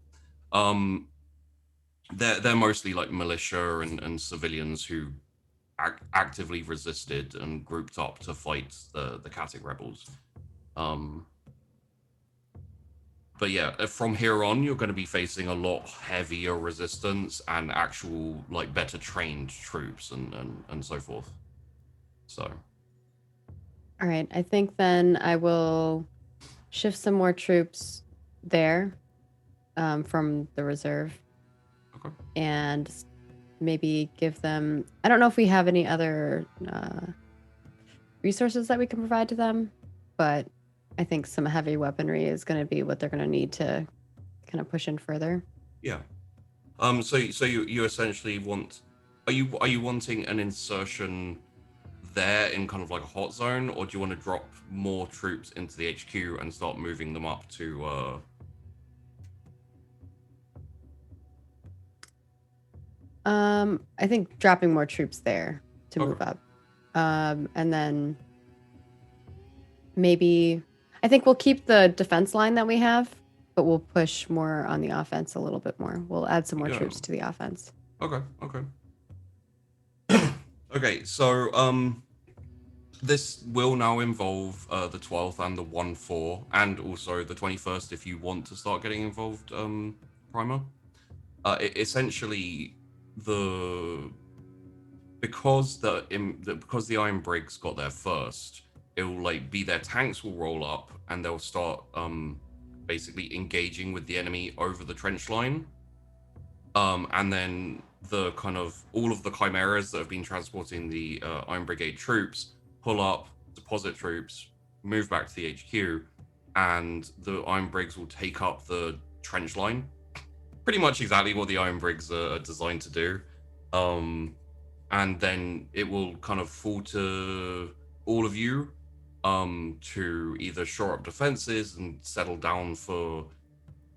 They're mostly like militia and civilians who actively resisted and grouped up to fight the Katic rebels. But yeah, from here on, you're going to be facing a lot heavier resistance and actual like better trained troops and so forth. So. All right, I think then I will shift some more troops there from the reserve. Okay. And maybe give them, I don't know if we have any other resources that we can provide to them, but I think some heavy weaponry is going to be what they're going to need to kind of push in further. Yeah. So you essentially want, are you wanting an insertion there in kind of like a hot zone, or do you want to drop more troops into the HQ and start moving them up to I think dropping more troops there to Okay. move up. And then maybe I think we'll keep the defense line that we have, but we'll push more on the offense a little bit more. We'll add some more Yeah. troops to the offense. Okay. Okay, so this will now involve the 12th and the 1-4, and also the 21st if you want to start getting involved, Primer. Essentially, because the Iron Briggs got there first, it will like be their tanks will roll up and they'll start basically engaging with the enemy over the trench line, and then the kind of all of the chimeras that have been transporting the Iron Brigade troops pull up, deposit troops, move back to the HQ, and the Iron Brigs will take up the trench line. Pretty much exactly what the Iron Brigs are designed to do. And then it will kind of fall to all of you to either shore up defenses and settle down for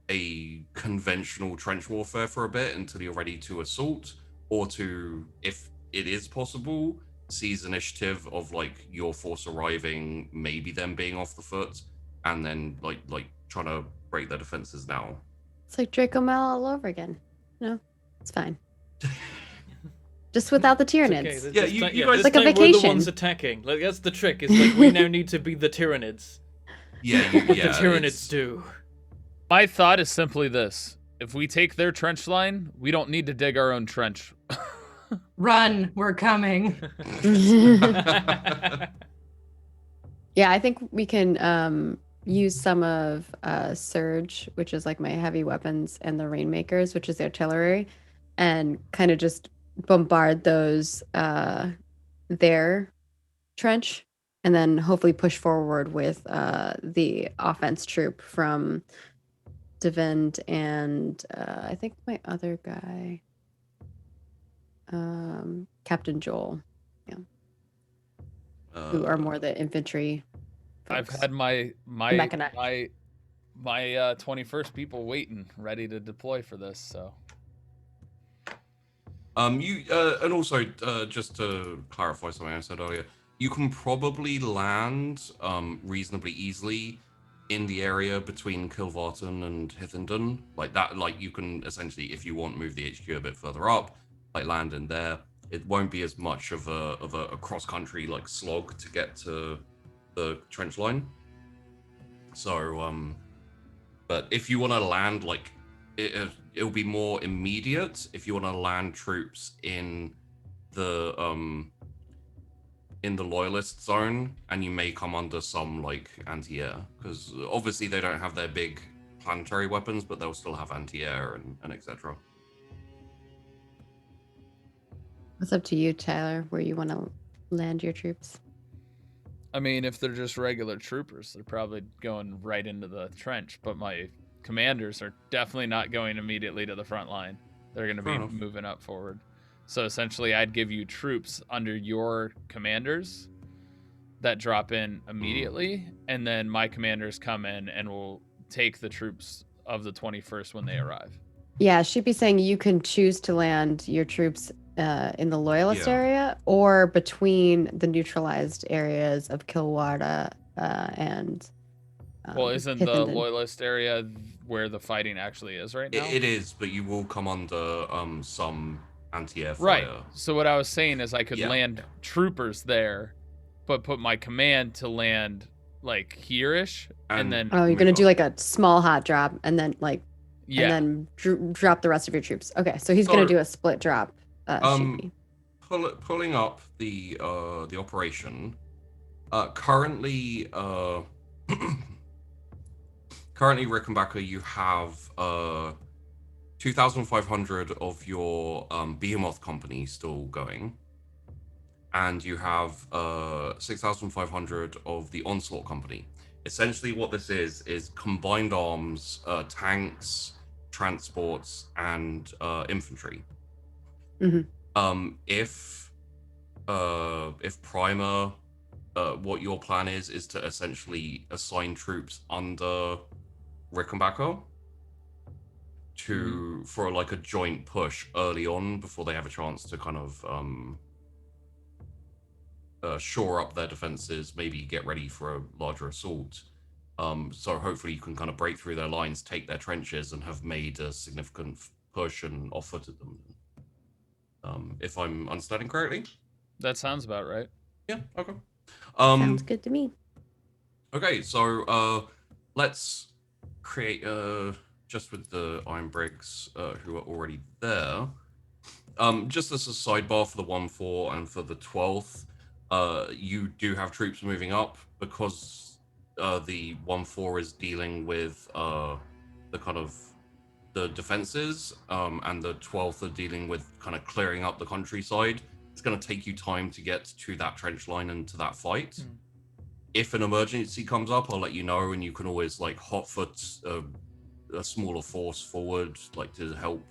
a conventional trench warfare for a bit until you're ready to assault, or to, if it is possible, seize initiative of like your force arriving, maybe them being off the foot, and then like trying to break their defenses now. It's like Draco Mal all over again. No, it's fine. Just without the Tyranids. Okay. Yeah, you guys, this like a time we're the vacation. ones attacking. Like that's the trick. Is like we now need to be the Tyranids. Yeah, What the Tyranids do. My thought is simply this: if we take their trench line, we don't need to dig our own trench. Run, we're coming. Yeah, I think we can use some of Surge, which is like my heavy weapons, and the Rainmakers, which is the artillery, and kind of just bombard those their trench, and then hopefully push forward with the offense troop from Devind and I think my other guy, Captain Joel, who are more the infantry I've folks. had my Mechanized. 21st people waiting, ready to deploy for this. So you and also just to clarify something I said earlier, you can probably land reasonably easily in the area between Kilvarton and Hithenden, like that. Like you can essentially, if you want, move the HQ a bit further up, like land in there. It won't be as much of a cross country like slog to get to the trench line. So but if you want to land, like it'll be more immediate if you want to land troops in the loyalist zone, and you may come under some like anti-air, because obviously they don't have their big planetary weapons, but they'll still have anti-air and etc. It's up to you, Tyler, where you want to land your troops. I mean, if they're just regular troopers, they're probably going right into the trench. But my commanders are definitely not going immediately to the front line. They're going to be moving up forward. So essentially, I'd give you troops under your commanders that drop in immediately, and then my commanders come in and will take the troops of the 21st when they arrive. Yeah, she'd be saying you can choose to land your troops in the loyalist area or between the neutralized areas of Kilwarda and well, isn't the loyalist area where the fighting actually is right now? It is, but you will come under some anti-air fire. Right. So what I was saying is I could land troopers there, but put my command to land like here-ish, and then you're gonna do like a small hot drop, and then like and then drop the rest of your troops. Okay, so he's gonna do a split drop. Pulling up the operation. Currently, Rickenbacker, you have 2,500 of your Behemoth company still going, and you have 6,500 of the Onslaught company. Essentially, what this is combined arms, tanks, transports, and infantry. Mm-hmm. If Primer, what your plan is to essentially assign troops under Rickenbacker for like a joint push early on before they have a chance to kind of shore up their defenses, maybe get ready for a larger assault. So hopefully you can kind of break through their lines, take their trenches, and have made a significant push and off-footed them. If I'm understanding correctly? That sounds about right. Yeah, okay. Sounds good to me. Okay, so let's create just with the Iron Brigs who are already there. Just as a sidebar for the 1-4 and for the 12th, you do have troops moving up because the 1-4 is dealing with the kind of the defenses, and the 12th are dealing with kind of clearing up the countryside. It's going to take you time to get to that trench line and to that fight. if an emergency comes up, I'll let you know, and you can always like hotfoot a smaller force forward, like to help.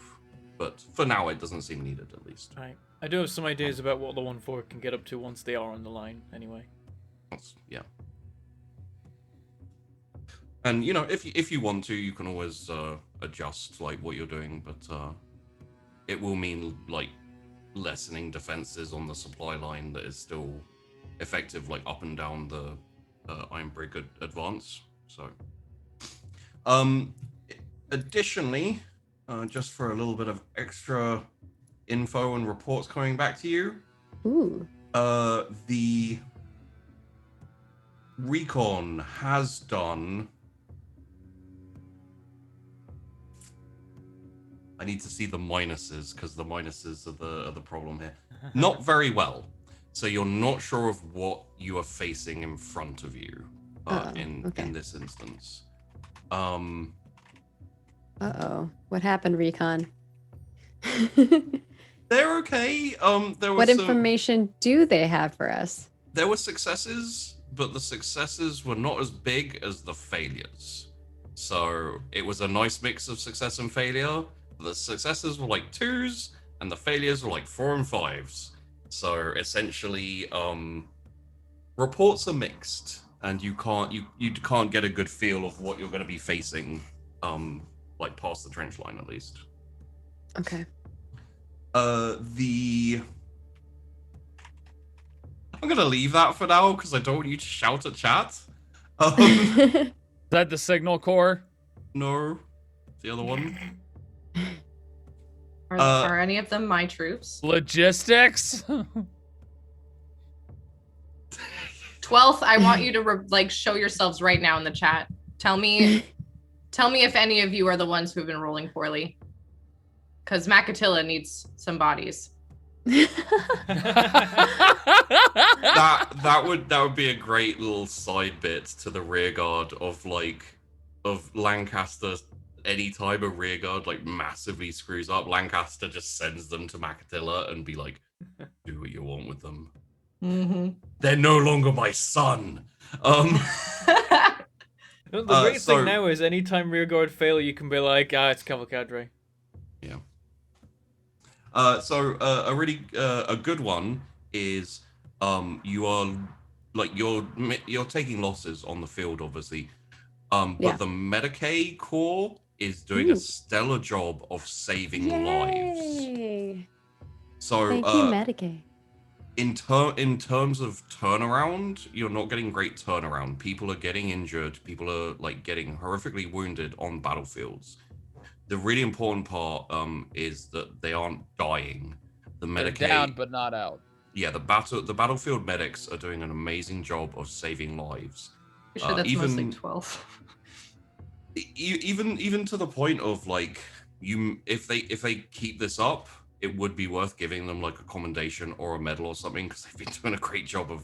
But for now, it doesn't seem needed, at least. Right. I do have some ideas about what the 1-4 can get up to once they are on the line, anyway. Yeah. And you know, if you want to, you can always adjust like what you're doing, but it will mean like lessening defenses on the supply line that is still effective, like up and down the Iron Brigade advance. So, additionally, just for a little bit of extra info and reports coming back to you, Ooh. the recon has done. I need to see the minuses because the minuses are the problem here. Not very well. So you're not sure of what you are facing in front of you in this instance. What happened, Recon? They're okay. There was What information do they have for us? There were successes, but the successes were not as big as the failures. So it was a nice mix of success and failure. The successes were like 2s, and the failures were like 4 and 5s. So essentially, reports are mixed, and you can't get a good feel of what you're going to be facing, like past the trench line at least. Okay. I'm gonna leave that for now because I don't want you to shout at chat. Is that the signal corps? No, the other one. Are any of them my troops? Logistics? 12th, I want you to show yourselves right now in the chat. Tell me if any of you are the ones who've been rolling poorly. Because Makatilla needs some bodies. that would be a great little side bit to the rear guard of Lancaster. Anytime a rear guard like massively screws up, Lancaster just sends them to Makatilla and be like, do what you want with them. Mm-hmm. They're no longer my son. The great thing now is anytime rearguard fail, you can be like, it's Cavalcadre. Yeah. So a really a good one is you're taking losses on the field, obviously. But the Medicaid Corps is doing a stellar job of saving lives. So thank you, Medicaid. In terms of turnaround, you're not getting great turnaround. People are getting injured. People are like getting horrifically wounded on battlefields. The really important part is that they aren't dying. The Medicaid, they're down but not out. Yeah, the battlefield medics are doing an amazing job of saving lives. I'm sure that's mostly 12. Even to the point of like if they keep this up, it would be worth giving them like a commendation or a medal or something because they've been doing a great job of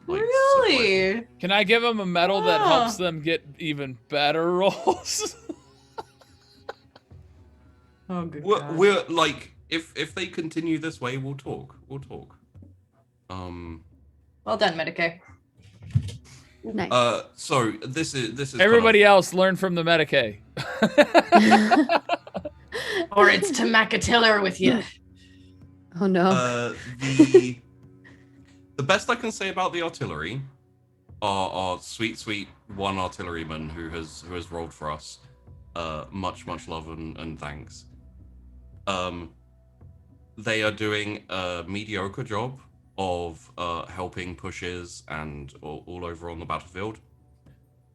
like. Really? Supporting. Can I give them a medal that helps them get even better rolls? Oh, good. We're like if they continue this way, we'll talk. We'll talk. Well done, Medicaid. Nice. So this is everybody else learn from the Medicaid. Or it's to Makatilla with you. Oh no. The best I can say about the artillery are our sweet one artilleryman who has rolled for us. Much love and thanks. They are doing a mediocre job of helping pushes and all over on the battlefield.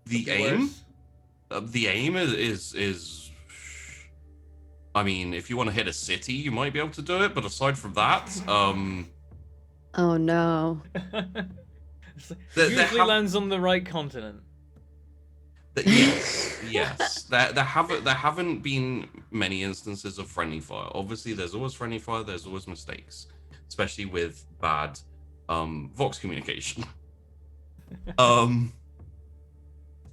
The aim is I mean, if you want to hit a city, you might be able to do it, but aside from that, oh no. Usually lands on the right continent. Yes. There haven't been many instances of friendly fire. Obviously, there's always friendly fire. There's always mistakes, especially with bad Vox communication.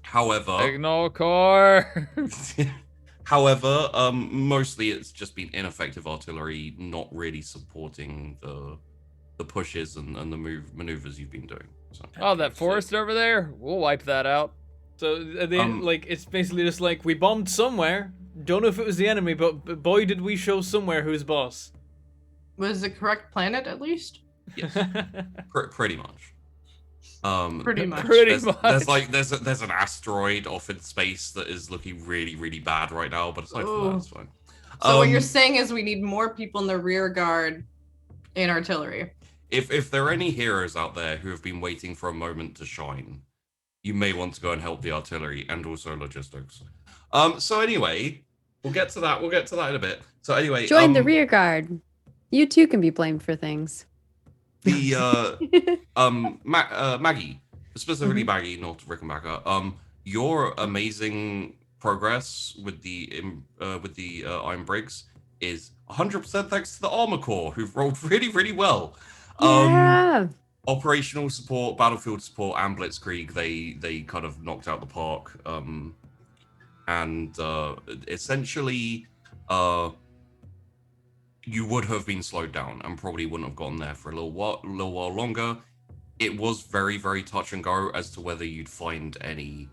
However, Signal Corps. However, mostly it's just been ineffective artillery, not really supporting the pushes and the maneuvers you've been doing. So, Oh, that Okay, forest over there. We'll wipe that out. So like it's basically just like we bombed somewhere. Don't know if it was the enemy, but boy did we show somewhere who's boss. Was the correct planet at least? yes, pretty much. Pretty much. Pretty there's much. there's an asteroid off in space that is looking really, really bad right now, but aside from Ooh. that, it's fine. So what you're saying is we need more people in the rear guard in artillery. If there are any heroes out there who have been waiting for a moment to shine, you may want to go and help the artillery and also logistics. So anyway, we'll get to that. We'll get to that in a bit. So anyway, Join the rear guard. You too can be blamed for things. The Maggie, specifically Maggie, not Rickenbacker. Your amazing progress with the Iron Briggs is 100% thanks to the Armor Corps, who've rolled really, really well. Yeah. Operational support, battlefield support, and Blitzkrieg, they kind of knocked out the park. And essentially, you would have been slowed down and probably wouldn't have gotten there for a little while longer. It was very, very touch and go as to whether you'd find any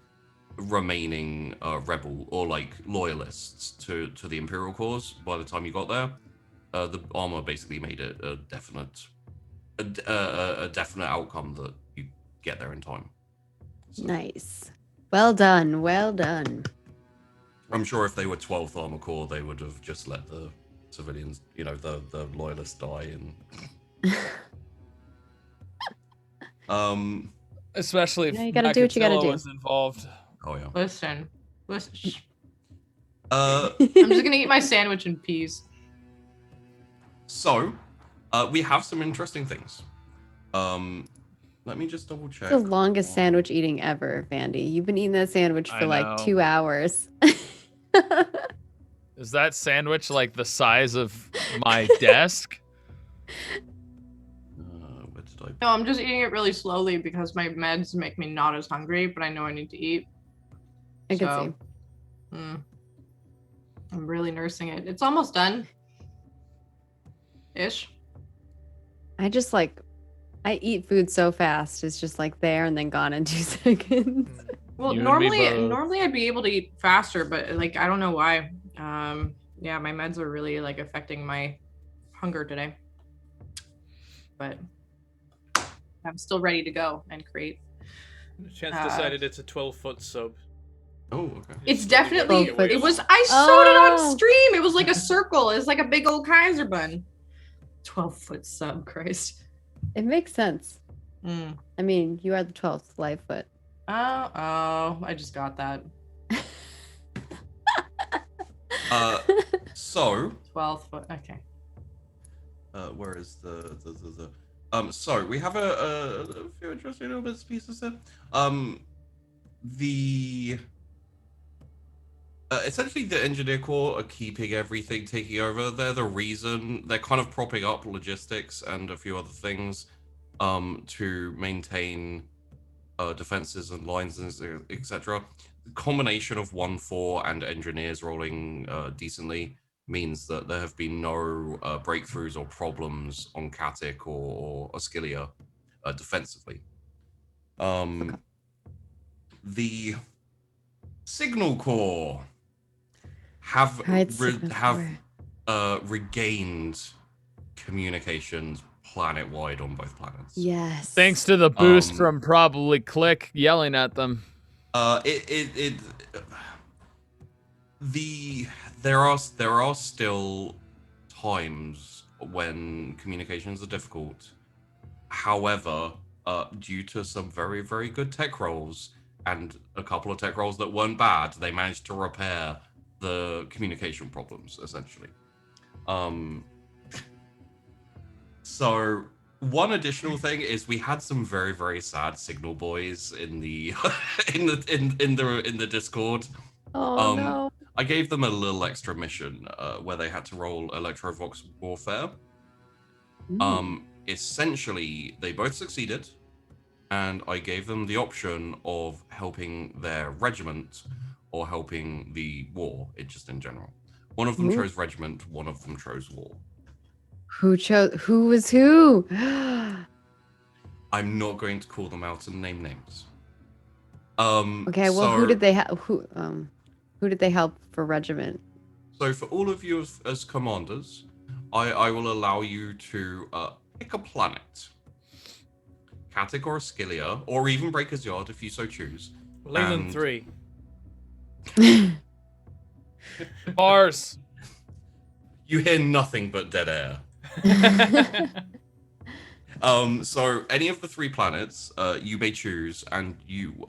remaining rebel or like loyalists to the Imperial cause by the time you got there. The armor basically made it a definite outcome that you get there in time. So, Nice. Well done. Well done. I'm sure if they were 12th Armor Corps, they would have just let the civilians, the loyalists die and Especially if you gotta do what you gotta do. was involved. oh yeah. Listen. Uh I'm just gonna eat my sandwich in peace. so we have some interesting things. Let me just double check. The longest sandwich eating ever, Vandy. You've been eating that sandwich I for like know. 2 hours. Is that sandwich like the size of my desk? Where did I No, I'm just eating it really slowly because my meds make me not as hungry, but I know I need to eat. I can see. I'm really nursing it. It's almost done. Ish. I eat food so fast. It's just like there and then gone in 2 seconds. Well, You and me both. normally I'd be able to eat faster, but like I don't know why. Yeah, my meds are really like affecting my hunger today. But I'm still ready to go and create. Chance decided it's a 12-foot sub. Oh, okay. It's definitely. 12 foot. It was. I showed it Oh. on stream. It was like a circle. It's like a big old Kaiser bun. 12-foot sub, Christ. It makes sense. Mm. I mean, you are the 12th Lightfoot. Oh, I just got that. So 12 foot. Okay. where is the so we have a few interesting little bits and pieces there. The essentially the engineer corps are keeping everything taking over. They're the reason they're kind of propping up logistics and a few other things to maintain defenses and lines and etc. The combination of 1-4 and engineers rolling decently means that there have been no breakthroughs or problems on Katic or Oscilia defensively. The Signal Corps have regained communications planet-wide on both planets. Yes. Thanks to the boost from probably Click yelling at them. There are still times when communications are difficult. However, due to some very, very good tech rolls and a couple of tech rolls that weren't bad, they managed to repair the communication problems essentially. So one additional thing is we had some very, very sad signal boys in the in the Discord. Oh no. I gave them a little extra mission where they had to roll Electrovox Warfare. Essentially, they both succeeded, and I gave them the option of helping their regiment or helping the war, just in general. One of them chose regiment, one of them chose war. Who was who? I'm not going to call them out and name names. Okay, well, who did they who did they help for regiment? So for all of you as commanders, I will allow you to pick a planet, Katic or Ascilia, or even Breaker's Yard if you so choose. Leyland And 3. Bars. You hear nothing but dead air. So any of the 3 planets you may choose, and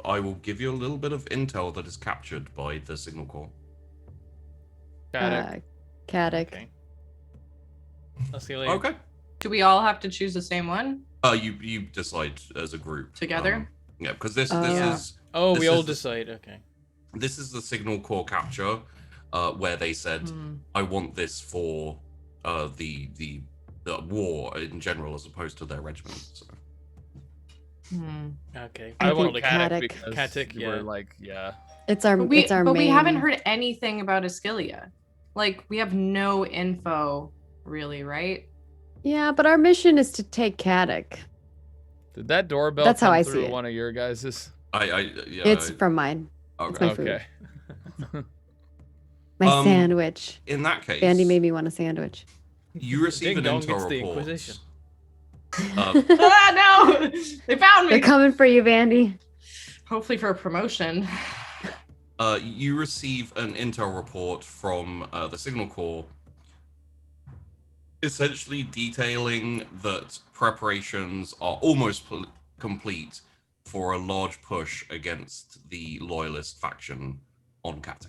I will give you a little bit of intel that is captured by the signal corps. Katic. Katic. Okay. I'll see you later. Okay. Do we all have to choose the same one You decide as a group together? Yeah, because this Yeah. is Oh, this we all is the- decide. Okay. this is the signal corps capture, where they said, I want this for the war in general as opposed to their regiment. So. Okay. I want think Katic Katic- because Katic, we're yeah. like, yeah. It's our But main. we haven't heard anything about Ascilia. Like, we have no info, really, right? Yeah, but our mission is to take Katic. Did that doorbell That's how come I through see it. one of your guys's? It's from mine. It's my food. Okay. My sandwich. In that case, Bandy made me want a sandwich. you receive an Ding dong, intel it's the report. Inquisition. Ah, no! They found They're me! coming for you, Bandy. Hopefully for a promotion. You receive an intel report from the Signal Corps, essentially detailing that preparations are almost complete for a large push against the Loyalist faction on Katic.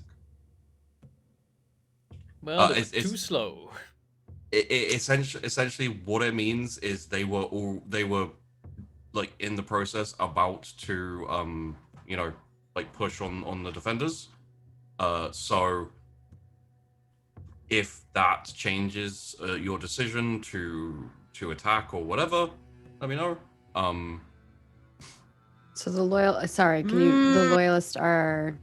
Well, it's too slow. Essentially what it means is they were like in the process about to like push on the defenders. So if that changes your decision to attack or whatever, let me know. So the the loyalists are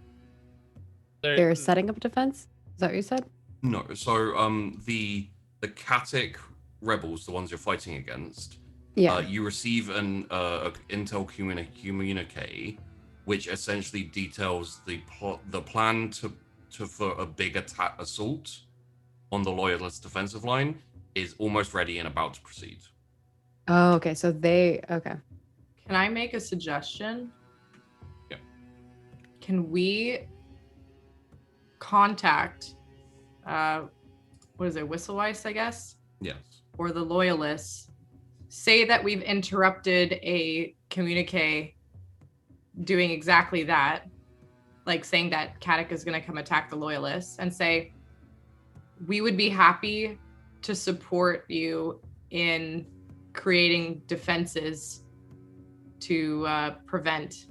they're setting up defense? Is that what you said? No, so the Katic rebels, the ones you're fighting against, Yeah. you receive an intel communique, which essentially details the plan for a big assault on the Loyalist defensive line is almost ready and about to proceed. Oh, okay. So okay. Can I make a suggestion? Yeah. Can we contact, what is it, Whistleweiss, I guess? Yes. Or the Loyalists, say that we've interrupted a communique doing exactly that, like saying that Katic is going to come attack the Loyalists, and say, we would be happy to support you in creating defenses to prevent,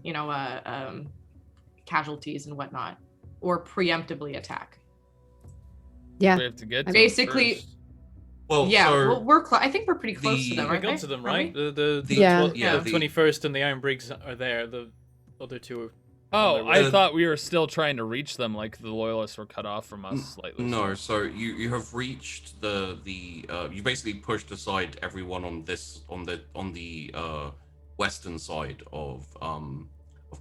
casualties and whatnot, or preemptively attack. Yeah. We have to get to Basically, them first. Well, yeah, so well, I think we're pretty close to them, We aren't got they? to them, Are right? we? The Yeah. 21st and the Iron Briggs are there. The other two are Oh, on their I way. thought we were still trying to reach them, like the loyalists were cut off from us slightly. no, so you have reached you basically pushed aside everyone on the western side of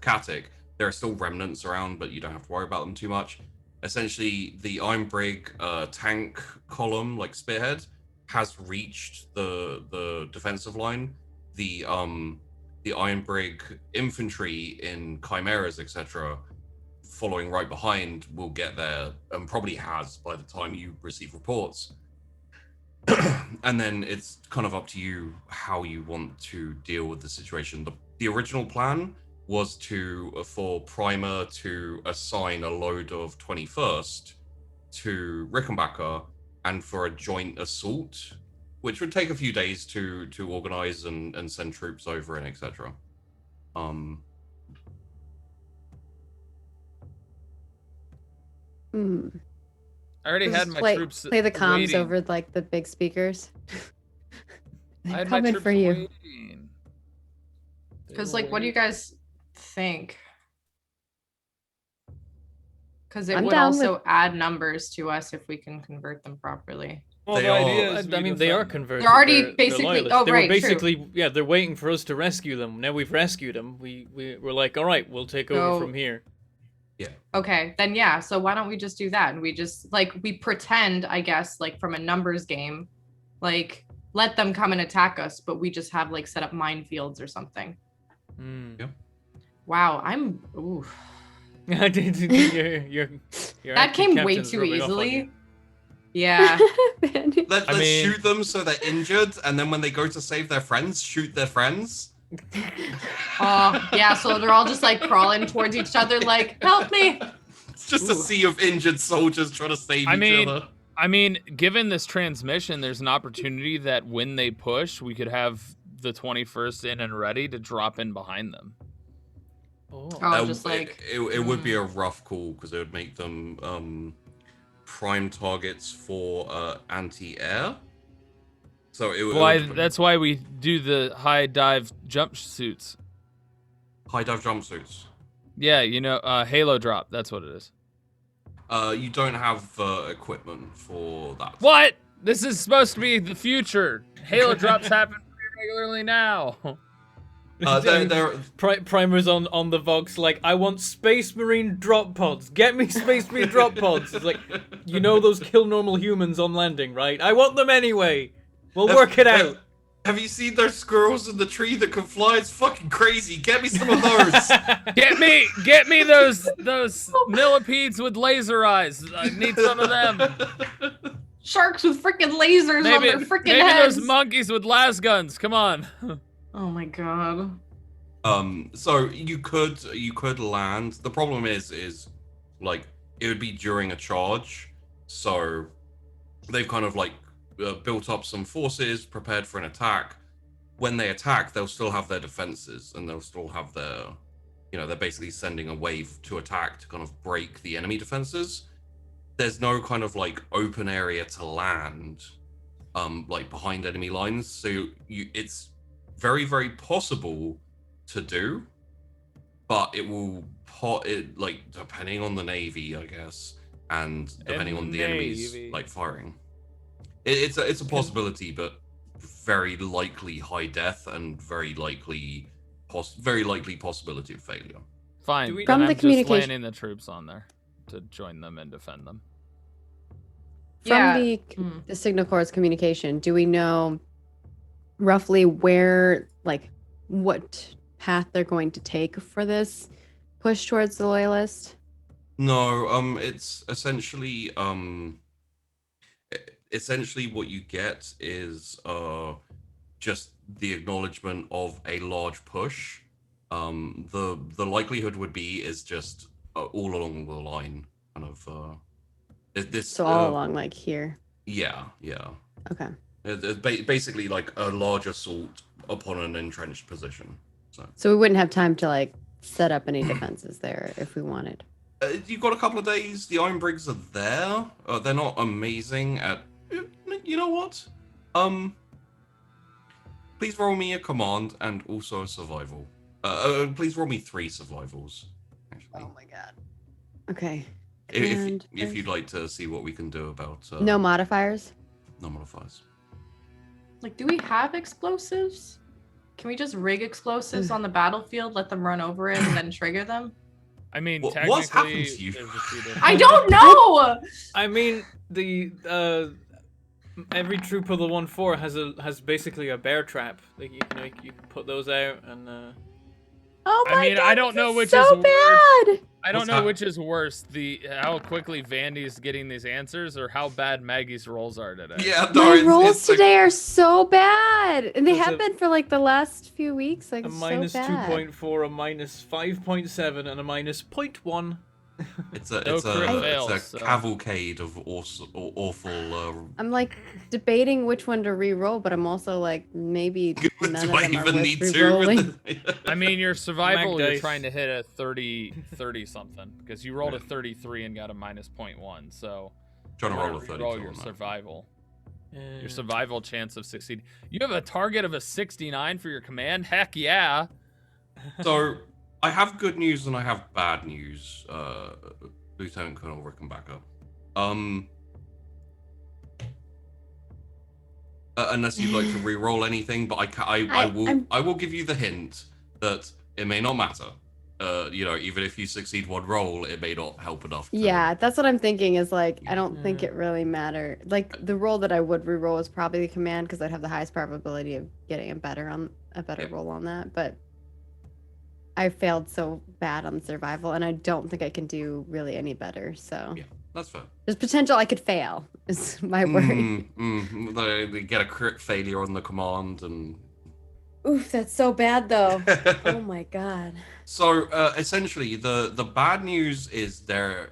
Katic. There are still remnants around, but you don't have to worry about them too much. Essentially, the Iron Brig tank column, like spearhead, has reached the defensive line. The Iron Brig infantry in chimeras, etc., following right behind, will get there and probably has by the time you receive reports. And then it's kind of up to you how you want to deal with the situation. The original plan was for Primer to assign a load of 21st to Rickenbacker and for a joint assault, which would take a few days to organize and send troops over and etc. I already had my troops play the comms waiting. over like the big speakers. I They're had my coming troops for you. waiting. They Because, were like, what do you waiting. guys think? Because it I'm would down also add numbers to us if we can convert them properly. They are- I mean, they are converted. They're already They're basically- loyalists. oh, they right, were true. basically, yeah, they're waiting for us to rescue them. Now we've rescued them. We're like, all right, we'll take over So- from here. Okay, then yeah. So why don't we just do that? And we just like we pretend, I guess, like from a numbers game, like let them come and attack us, but we just have like set up minefields or something. Mm. Yeah. Wow, I'm. Ooh. your That active came way captain's too rubbing off on you. easily. Yeah. Let's mean- shoot them so they're injured, and then when they go to save their friends, shoot their friends. Oh, yeah. So they're all just like crawling towards each other, like, help me. It's just a Ooh. sea of injured soldiers trying to save I each mean- other. I mean, given this transmission, there's an opportunity that when they push, we could have the 21st in and ready to drop in behind them. Oh. Oh, just like. it would be a rough call because it would make them prime targets for anti-air. So it Why? would That's why we do the high dive jump suits. high dive jumpsuits. Yeah, you know, Halo drop. That's what it is. You don't have equipment for that. What? This is supposed to be the future. Halo drops happen pretty regularly now. They're Primer's on the Vox like, I want Space Marine drop pods. Get me Space Marine drop pods. It's like, you know those kill normal humans on landing, right? I want them anyway. We'll work it out. Have you seen those squirrels in the tree that can fly? It's fucking crazy. Get me some of those. Get me those millipedes with laser eyes. I need some of them. Sharks with freaking lasers on their freaking heads. Those monkeys with las guns. Come on. Oh my god. So you could land. The problem is like it would be during a charge. So they've kind of like built up some forces, prepared for an attack. When they attack, they'll still have their defenses, and they'll still have their, they're basically sending a wave to attack to kind of break the enemy defenses. There's no kind of like open area to land, like behind enemy lines. So it's very, very possible to do, but it will like depending on the navy, I guess, and depending on the enemies like firing. It's a possibility, but very likely high death and very likely possibility of failure. Fine. From then the I'm just communication- landing the troops on there to join them and defend them. From Yeah. the signal corps communication, do we know roughly where, like, what path they're going to take for this push towards the loyalist? No, it's essentially what you get is just the acknowledgement of a large push. The likelihood would be is just all along the line, kind of. This So all along, like here. Yeah. Okay. It's basically like a large assault upon an entrenched position. So we wouldn't have time to like set up any defenses there if we wanted. You've got a couple of days. The Iron Brigs are there. They're not amazing at. You know what? Please roll me a command and also a survival. Please roll me 3 survivals. Actually, Oh my god. Okay. if And- you'd like to see what we can do about No modifiers? no modifiers. Like, do we have explosives? Can we just rig explosives on the battlefield, let them run over it, and then trigger them? I mean, What's technically, happened to you? there's a few different- I don't know. I mean, the every troop of the 1-4 has basically a bear trap. Like you can put those out and. Oh I my mean, god. I don't know this which is so is worse. bad. I don't What's know that? which is worse, how quickly Vandy's getting these answers or how bad Maggie's rolls are today. Yeah, no, My rolls it's like- today are so bad, and they There's have a- been for like the last few weeks. Like A it's minus so bad. 2.4, a minus 5.7, and a minus 0.1. It's a No it's crit a fails, it's a so- cavalcade of awful. I'm like debating which one to re-roll, but I'm also like maybe Do none of I them are even worth need to? re-rolling. I mean, your survival, Mag you're dice. trying to hit a 30 something because you rolled a 33 and got a minus 0.1. So Trying to you roll a wanna 32 re-roll on your that. survival. Uh, Your survival chance of succeeding. You have a target of a 69 for your command. Heck yeah. So I have good news and I have bad news, Lieutenant Colonel Rickenbacker. unless you'd like to re-roll anything, but I will give you the hint that it may not matter. Even if you succeed one roll, it may not help enough. Yeah, that's what I'm thinking is like, I don't think Yeah. it really mattered. Like the roll that I would re-roll is probably the command because I'd have the highest probability of getting a better roll on that. But I failed so bad on survival, and I don't think I can do really any better. So Yeah, that's fair. there's potential I could fail. Is my worry. They get a crit failure on the command, and Oof, that's so bad though. Oh my god. so essentially, the bad news is there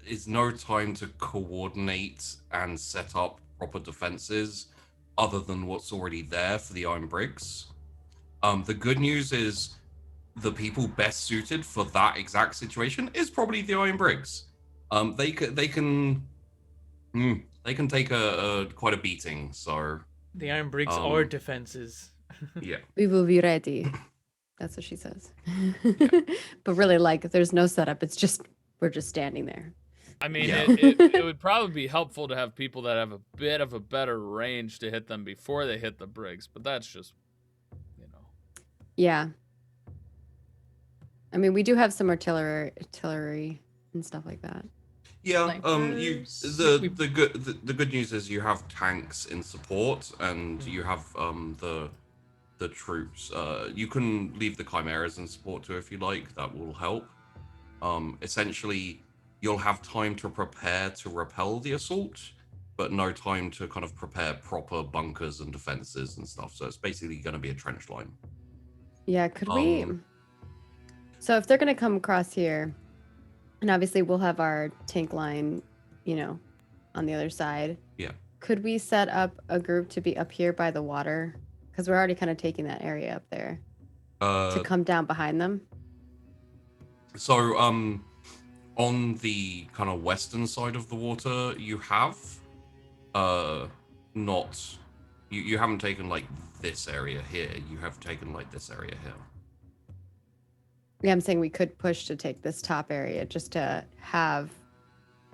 is no time to coordinate and set up proper defenses other than what's already there for the Iron Briggs. The good news is the people best suited for that exact situation is probably the Iron Briggs. They can take a quite a beating. So The Iron Briggs are defenses. yeah, We will be ready. That's what she says. But really, like, there's no setup. It's just we're just standing there. I mean, Yeah. it would probably be helpful to have people that have a bit of a better range to hit them before they hit the Briggs, but that's just, Yeah. I mean, we do have some artillery and stuff like that. yeah. Snipers. The good news is you have tanks in support, and you have the troops. You can leave the chimeras in support too if you like. That will help. Essentially, you'll have time to prepare to repel the assault, but no time to kind of prepare proper bunkers and defenses and stuff. So it's basically going to be a trench line. Yeah, could we? So if they're going to come across here, and obviously we'll have our tank line, on the other side. Yeah. Could we set up a group to be up here by the water? Because we're already kind of taking that area up there to come down behind them. So, on the kind of western side of the water, you have, you haven't taken like this area here. You have taken like this area here. Yeah, I'm saying we could push to take this top area just to have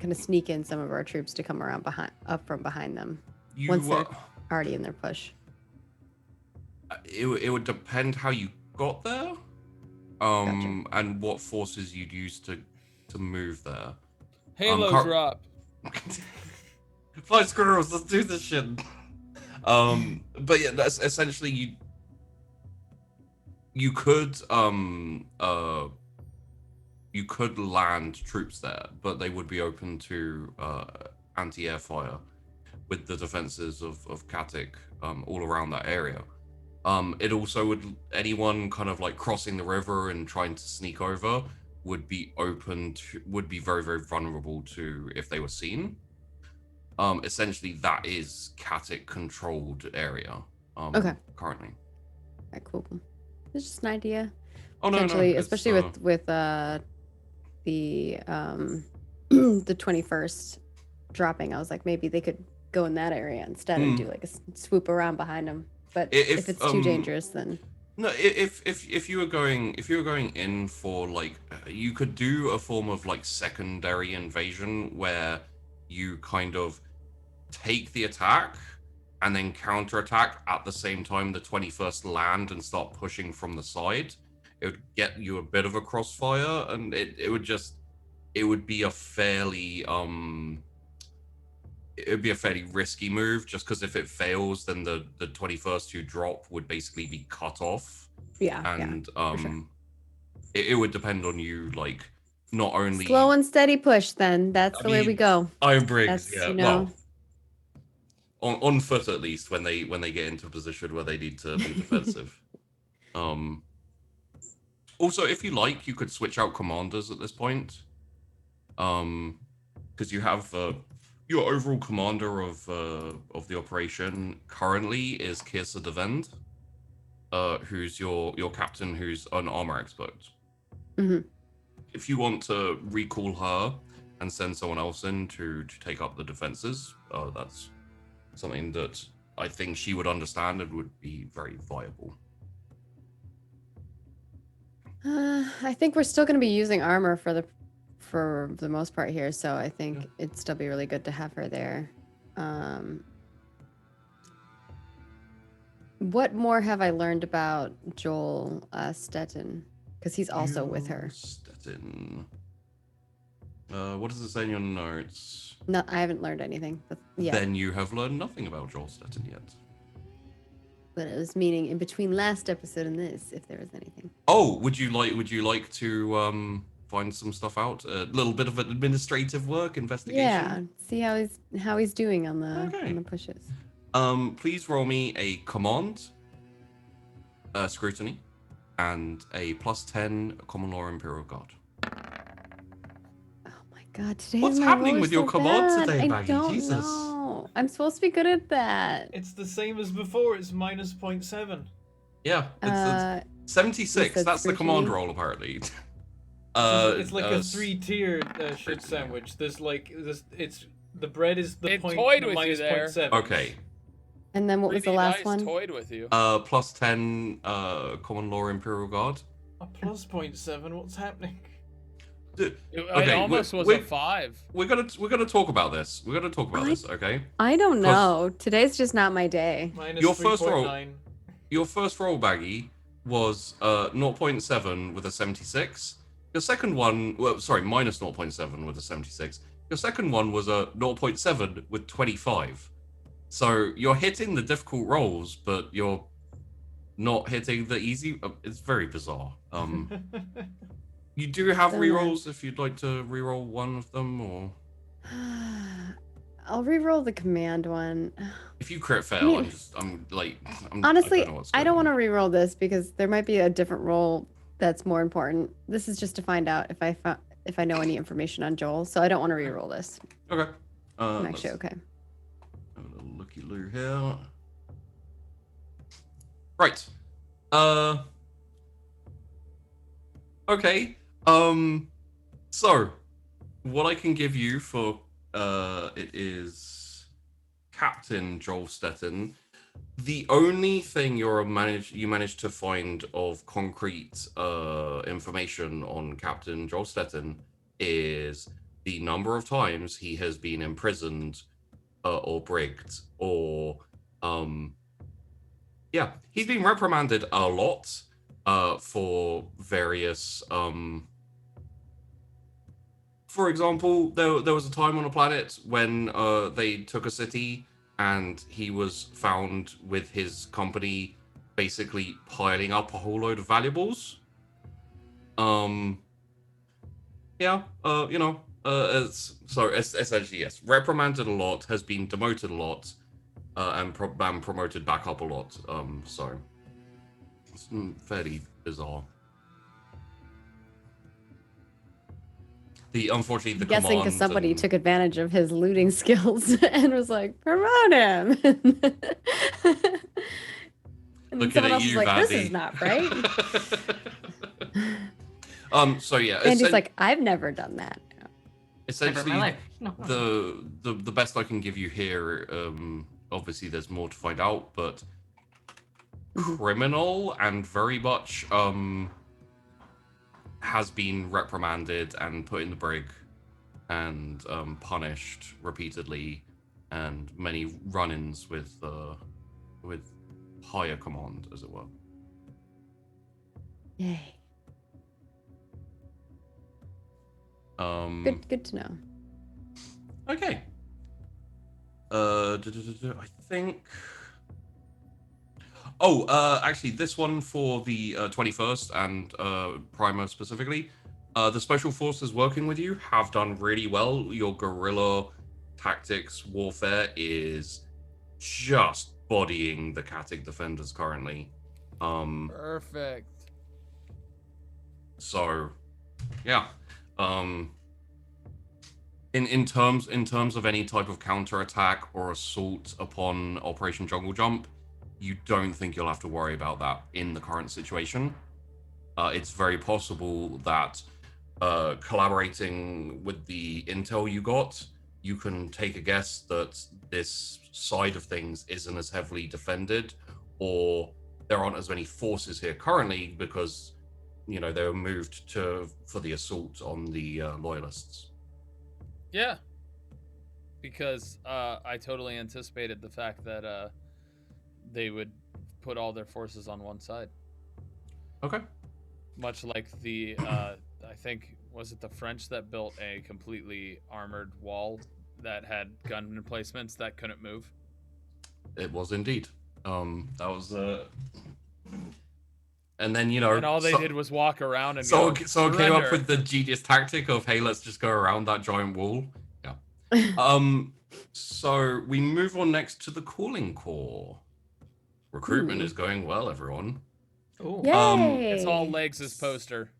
kind of sneak in some of our troops to come around up from behind them once they're already in their push. It would depend how you got there, Gotcha. and what forces you'd use to move there. Halo drop. Fly squirrels, let's do this shit. But yeah, that's essentially you could land troops there, but they would be open to anti-air fire with the defenses of Katik all around that area. It also anyone kind of like crossing the river and trying to sneak over would be very, very vulnerable to if they were seen. Essentially that is Katik controlled area. Okay. Currently. Right, cool. It's just an idea. Oh no, Potentially, it's, especially with the the 21st dropping. I was like, maybe they could go in that area instead and do like a swoop around behind them. But if it's too dangerous, then no. If you were going in for like, you could do a form of like secondary invasion where you kind of take the attack and then counterattack at the same time the 21st land and start pushing from the side. It would get you a bit of a crossfire, and it would be a fairly risky move, just because if it fails, then the 21st who drop would basically be cut off. And sure. it would depend on you, like, not only slow and steady push. Then that's the way we go. Iron Briggs, That's, yeah. Well, on foot at least when they get into a position where they need to be defensive. Also, if you like, you could switch out commanders at this point, because you have your overall commander of the operation currently is Kirsa Devend, who's your captain, who's an armor expert. Mm-hmm. If you want to recall her and send someone else in to take up the defenses, that's something that I think she would understand and would be very viable. I think we're still going to be using armor for the most part here, so I think it'd still be really good to have her there. What more have I learned about Joel Stettin? Because he's also with her. Stettin. What does it say in your notes? No, I haven't learned anything yet. Then you have learned nothing about Joel Stettin yet. But it was meaning in between last episode and this, if there was anything. Oh, would you like to find some stuff out? A little bit of administrative work, investigation. Yeah, see how he's doing on the pushes. Please roll me a command, scrutiny, and a +10 common law imperial guard. Oh my god, today What's my happening roller's with your so command bad. today, I Maggie? don't Jesus. know. I'm supposed to be good at that. It's the same as before. It's -0.7. Yeah, it's 76. said That's the command scrutiny? roll, apparently. It's like a 3-tiered shit sandwich. There's it's the bread is the It point toyed the with you there. -0.7. Okay. And then what was the Pretty last nice one? toyed with you. +10 common law imperial guard. A +0.7. What's happening? Dude, It okay, almost was we're- a 5. We're gonna talk about this. We're gonna talk about this, okay? I don't 'Cause- know. Today's just not my day. Your first roll- -3.9. Your first roll, Baggy, was 0.7 with a 76. Your second one, well, sorry, minus 0.7 with a 76. Your second one was a 0.7 with 25. So you're hitting the difficult rolls, but you're not hitting the easy. It's very bizarre. You do have rerolls if you'd like to reroll one of them, or I'll re-roll the command one. if you crit fail, mean, I Honestly, don't know what's I going don't want to on. re-roll this because there might be a different roll that's more important. This is just to find out if I know any information on Joel, so I don't want to re-roll this. Okay. I'm actually okay. Have a little looky-loo here. Right. Okay. So, what I can give you for it is Captain Joel Stettin. The only thing you managed to find of concrete information on Captain Joel Stettin is the number of times he has been imprisoned or brigged or he's been reprimanded a lot for various for example, there was a time on a planet when they took a city and he was found with his company basically piling up a whole load of valuables. Essentially, yes, reprimanded a lot, has been demoted a lot, and promoted back up a lot. So it's fairly bizarre. Unfortunately, the Guessing because command somebody and- took advantage of his looting skills and was like, promote him. And then Looking someone at else you, was like, this Vandy. is not right. So yeah, And he's like, I've never done that. Never in essentially my life. No. the best I can give you here, obviously there's more to find out, but criminal and very much has been reprimanded and put in the brig and punished repeatedly, and many run-ins with higher command, as it were. Yay. Good to know. Okay. I think. Oh, actually, this one for the 21st and Primer specifically, the Special Forces working with you have done really well. Your guerrilla tactics warfare is just bodying the Katic defenders currently. Perfect. So, yeah. In terms of any type of counterattack or assault upon Operation Jungle Jump, you don't think you'll have to worry about that in the current situation. It's very possible that collaborating with the intel you got, you can take a guess that this side of things isn't as heavily defended, or there aren't as many forces here currently because, you know, they were moved for the assault on the loyalists. Yeah. Because I totally anticipated the fact that they would put all their forces on one side. Okay. Much like the, I think, was it the French that built a completely armored wall that had gun emplacements that couldn't move? It was indeed. That was and then and all they did was walk around and so go, so I came up "Surrender." with the genius tactic of, hey, let's just go around that giant wall. Yeah. So we move on next to the calling core. Recruitment Ooh. is going well, everyone. Oh. Yay! It's all Legs' poster.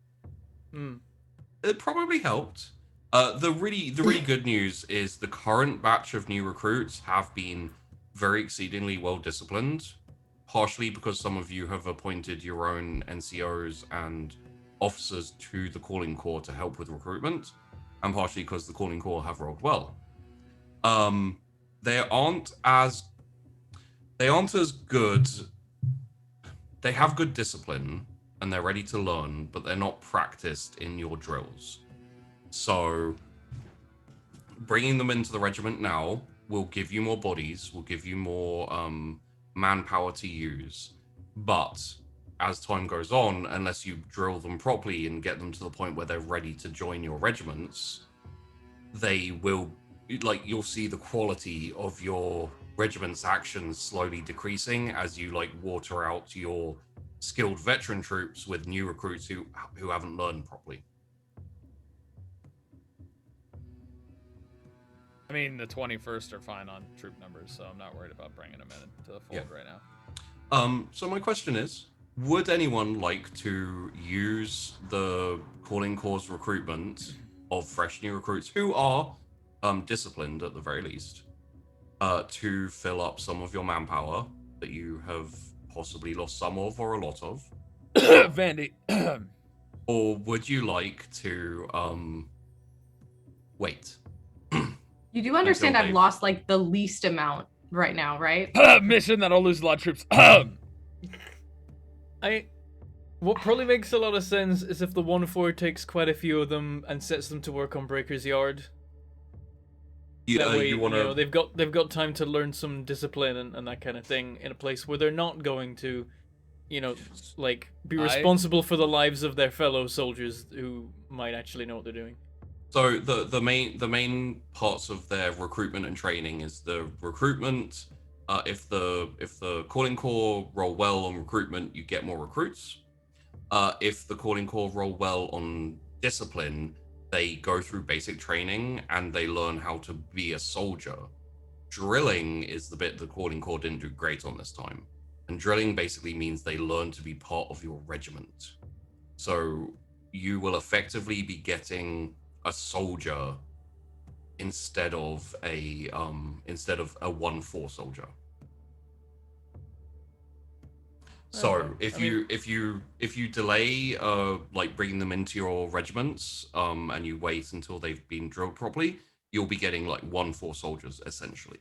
It probably helped. The really good news is the current batch of new recruits have been very exceedingly well disciplined, partially because some of you have appointed your own NCOs and officers to the calling corps to help with recruitment, and partially because the calling corps have rolled well. They aren't as good. They have good discipline and they're ready to learn, but they're not practiced in your drills. So bringing them into the regiment now will give you more bodies, will give you more manpower to use. But as time goes on, unless you drill them properly and get them to the point where they're ready to join your regiments, they will, like, you'll see the quality of your regiment's actions slowly decreasing as you, like, water out your skilled veteran troops with new recruits who haven't learned properly. I mean, the 21st are fine on troop numbers, so I'm not worried about bringing them into the fold right now. So my question is, would anyone like to use the calling corps recruitment of fresh new recruits who are disciplined at the very least to fill up some of your manpower that you have possibly lost some of or a lot of? Vandy. Or would you like to wait? You do understand Until I've lost like the least amount right now, right? Mission that'll lose a lot of troops. What probably makes a lot of sense is if the 1-4 takes quite a few of them and sets them to work on Breaker's Yard. Yeah, That way, you want to. they've got time to learn some discipline and that kind of thing in a place where they're not going to, like, be responsible for the lives of their fellow soldiers who might actually know what they're doing. So the main parts of their recruitment and training is the recruitment. If the calling corps roll well on recruitment, you get more recruits. If the calling corps roll well on discipline, they go through basic training and they learn how to be a soldier. Drilling is the bit the calling corps didn't do great on this time. And drilling basically means they learn to be part of your regiment. So you will effectively be getting a soldier instead of a 1-4 soldier. So if you delay like bringing them into your regiments and you wait until they've been drilled properly, you'll be getting like 1-4 soldiers essentially.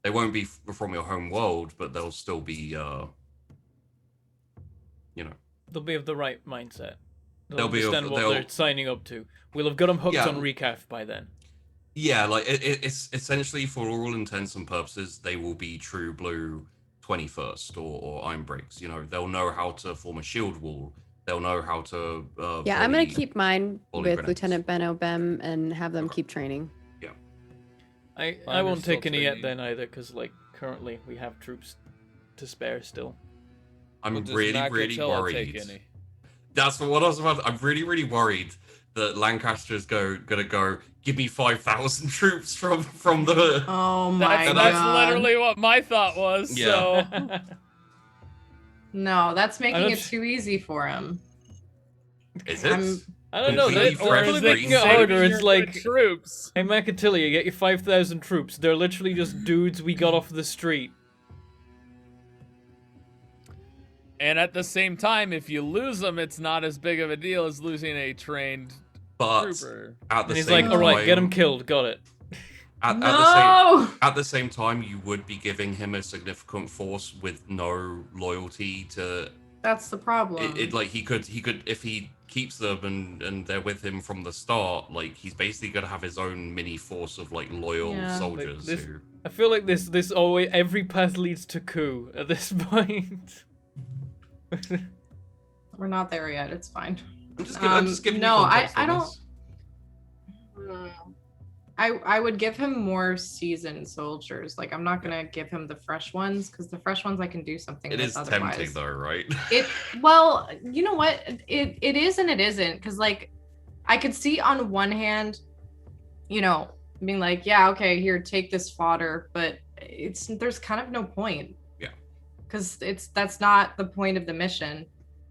They won't be from your home world, but they'll still be they'll be of the right mindset. They'll understand what they're signing up to. We'll have got them hooked on recaf by then. Yeah, like it's essentially, for all intents and purposes, they will be true blue 21st or Iron Bricks. They'll know how to form a shield wall. They'll know how to. I'm gonna keep mine with grenades. Lieutenant Benno Bem and have them keep training. Yeah. I won't take any yet then either, because like currently we have troops to spare still. I'm really worried. That's what I was about. I'm really worried that Lancaster's gonna go, give me 5,000 troops from the. Oh my god. That's literally what my thought was. Yeah. So. No, that's making it too easy for him. Is it? I don't know. They're really making it harder. It's like, troops. Hey, Macatilia, get your 5,000 troops. They're literally just dudes we got off the street. And at the same time, if you lose them, it's not as big of a deal as losing a trained trooper. At the and he's same like, all right, time, get him killed. Got it. At the same time, you would be giving him a significant force with no loyalty to. That's the problem. Like he could if he keeps them and they're with him from the start, like he's basically gonna have his own mini force of like loyal soldiers. I feel like this always every path leads to coup at this point. We're not there yet. It's fine. I'm just giving no, you context I on don't. this. I would give him more seasoned soldiers. Like, I'm not gonna give him the fresh ones because the fresh ones I can do something It with is otherwise. tempting though, right? Well, you know what? It is and it isn't, because like I could see on one hand, you know, being like, yeah, okay, here, take this fodder, but there's kind of no point. Yeah. Because that's not the point of the mission.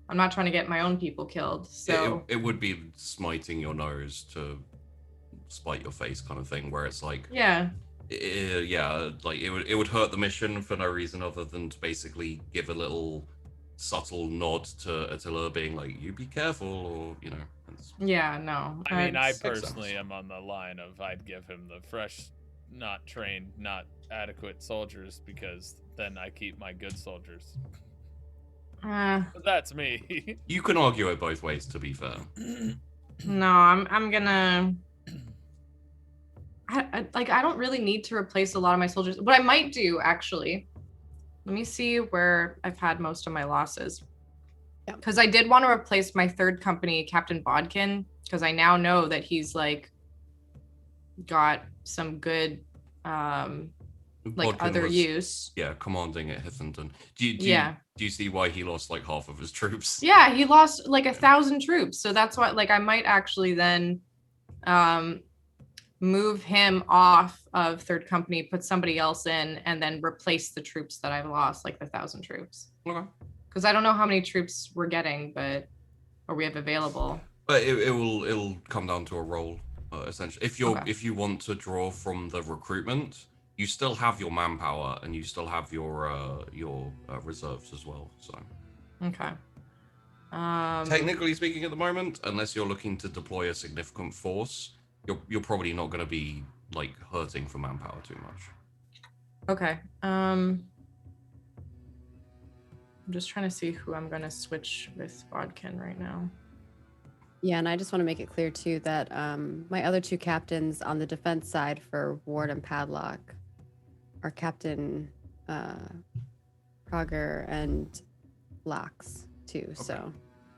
I'm not trying to get my own people killed. So it would be smiting your nose to spite your face kind of thing, where it's like, yeah, like it would hurt the mission for no reason other than to basically give a little subtle nod to Attila, being like, you be careful, or you know. yeah, no. I mean, I It's- personally am on the line of I'd give him the fresh, not trained, not adequate soldiers, because then I keep my good soldiers. But that's me. You can argue it both ways, to be fair. No, I'm gonna. I don't really need to replace a lot of my soldiers. What I might do, actually, let me see where I've had most of my losses. Yeah. Because I did want to replace my third company, Captain Bodkin, because I now know that he's like got some good like Bodkin other was, use. Yeah, commanding at Hithington. Do you see why he lost like half of his troops? Yeah, he lost like 1,000 troops. So that's why, like, I might actually then move him off of third company, put somebody else in, and then replace the troops that I've lost, like the 1,000 troops. Okay. Because I don't know how many troops we're getting, or we have available. But it'll come down to a roll, essentially. Okay. If you want to draw from the recruitment, you still have your manpower and you still have your reserves as well. So Okay. technically speaking, at the moment, unless you're looking to deploy a significant force, you're probably not going to be like hurting for manpower too much. Okay. I'm just trying to see who I'm gonna switch with Bodkin right now. Yeah, and I just want to make it clear too that my other two captains on the defense side for Ward and Padlock are Captain Prager and Lax too. Okay. So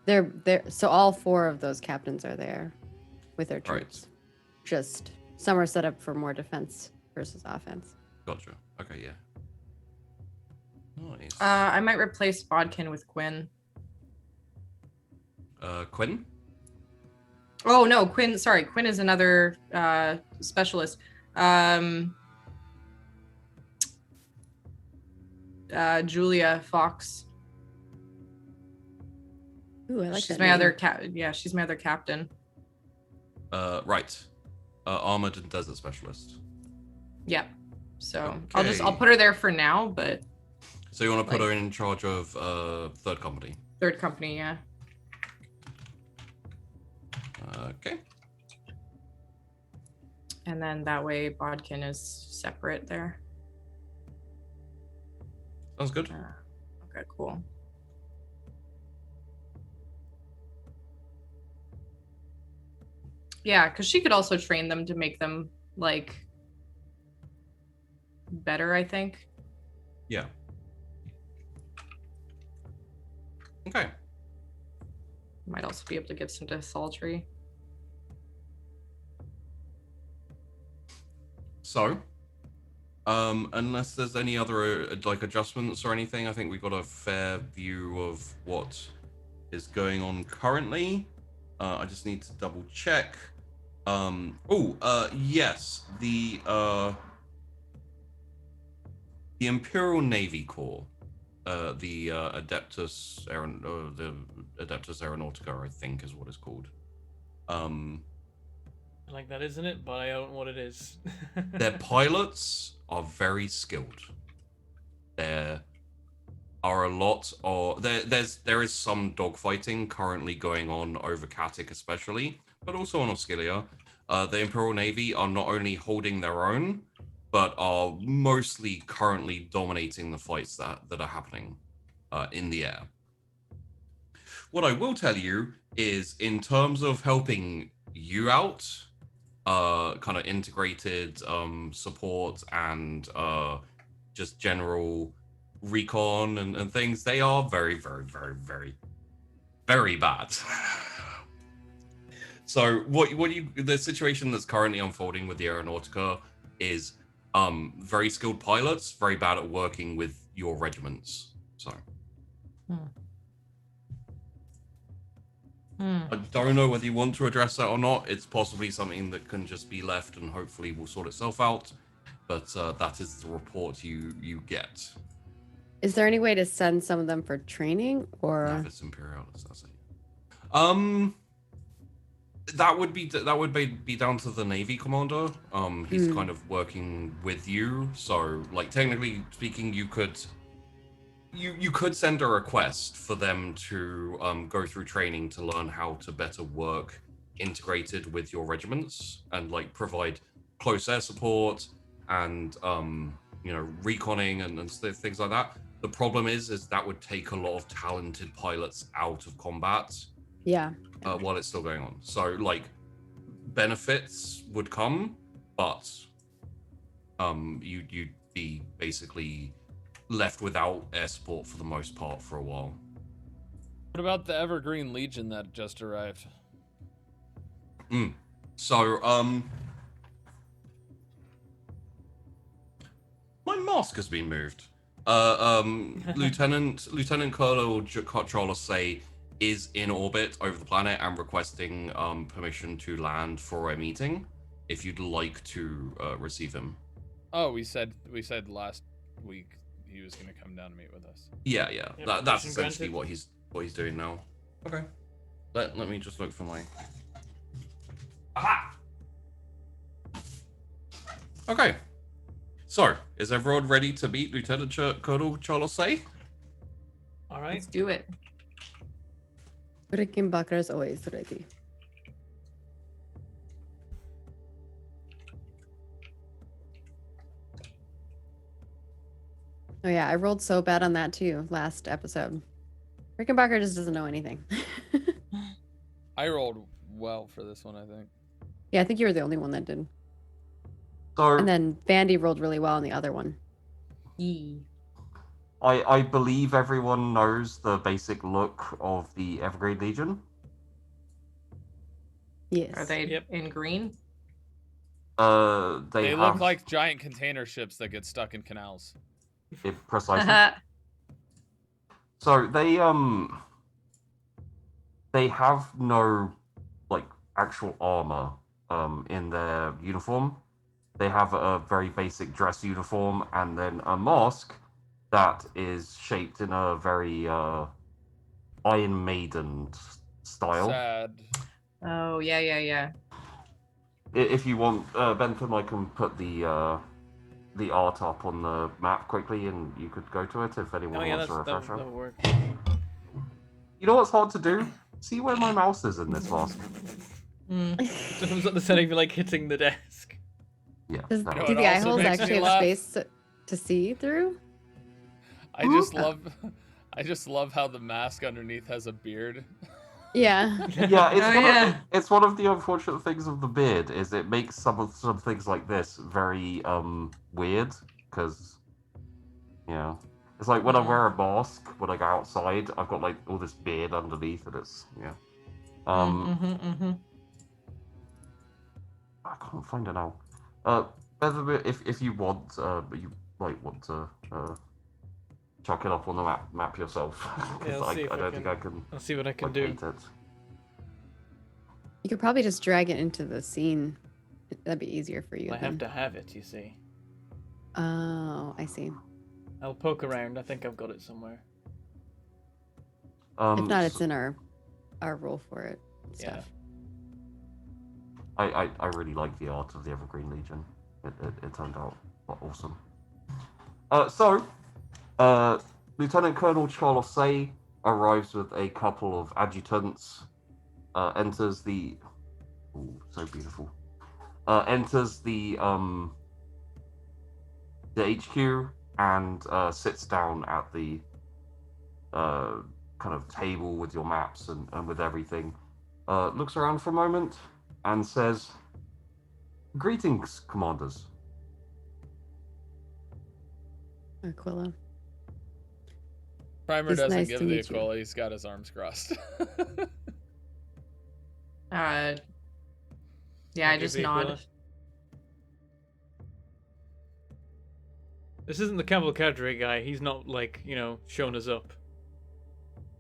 they're so all four of those captains are there with their Right. troops. Just some are set up for more defense versus offense. Gotcha. Okay, yeah. Nice. I might replace Bodkin with Quinn. Quinn? Oh no, Quinn. Sorry, Quinn is another specialist. Julia Fox. Ooh, I like She's that my name. other Yeah, she's my other captain. Right. Armored and desert specialist. Yeah. So Okay. I'll put her there for now, but So you want to put Like- her in charge of third company? third company, yeah. Okay. And then that way Bodkin is separate there. Sounds good. Okay, cool. Yeah, because she could also train them to make them like better, I think. Yeah. Okay. Might also be able to give some to Sultry. So, unless there's any other like adjustments or anything, I think we've got a fair view of what is going on currently. I just need to double check. Yes, the Imperial Navy Corps, the Adeptus Aeronautica, I think is what it's called. I like that, isn't it? But I don't know what it is. Their pilots are very skilled. There are a lot of there is some dogfighting currently going on over Katik especially, but also on Oscilia. The Imperial Navy are not only holding their own, but are mostly currently dominating the fights that are happening in the air. What I will tell you is, in terms of helping you out, kind of integrated support and just general recon and things, they are very, very, very, very, very bad. So the situation that's currently unfolding with the Aeronautica is very skilled pilots, very bad at working with your regiments. So I don't know whether you want to address that or not. It's possibly something that can just be left and hopefully will sort itself out. But that is the report you get. Is there any way to send some of them for training or? Navis Imperialis, that's it. That would be down to the Navy commander. He's kind of working with you, so like technically speaking, you could send a request for them to go through training to learn how to better work integrated with your regiments and like provide close air support and reconning and things like that. The problem is that would take a lot of talented pilots out of combat. Yeah. While it's still going on. So like benefits would come, but you'd be basically left without air support for the most part for a while. What about the Evergreen Legion that just arrived? So my mask has been moved. Lieutenant Colonel Tarantula Sentry is in orbit over the planet and requesting permission to land for a meeting. If you'd like to receive him. Oh, we said last week he was going to come down to meet with us. Yeah. Yep, That's permission essentially granted. what he's doing now. Okay. Let me just look for my. Aha. Okay. So, is everyone ready to meet Lieutenant Colonel Charles Say? All right. Let's do it. Rickenbacker is always ready. Oh yeah, I rolled so bad on that too last episode. Rickenbacker just doesn't know anything. I rolled well for this one, I think. Yeah, I think you were the only one that did. So, And then Vandy rolled really well on the other one. I believe everyone knows the basic look of the Evergreen Legion. Yes. Are they Yep. in green? They Have look like giant container ships that get stuck in canals. it precisely. So they have no like actual armor in their uniform. They have a very basic dress uniform and then a mask that is shaped in a very Iron Maiden style. Sad. Oh, yeah. If you want, Bentham, I can put the art up on the map quickly, and you could go to it if anyone Oh yeah, wants a refresher. that'll work. You know what's hard to do? See where my mouse is in this mask. Sometimes at the setting for like hitting the desk. Yeah. Does, that know do one. what the eye also holes makes actually me have laugh? space to see through? I just love how the mask underneath has a beard. Yeah. Yeah, Oh, it's one of the unfortunate things of the beard is it makes some things like this very weird because it's like when I wear a mask when I go outside I've got like all this beard underneath and it's I can't find it now. Bentham, if you want, you might want to chuck it up on the map yourself because Yeah, I'll see if I I don't can- think I can I'll see what I can do. locate it. You could probably just drag it into the scene. That'd be easier for you. I have then. to have it, you see. Oh, I see. I'll poke around. I think I've got it somewhere. If not, it's in our roll for it. and Yeah. Stuff. I really like the art of the Evergreen Legion. It turned out awesome. Lieutenant Colonel Charles Say arrives with a couple of adjutants. Enters the HQ and sits down at the kind of table with your maps and with everything. Looks around for a moment and says, "Greetings, commanders." Aquila. Primer It's doesn't nice give to the meet you. Aquila. He's got his arms crossed. Yeah, I I'll give just the nod. Aquila. This isn't the cavalcade guy. He's not, like, shown us up.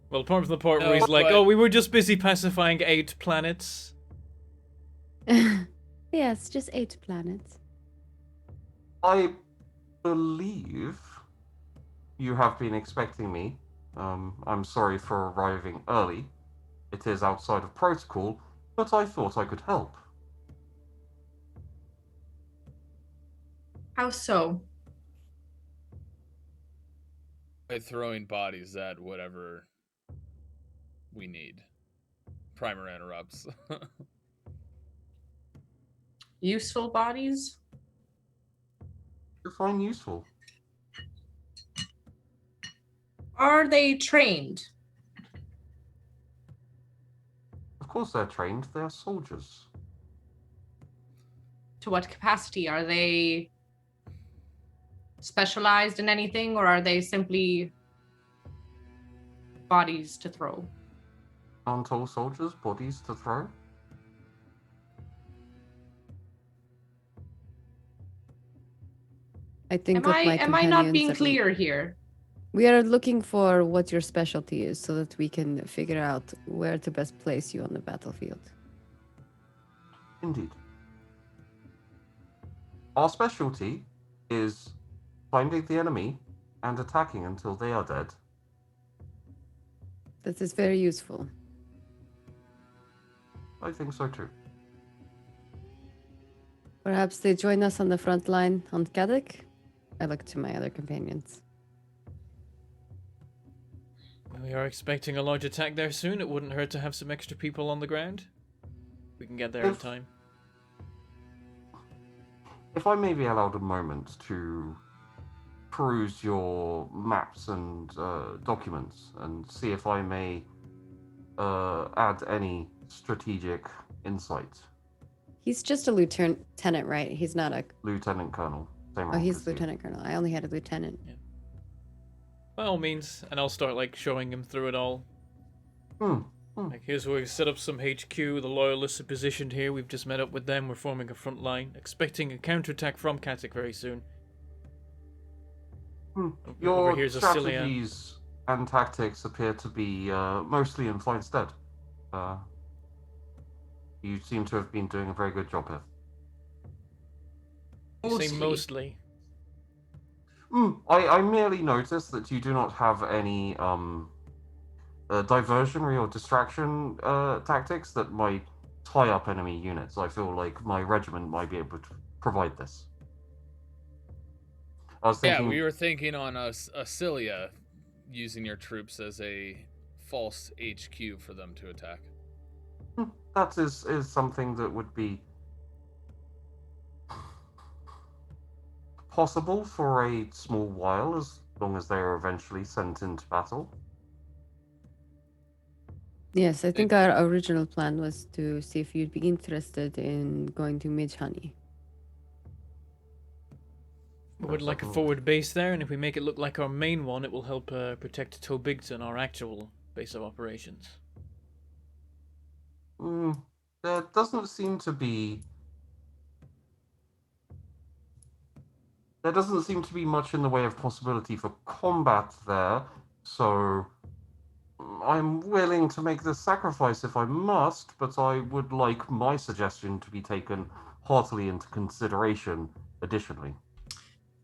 Well, apart from the part where No, he's like, but- oh, we were just busy pacifying 8 planets. Yes, just 8 planets. I believe you have been expecting me. I'm sorry for arriving early. It is outside of protocol, but I thought I could help. How so? By throwing bodies at whatever we need. Primer interrupts. Useful bodies? Define useful. Are they trained? Of course they're trained, they're soldiers. To what capacity? Are they specialized in anything, or are they simply bodies to throw? Aren't all soldiers bodies to throw? I think Am with my I not being companions, clear here? we are looking for what your specialty is so that we can figure out where to best place you on the battlefield. Indeed. Our specialty is finding the enemy and attacking until they are dead. That is very useful. I think so too. Perhaps they join us on the front line on Kadek? I look to my other companions. We are expecting a large attack there soon. It wouldn't hurt to have some extra people on the ground. We can get there in If- time. If I may be allowed a moment to peruse your maps and documents and see if I may add any strategic insight. He's just a lieutenant, right? He's not a... Lieutenant Colonel. Same Oh, rank he's as you. lieutenant colonel. I only had a lieutenant. By all means, and I'll start, like, showing him through it all. Hmm. Like, here's where we set up some HQ. The loyalists are positioned here. We've just met up with them. We're forming a front line. Expecting a counterattack from Katik very soon. Your here's Acilia. strategies and tactics appear to be mostly in fine stead. You seem to have been doing a very good job here. You say mostly. I merely noticed that you do not have any diversionary or distraction tactics that might tie up enemy units. I feel like my regiment might be able to provide this. I was thinking, Yeah, we were thinking on Acilia using your troops as a false HQ for them to attack. that is something that would be possible for a small while, as long as they are eventually sent into battle. Yes, I think our original plan was to see if you'd be interested in going to Midge Honey. We would like a forward base there, and if we make it look like our main one, it will help protect Tobigton, our actual base of operations. There doesn't seem to be much in the way of possibility for combat there, so I'm willing to make this sacrifice if I must, but I would like my suggestion to be taken heartily into consideration additionally.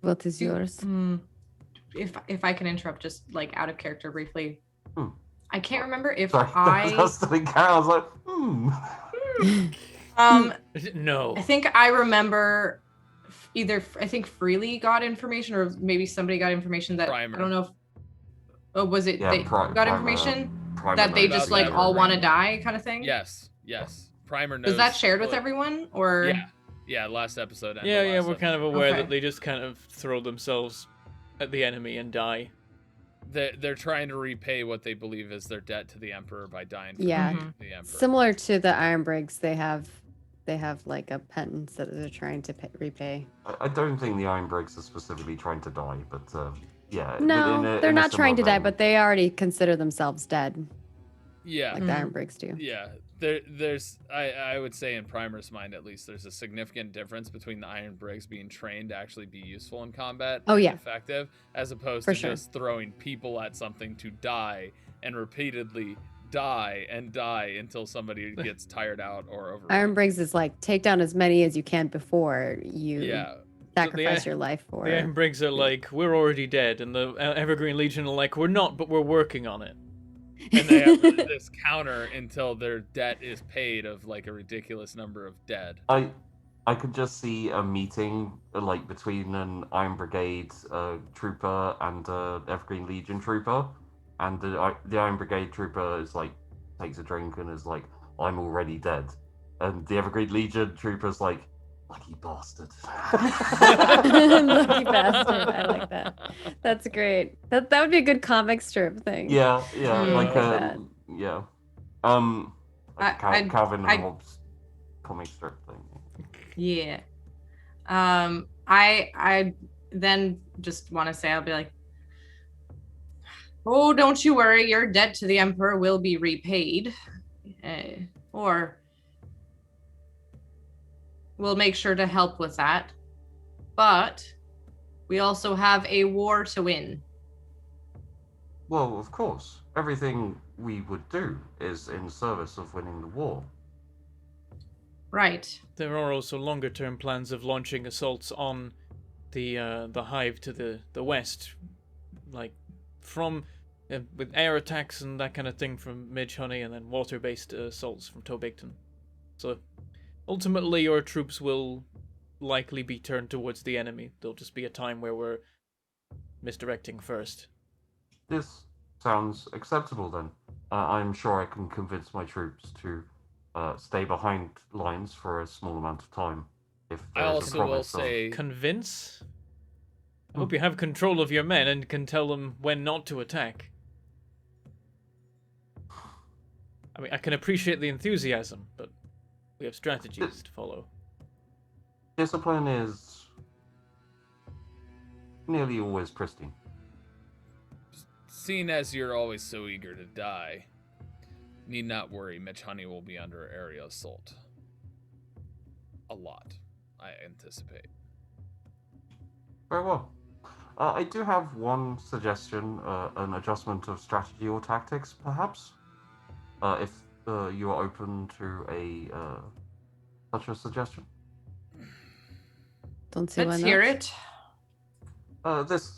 What is yours? If I can interrupt, just like out of character briefly. I can't remember if Sorry, I was like, No. I think I remember I think Freely got information, or maybe somebody got information that Primer. I don't know if was it they got Primer- information Primer that they knows just about like that. all want to die kind of thing. Yes. Primer knows. Was that shared with what- everyone, or Yeah, last episode. And Yeah, the last we're kind of aware Okay. that they just kind of throw themselves at the enemy and die. They're trying to repay what they believe is their debt to the Emperor by dying for Yeah. the Emperor. Similar to the Iron Briggs, they have like a penance that they're trying to repay. I don't think the Iron Briggs are specifically trying to die, but Yeah. No, they're not trying to die, but they already consider themselves dead, Yeah. like the Iron Brigs do. Yeah. There's I would say in Primer's mind at least there's a significant difference between the Iron Brigs being trained to actually be useful in combat and effective, as opposed to just throwing people at something to die and repeatedly die until somebody gets tired out or overrun. Iron Brigs is like take down as many as you can before you sacrifice your life for. The Iron Brigs are like, we're already dead, and the Evergreen Legion are like, we're not, but we're working on it. And they have this counter until their debt is paid of like a ridiculous number of dead. I could just see a meeting like between an Iron Brigade trooper and Evergreen Legion trooper, and the Iron Brigade trooper is like takes a drink and is like, I'm already dead, and the Evergreen Legion trooper's like, lucky bastard. Lucky bastard. I like that. That's great. That would be a good comic strip thing. Yeah, like yeah. Calvin and Hobbes comic strip thing. Yeah. I then just want to say, I'll be like, oh, don't you worry, your debt to the Emperor will be repaid. Or we'll make sure to help with that. But we also have a war to win. Well, of course. Everything we would do is in service of winning the war. Right. There are also longer-term plans of launching assaults on the hive to the west, like from with air attacks and that kind of thing from Midge Honey, and then water-based assaults from Tobigton. So ultimately, your troops will likely be turned towards the enemy. There'll just be a time where we're misdirecting first. This sounds acceptable then. I'm sure I can convince my troops to stay behind lines for a small amount of time. If I also will say convince. I hope you have control of your men and can tell them when not to attack. I mean, I can appreciate the enthusiasm, but we have strategies to follow. Discipline is nearly always pristine. Seeing as you're always so eager to die, need not worry, Mitch Honey will be under area assault. A lot, I anticipate. Very well. I do have one suggestion, an adjustment of strategy or tactics, perhaps? If you are open to such a suggestion. Don't see Let's why hear not. it.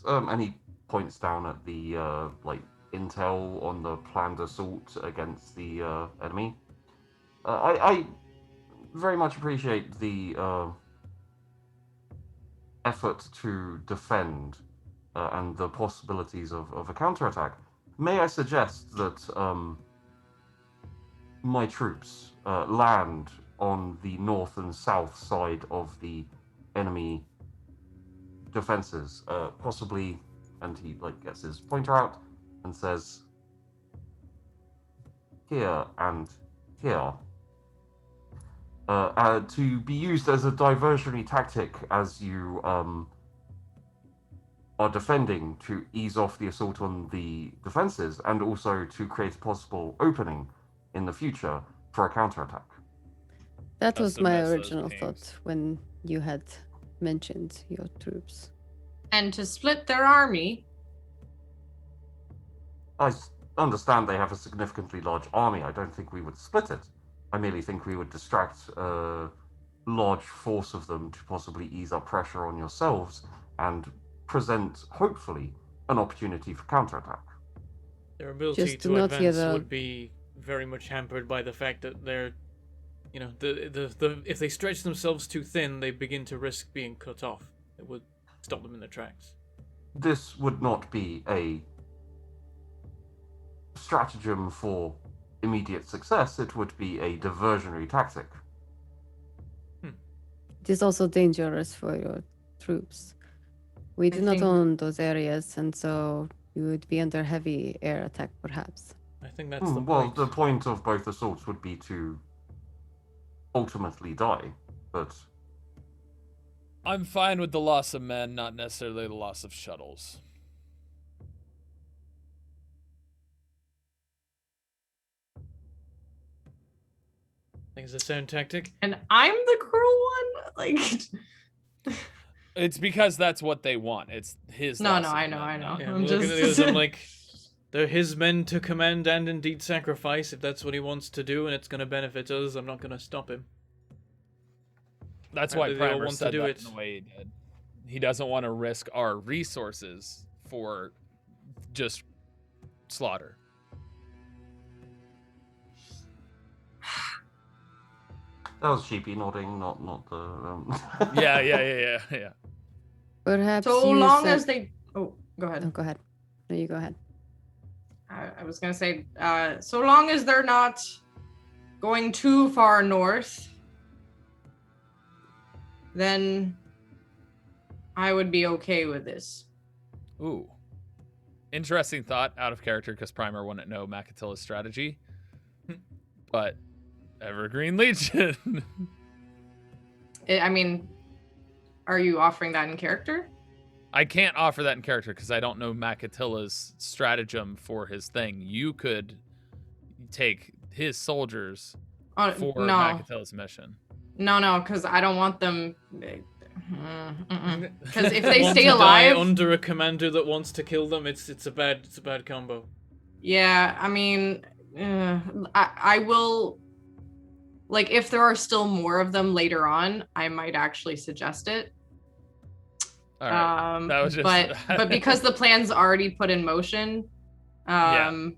And he points down at the intel on the planned assault against the enemy. I very much appreciate the effort to defend and the possibilities of a counterattack. May I suggest that my troops land on the north and south side of the enemy defenses, possibly, and he gets his pointer out and says, here and here, to be used as a diversionary tactic as you are defending, to ease off the assault on the defenses, and also to create a possible opening in the future for a counterattack. That was my original thought when you had mentioned your troops. And to split their army. I understand they have a significantly large army. I don't think we would split it. I merely think we would distract a large force of them to possibly ease up pressure on yourselves and present, hopefully, an opportunity for counterattack. Their ability to advance would be very much hampered by the fact that they're, if they stretch themselves too thin, they begin to risk being cut off. It would stop them in their tracks. This would not be a stratagem for immediate success. It would be a diversionary tactic. It is also dangerous for your troops. We do not own those areas, and so you would be under heavy air attack, perhaps. I think that's the point. Well, the point of both assaults would be to ultimately die, but I'm fine with the loss of men, not necessarily the loss of shuttles. think it's a sound tactic. And I'm the cruel one? Like, It's because that's what they want. It's his. No, lesson, I know, man. I know. Yeah, I'm looking at just- this, I'm like, they're his men to command and indeed sacrifice if that's what he wants to do, and it's going to benefit us. I'm not going to stop him. That's why Apparently they all Primer want to said do that it. in the way he did. He doesn't want to risk our resources for just slaughter. That was Sheepy nodding, not the. Yeah. Perhaps so you long said- as they. Oh, go ahead. Oh, go ahead. No, you go ahead. I was gonna say, so long as they're not going too far north, then I would be okay with this. Ooh. Interesting thought, out of character, because Primer wouldn't know Makatilla's strategy. But Evergreen Legion. I mean, are you offering that in character? I can't offer that in character because I don't know Makatilla's stratagem for his thing. You could take his soldiers Oh, for no, Makatilla's mission. no, because I don't want them. Because if They they want stay to die alive, under a commander that wants to kill them, it's a bad combo. yeah, I mean, I will. Like, if there are still more of them later on, I might actually suggest it. All right. That was just- but because the plan's already put in motion, no,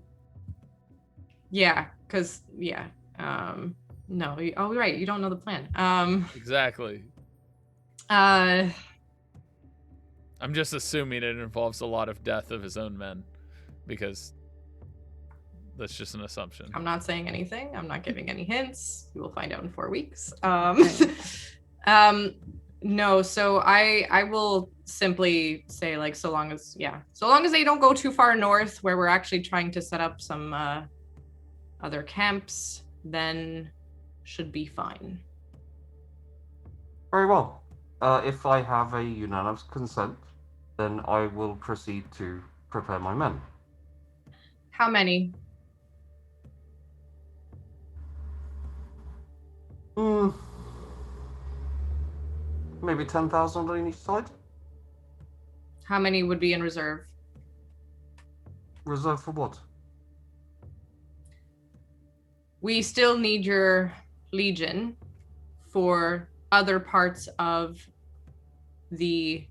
right, you don't know the plan. Exactly. Uh, I'm just assuming it involves a lot of death of his own men, because that's just an assumption. I'm not saying anything. I'm not giving any hints. You will find out in 4 weeks. No, so I will simply say, like, so long as they don't go too far north where we're actually trying to set up some other camps, then should be fine. Very well. If I have a unanimous consent, then I will proceed to prepare my men. How many? Maybe 10,000 on each side. How many would be in reserve? Reserved for what? We still need your legion for other parts of the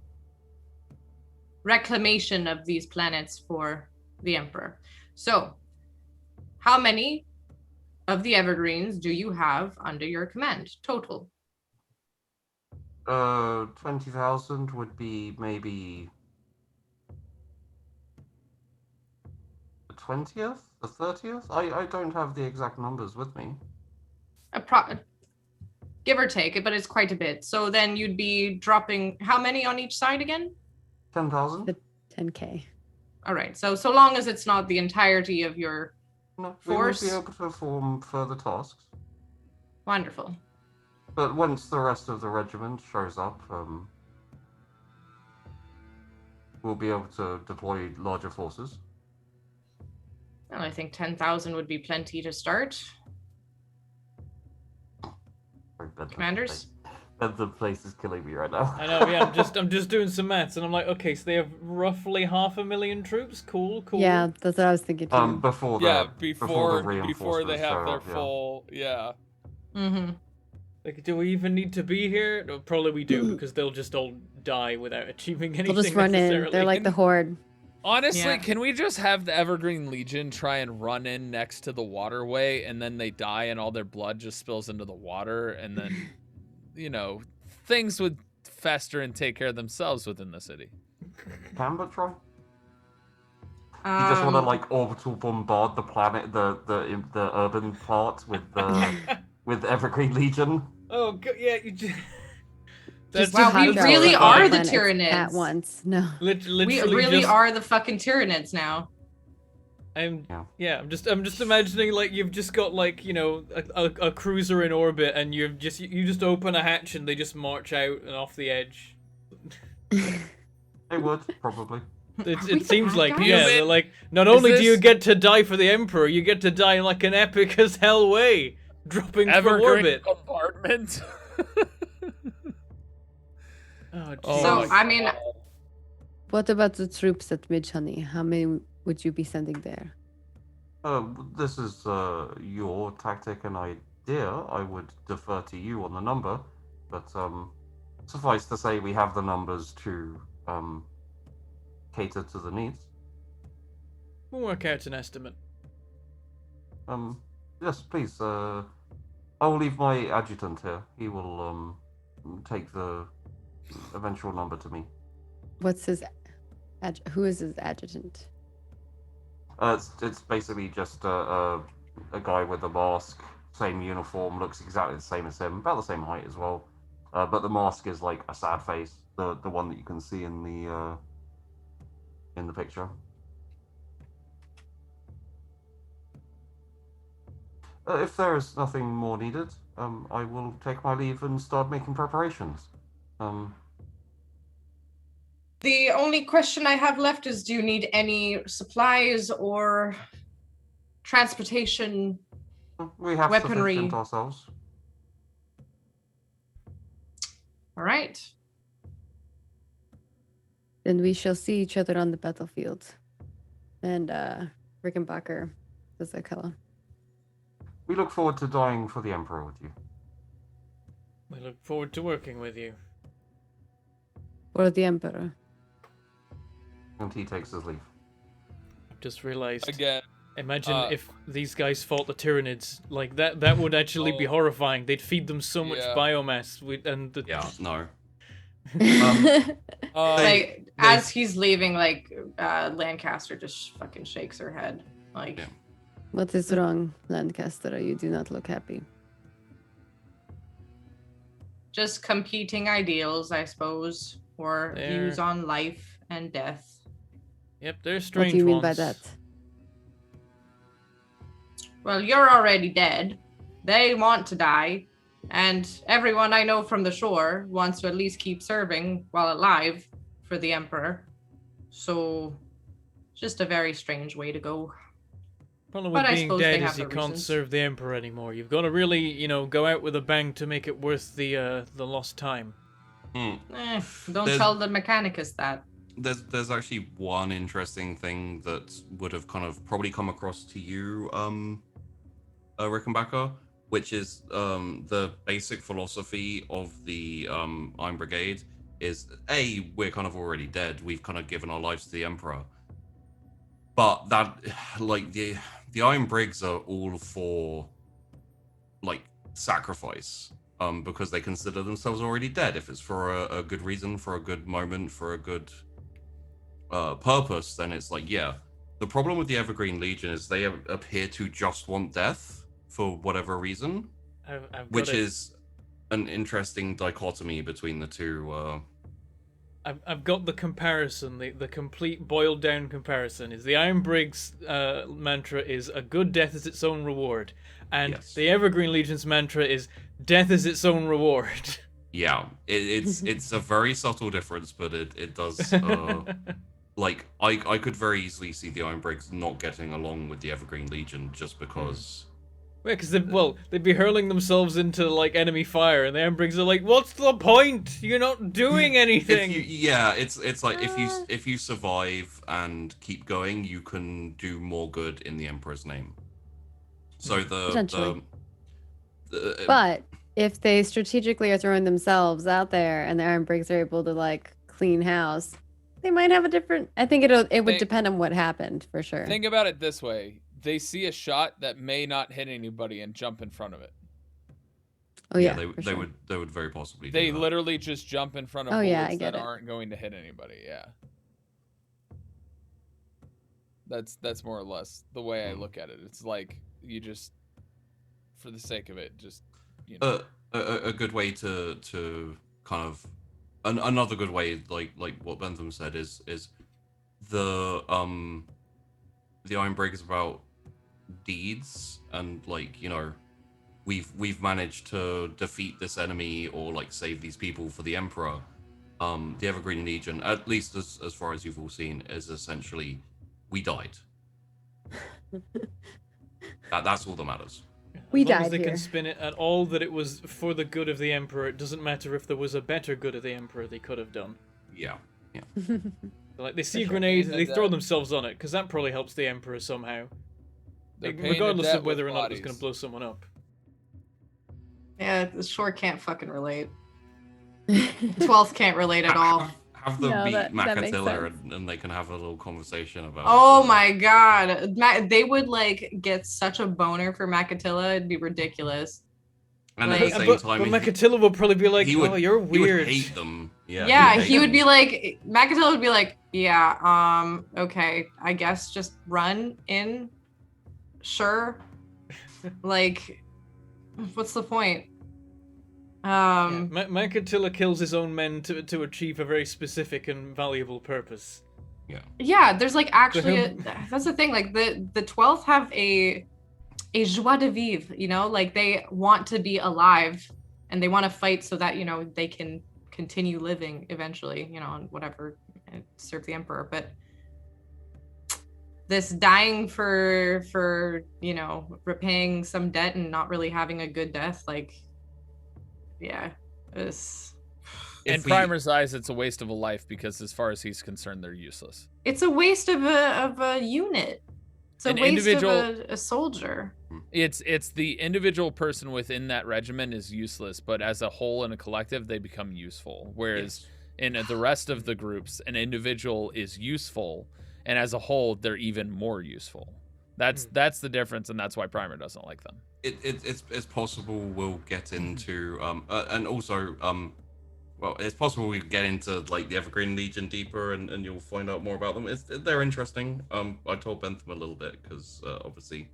reclamation of these planets for the Emperor. So, how many of the Evergreens do you have under your command total? 20,000 would be maybe the 20th, the 30th. I don't have the exact numbers with me. Give or take, but it's quite a bit. So then you'd be dropping how many on each side again? 10,000. 10K. All right. So long as it's not the entirety of your No, force. we will be able to perform further tasks. Wonderful. But once the rest of the regiment shows up, we'll be able to deploy larger forces. Well, I think 10,000 would be plenty to start. Sorry, Commanders? The place is killing me right now. I know, yeah, I'm just doing some maths, and I'm like, okay, so they have roughly 500,000 troops. Cool. Yeah, that's what I was thinking too. Before before the they have show their up, yeah. full, yeah. Mm-hmm. Like, do we even need to be here? No, probably we do, because they'll just all die without achieving anything. They'll just run in. necessarily. They're like the horde. Honestly, Yeah. can we just have the Evergreen Legion try and run in next to the waterway, and then they die and all their blood just spills into the water, and then, things would fester and take care of themselves within the city. Canberra try? You just want to like orbital bombard the planet, the urban part with the with Evergreen Legion. Oh, yeah, you just... Just Wow, to we hide really our are the planets Tyranids. at once. No. literally We really just... are the fucking Tyranids now. I'm just imagining, like, you've just got, like, a cruiser in orbit, and you just open a hatch and they just march out and off the edge. They would probably. It seems bad like, guys? yeah, they're like, not only do you this- get to die for the Emperor, you get to die in like an epic as hell way. dropping from Evergreen orbit. compartment. Oh, Oh So, my jeez. I mean, God. What about the troops at Midge-Honey? How many would you be sending there? This is your tactic and idea. I would defer to you on the number, but suffice to say, we have the numbers to cater to the needs. We'll work out an estimate. Yes, please. I will leave my adjutant here. He will take the eventual number to me. What's his who is his adjutant? It's basically just a guy with a mask, same uniform, looks exactly the same as him, about the same height as well. But the mask is like a sad face, the one that you can see in the picture. If there is nothing more needed, I will take my leave and start making preparations. the only question I have left is, do you need any supplies or transportation? We have Weaponry. sufficient ourselves. All right. Then we shall see each other on the battlefield. And Rickenbacker says Akella. We look forward to dying for the Emperor with you. We look forward to working with you. For the Emperor. And he takes his leave. I've just realized. Again. Imagine if these guys fought the Tyranids. Like, that would actually be horrifying. They'd feed them so much biomass. Yeah, no. Like, as he's leaving, like, Lancaster just fucking shakes her head. Like, Yeah. What is wrong, Lancaster? You do not look happy. just competing ideals, I suppose, or views on life and death. Yep, they're strange What do you mean ones. by that? Well, you're already dead. They want to die. And everyone I know from the shore wants to at least keep serving while alive for the Emperor. So, just a very strange way to go. Problem But with I being suppose they dead have is you their can't reasons. serve the Emperor anymore. You've got to really, go out with a bang to make it worth the lost time. Don't There's- tell the Mechanicus that. There's actually one interesting thing that would have kind of probably come across to you, Rickenbacker, which is the basic philosophy of the Iron Brigade is we're kind of already dead. We've kind of given our lives to the Emperor, but that like the Iron Brigs are all for like sacrifice. Because they consider themselves already dead. If it's for a good reason, for a good moment, for a good purpose, then it's like, yeah. The problem with the Evergreen Legion is they appear to just want death for whatever reason, which is an interesting dichotomy between the two. I've got the comparison, the complete boiled down comparison is the Iron Brig's mantra is a good death is its own reward, and Yes. the Evergreen Legion's mantra is death is its own reward. Yeah, it's a very subtle difference, but it does. Like I could very easily see the Iron Brigs not getting along with the Evergreen Legion just because. Yeah, because they'd be hurling themselves into like enemy fire, and the Iron Brigs are like, "What's the point? You're not doing anything." It's like if you survive and keep going, you can do more good in the Emperor's name. So But if they strategically are throwing themselves out there and the Iron Brigs are able to like clean house, they might have a different. I think it would depend on what happened for sure. Think about it this way: they see a shot that may not hit anybody and jump in front of it. Oh yeah, they would very possibly. They do that. literally just jump in front of Oh, bullets yeah, I get that it. aren't going to hit anybody. Yeah, that's more or less the way I look at it. It's like you just, for the sake of it, just a good way to kind of another good way, like what Bentham said, is the Iron Break is about deeds, and like we've managed to defeat this enemy or like save these people for the Emperor. The Evergreen Legion, at least as far as you've all seen, is essentially we died. That's all that matters. We as long as died they here. can spin it at all that it was for the good of the Emperor, it doesn't matter if there was a better good of the Emperor they could have done. Yeah. Like, they see a They're grenade, paying they the throw debt. themselves on it, because that probably helps the Emperor somehow. They're Like, paying the regardless debt of whether or with not it was going bodies. to blow someone up. Yeah, the Shore can't fucking relate. 12th can't relate at all. Have them No, beat that makes Macatilla sense. and they can have a little conversation about. Oh my god. They would like get such a boner for Macatilla, it'd be ridiculous. And Like- at the same but time, Macatilla will probably be like, he would, oh, you're he would weird. hate them. Yeah. Yeah, hate he would them. be like, Macatilla would be like, yeah, okay, I guess just run in. Sure. Like, what's the point? Macatilla kills his own men to achieve a very specific and valuable purpose. Yeah, there's like actually him- that's the thing. Like the 12th have a joie de vivre, you know, like they want to be alive and they want to fight so that, you know, they can continue living eventually, you know, and whatever, and serve the Emperor. But this dying for you know, repaying some debt and not really having a good death, like, yeah, it's In Primer's eyes, it's a waste of a life because, as far as he's concerned, they're useless. a waste of a unit. It's a An waste individual- of a soldier. It's the individual person within that regiment is useless, but as a whole and a collective, they become useful. Whereas in the rest of the groups, an individual is useful, and as a whole, they're even more useful. That's the difference, and that's why Primer doesn't like them. It's possible we'll get into and also well, it's possible we get into like the Evergreen Legion deeper, and you'll find out more about them. They're interesting. I told Bentham a little bit because obviously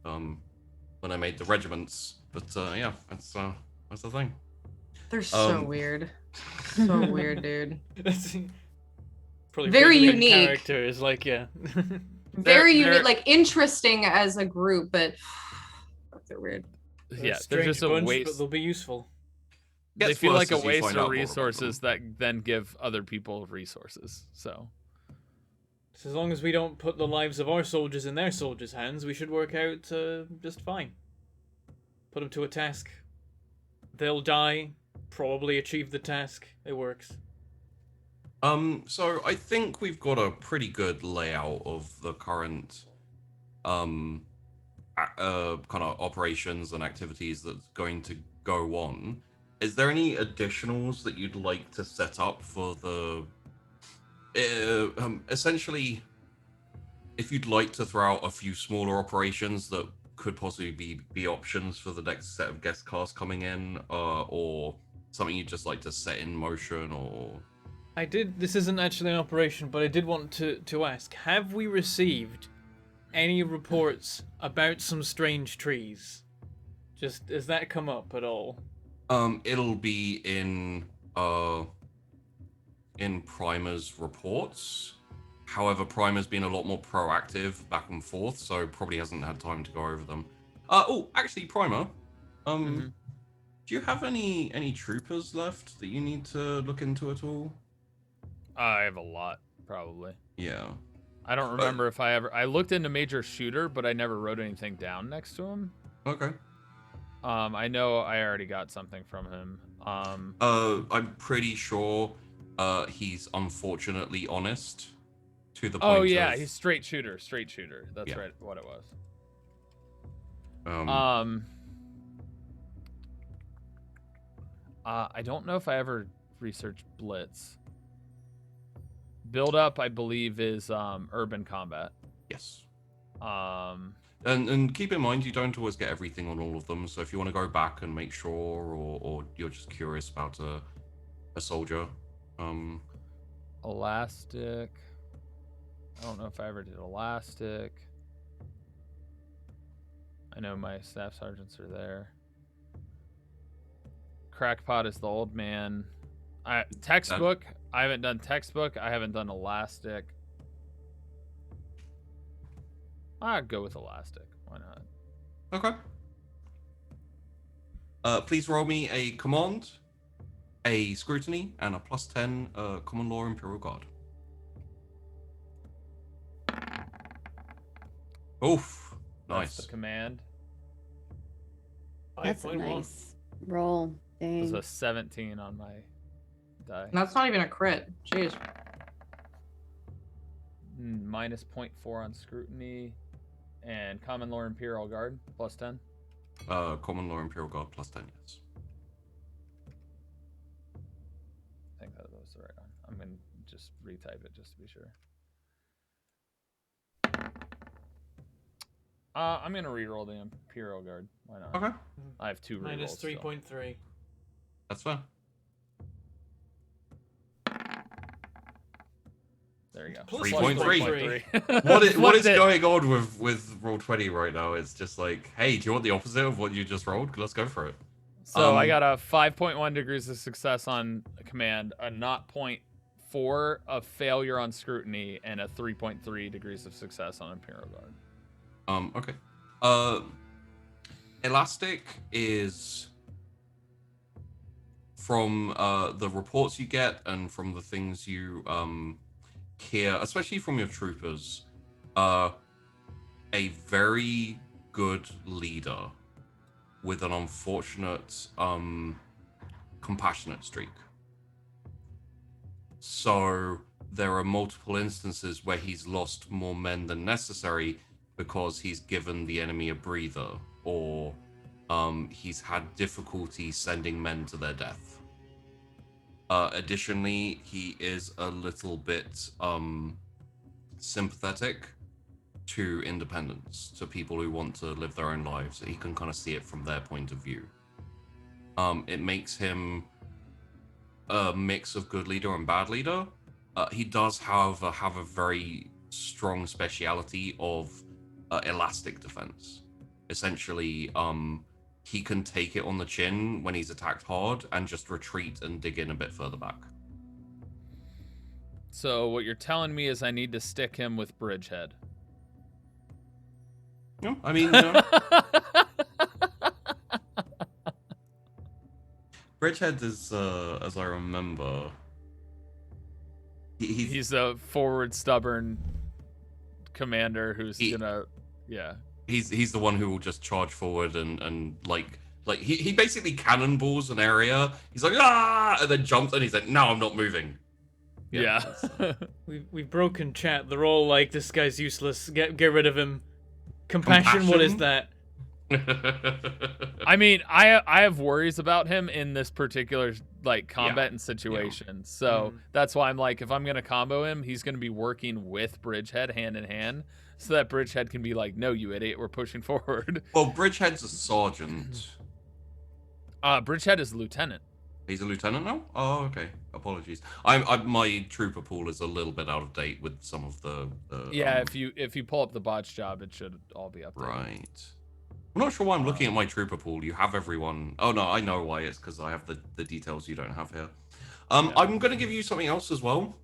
when I made the regiments, but yeah, that's the thing. They're so weird. So weird, dude. Probably Very visually in unique. character is like, yeah. Very They're- unique, like interesting as a group, but fuck, they're weird. Yeah, they're Strange just a bunch, waste. but they'll be useful. They Gets feel worse like a as you waste find out of more about resources them. that then give other people resources. So So as long as we don't put the lives of our soldiers in their soldiers' hands, we should work out just fine. Put them to a task. They'll die, probably achieve the task. It works. So I think we've got a pretty good layout of the current kind of operations and activities that's going to go on. Is there any additionals that you'd like to set up for the essentially, if you'd like to throw out a few smaller operations that could possibly be options for the next set of guest casts coming in, or something you'd just like to set in motion, or This isn't actually an operation, but I did want to ask, have we received any reports about some strange trees? Just, has that come up at all? it'll be in Primer's reports. However, Primer's been a lot more proactive back and forth, so probably hasn't had time to go over them. Actually, Primer, do you have any troopers left that you need to look into at all? I have a lot, probably. Yeah. I don't remember if I looked into Major Shooter, but I never wrote anything down next to him. Okay. I know I already got something from him. I'm pretty sure he's unfortunately honest to the point. Oh yeah, of, he's straight shooter. That's Yeah. right, what it was. I don't know if I ever researched Blitz. Build up, I believe, is urban combat. Yes. Um, And keep in mind, you don't always get everything on all of them. So if you want to go back and make sure, or you're just curious about a soldier, Elastic. I don't know if I ever did Elastic. I know my staff sergeants are there. Crackpot is the old man. Textbook. I haven't done textbook. I haven't done Elastic. I'd go with Elastic. Why not? Okay. Please roll me a command, a scrutiny, and a +10 common law Imperial Guard. Oof. That's Nice. the command. That's a 5.1. nice roll. It was Dang. a 17 on my die. That's not even a crit. Jeez. Minus 0.4 on scrutiny. And Common Lore Imperial Guard, plus 10. Common Law Imperial Guard plus 10, yes. I think that was the right one. I'm going to just retype it just to be sure. I'm going to reroll the Imperial Guard. Why not? Okay, I have 2 rerolls. Minus still. 3.3. that's fair. There you go. Plus 3.3. 3.3. What is going on with Roll20 right now? It's just like, hey, do you want the opposite of what you just rolled? Let's go for it. So I got a 5.1 degrees of success on command, a 0.4 of failure on scrutiny, and a 3.3 degrees of success on Imperial Guard. Okay. Elastic is from the reports you get and from the things you hear, especially from your troopers, a very good leader with an unfortunate compassionate streak. So there are multiple instances where he's lost more men than necessary because he's given the enemy a breather, or he's had difficulty sending men to their death. Additionally, he is a little bit sympathetic to independents, to people who want to live their own lives. He can kind of see it from their point of view. It makes him a mix of good leader and bad leader. He does, however, have a very strong speciality of elastic defense. Essentially, he can take it on the chin when he's attacked hard and just retreat and dig in a bit further back. So what you're telling me is I need to stick him with Bridgehead. No, I mean, no. Bridgehead is, as I remember, he's a forward, stubborn commander who's gonna, yeah. He's the one who will just charge forward and like he basically cannonballs an area. He's like, ah, and then jumps and he's like, no, I'm not moving. Yeah. We've broken chat. They're all like, this guy's useless. Get rid of him. Compassion? What is that? I mean, I have worries about him in this particular like combat and situation. So that's why I'm like, if I'm gonna combo him, he's gonna be working with Bridgehead hand in hand, so that Bridgehead can be like, no, you idiot, we're pushing forward. Well, Bridgehead's a sergeant. Bridgehead is a lieutenant. He's a lieutenant now? Oh, okay. Apologies. My trooper pool is a little bit out of date with some of the. Yeah, if you pull up the botch job, it should all be up there. Right. I'm not sure why I'm looking at my trooper pool. You have everyone. Oh no, I know why. It's because I have the details you don't have here. I'm going to give you something else as well.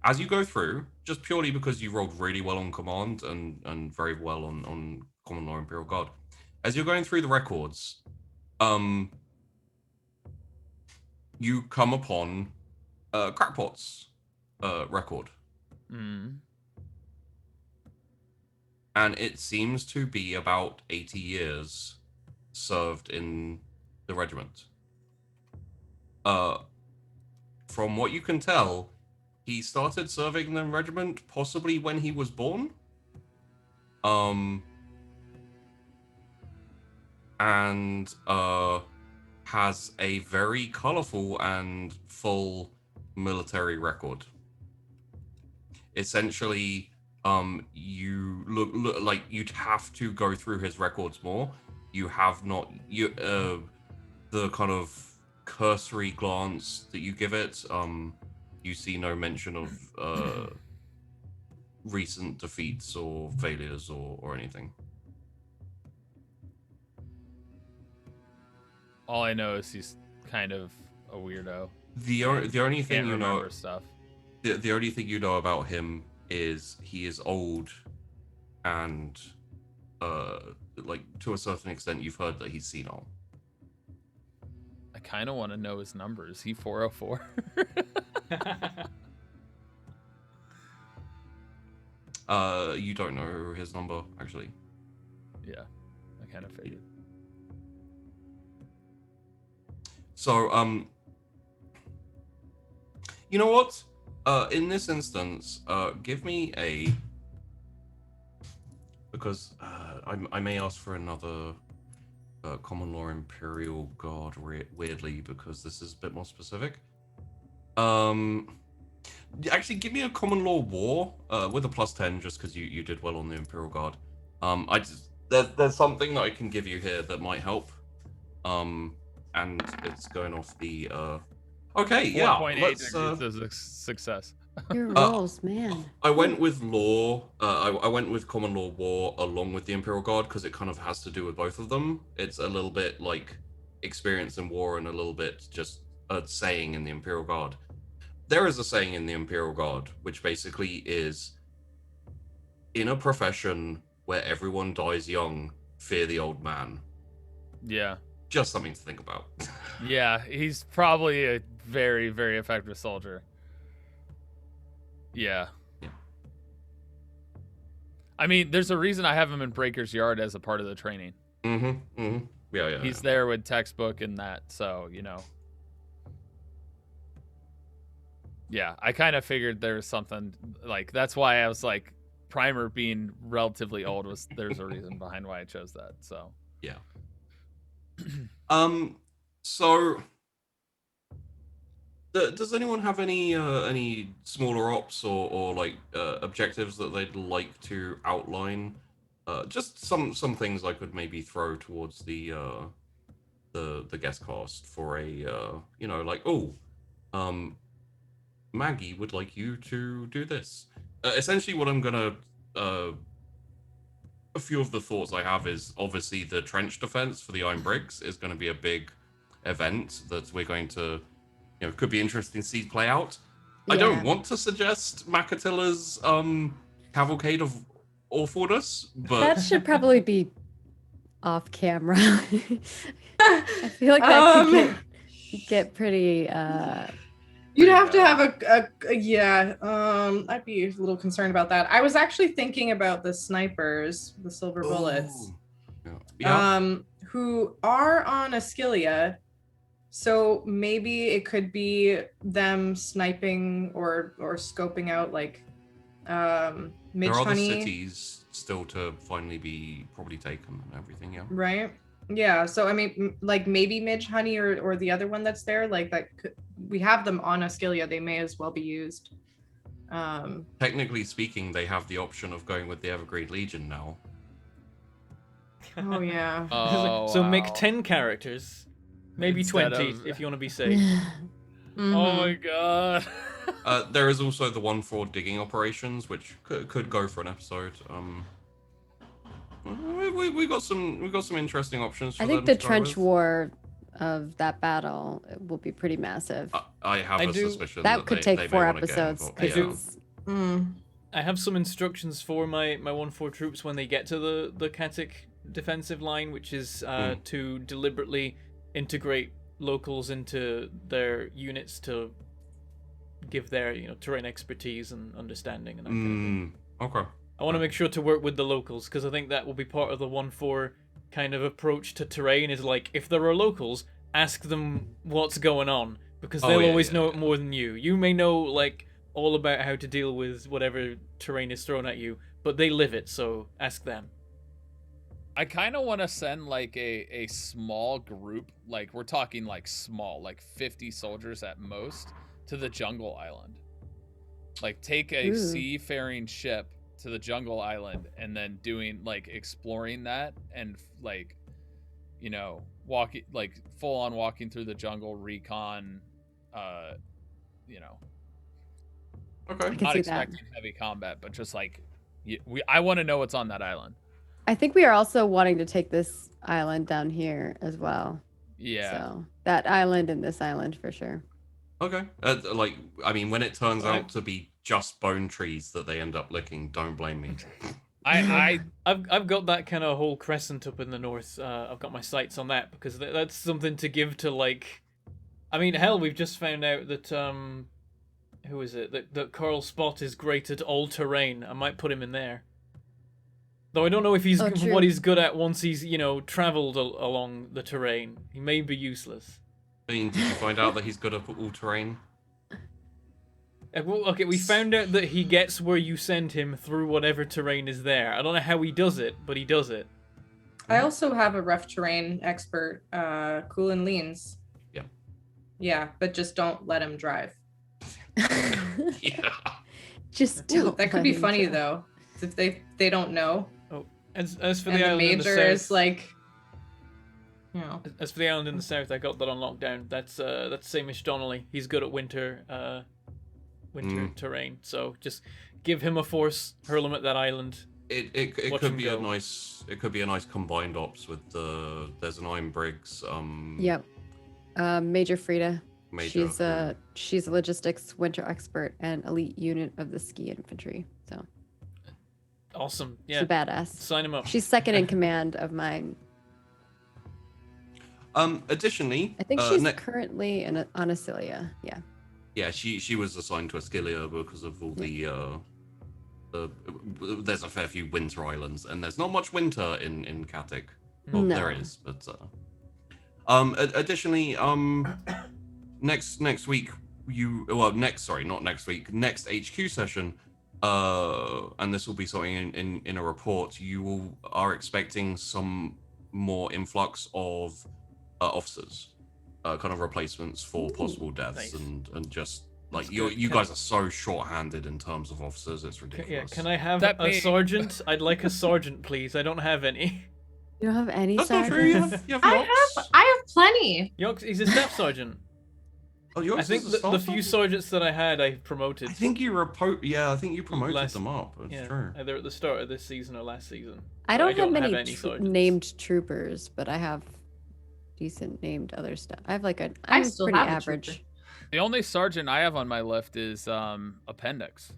As you go through, just purely because you rolled really well on command and very well on Common Law Imperial Guard. As you're going through the records, you come upon Crackpot's record. And it seems to be about 80 years served in the regiment. From what you can tell, he started serving in the regiment possibly when he was born. And has a very colorful and full military record. Essentially, you look like you'd have to go through his records more. You have not the kind of cursory glance that you give it. You see no mention of recent defeats or failures or anything. All I know is he's kind of a weirdo. The only thing you know stuff. The only thing you know about him is he is old, and like to a certain extent, you've heard that he's senile. I kind of want to know his number. Is he 404? You don't know his number actually. Yeah, I kind of figured. So, you know what? In this instance, give me because I may ask for another common law Imperial Guard weirdly because this is a bit more specific. Actually, give me a common law war with a +10 just because you did well on the Imperial Guard. There's something that I can give you here that might help. And it's going off the okay, yeah. 1.8 Let's is a success. Your rolls, man. I went with law. I went with common law war along with the Imperial Guard because it kind of has to do with both of them. It's a little bit like experience in war and a little bit just a saying in the Imperial Guard. There is a saying in the Imperial Guard which basically is, in a profession where everyone dies young, fear the old man. Yeah. Just something to think about. Yeah, he's probably a very, very effective soldier. Yeah. I mean, there's a reason I have him in Breaker's Yard as a part of the training. Yeah. He's there with textbook and that, so, you know. Yeah, I kind of figured there was something, like, that's why I was like, Primer being relatively old there's a reason behind why I chose that, so. Yeah. So does anyone have any smaller ops or like objectives that they'd like to outline? Just some things I could maybe throw towards the guest cast for a you know, like, Maggie would like you to do this. Essentially what I'm gonna a few of the thoughts I have is obviously the trench defense for the Iron Bricks is going to be a big event that we're going to, you know, could be interesting to see play out. I don't want to suggest Makatilla's cavalcade of awfulness, but That should probably be off camera. I feel like that could get pretty You'd have to have a yeah. I'd be a little concerned about that. I was actually thinking about the snipers, the silver bullets, who are on Ascilia. So maybe it could be them sniping or scoping out like Midge there are Honey. other cities still to finally be probably taken and everything. Yeah. Right. Yeah. So I mean, like maybe Midge Honey or the other one that's there, like that. We have them on Ascilia. They may as well be used. Technically speaking, they have the option of going with the Evergreen Legion now. Oh yeah. Oh, So wow. make 10 characters, maybe Instead 20 of- if you want to be safe. Oh my god. There is also the one for digging operations, which could go for an episode. We got some interesting options. For I think them the to go trench with. war of that battle will be pretty massive. I have a suspicion that could take they 4 may wanna get episodes involved. because Yeah. it's I have some instructions for my 1-4 troops when they get to the Katic defensive line, which is to deliberately integrate locals into their units to give their, you know, terrain expertise and understanding and that kind of thing. Okay. I want to make sure to work with the locals because I think that will be part of the 1-4 kind of approach to terrain. Is like, if there are locals, ask them what's going on because they'll always know it more than you. You may know like all about how to deal with whatever terrain is thrown at you, but they live it, so ask them. I kind of want to send like a small group, like we're talking like small, like 50 soldiers at most, to the jungle island. Like take a seafaring ship to the jungle island and then doing like exploring that and like, you know, walking like full on walking through the jungle recon, you know. Okay. I can Not see that. expecting heavy combat, but just like I want to know what's on that island. I think we are also wanting to take this island down here as well. Yeah. So that island and this island for sure. Okay. Like, I mean, when it turns out to be just bone trees that they end up licking, don't blame me. I've got that kind of whole crescent up in the north. I've got my sights on that because that's something to give to like. I mean, hell, we've just found out that who is it? That Carl Spot is great at all terrain. I might put him in there. Though I don't know if he's Oh, true. what he's good at once he's, traveled along the terrain. He may be useless. I mean, did you find out that he's good at all terrain? Well, okay, we found out that he gets where you send him through whatever terrain is there. I don't know how he does it, but he does it. I also have a rough terrain expert, Cool and Leans. Yeah. Yeah, but just don't let him drive. Yeah. Just Ooh, don't. that could let be him funny try. though. If they don't know. Oh, as for And the the island in the major south, is like, as for the island in the south, I got that on lockdown. That's Samish Donnelly. He's good at winter terrain. So just give him a force, hurl him at that island. It Watch could him be go. a nice combined ops with there's an Iron Briggs Yep. Major Frida. Major. She's a logistics winter expert and elite unit of the ski infantry. So Awesome. she's Yeah. a badass. Sign him up. She's second in command of mine. Additionally, I think she's ne- currently on Acilia. Yeah. yeah, she was assigned to Ascilia because of all there's a fair few winter islands, and there's not much winter in Katik. Well, No. there is, but additionally, next week next HQ session, and this will be something in a report. You are expecting some more influx of officers, kind of replacements for possible deaths, nice. and just like That's you good. guys are so short-handed in terms of officers. It's Yeah, ridiculous. can I have That a me. sergeant? I'd like a sergeant, please. I don't have any. You don't have any That's not sergeants? true. You have Yox. I have plenty. Yox, he's a staff sergeant. Oh, Yox I think is a staff the few sergeant? sergeants that I had, I promoted. I think you I think you promoted Last- them up. That's Yeah, true. either at the start of this season or last season. I But don't have many any sergeants. named troopers, but I have decent named other stuff. I have like I I'm still pretty have a average. trooper. The only sergeant I have on my list is Appendix.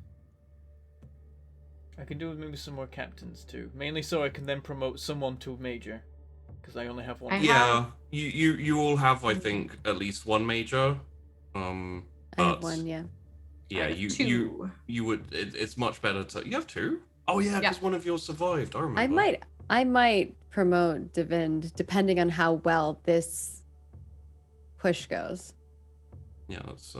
I could do with maybe some more captains too, mainly so I can then promote someone to major, because I only have one. I Yeah, you all have, I think, at least one major. I have But one, yeah. yeah, I have you two. would. It's much better to. You have two. Oh yeah, because one of yours survived. I remember. I might promote Divind depending on how well this push goes. Yeah, that's.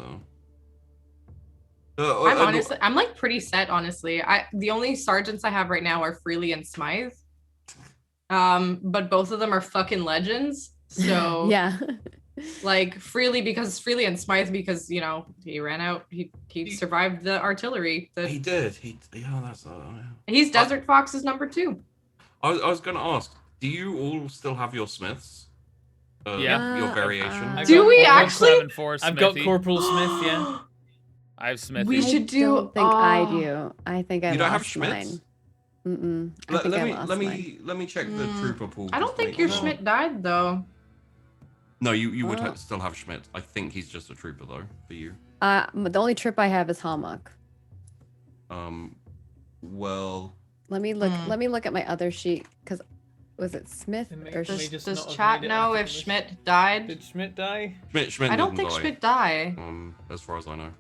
I'm like pretty set, honestly. The only sergeants I have right now are Freely and Smythe. But both of them are fucking legends. So Yeah. like Freely and Smythe because he ran out. He survived the artillery. He did. That's. He's Desert Fox's number 2. I was gonna ask. Do you all still have your Smiths? Yeah. Your variation. Do we I got actually? 7-4 I've got Smithy. Corporal Smith, yeah. I have Smithy. We should I don't think I oh. do. I think I You don't have lost Schmitz? mine. I think I lost mine. Let me check the trooper pool. I don't just to think make your sure. Schmidt died though. No, you would Oh. still have Schmidt. I think he's just a trooper though for you. The only trip I have is Hallmark. Well, Let me look at my other sheet because was it Smith It may- or it may Sch- just Does not have chat made it know onto if the list. Schmidt died? Did Schmidt die? Schmidt. I don't didn't think die, Schmidt died. as far as I know.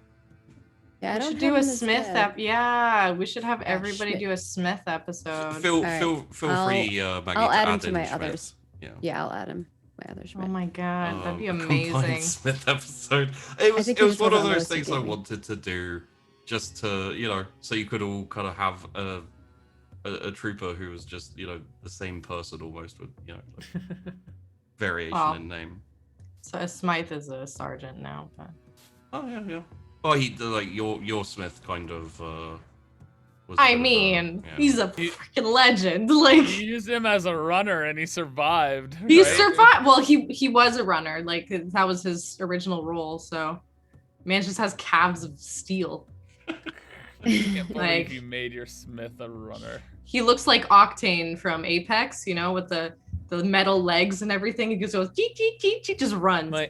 Yeah, I We don't should have do a him as Smith dead. Yeah, we should have Yeah, everybody Schmidt. do a Smith episode. Feel Alright. feel I'll- free, Maggie, I'll to add him add to in my Schmidt. others. Yeah. Yeah, I'll add him. My other Schmidt. Oh my god, that'd be A combined amazing. Smith episode. It was think it he was was one one of of those those he things I gave me. wanted to do, just to so you could all kind of have a trooper who was just the same person almost with like variation Wow. in name. So Smythe is a sergeant now, but Oh yeah. Oh, he like your Smith kind of. Was a I bit of a- mean, yeah. he's a He- freaking legend. Like You used him as a runner and he survived. he right? survived. Well, he was a runner. Like that was his original role. So man just has calves of steel. I can't believe like- you made your Smith a runner. He looks like Octane from Apex, with the metal legs and everything. He just goes cheat, just runs. My,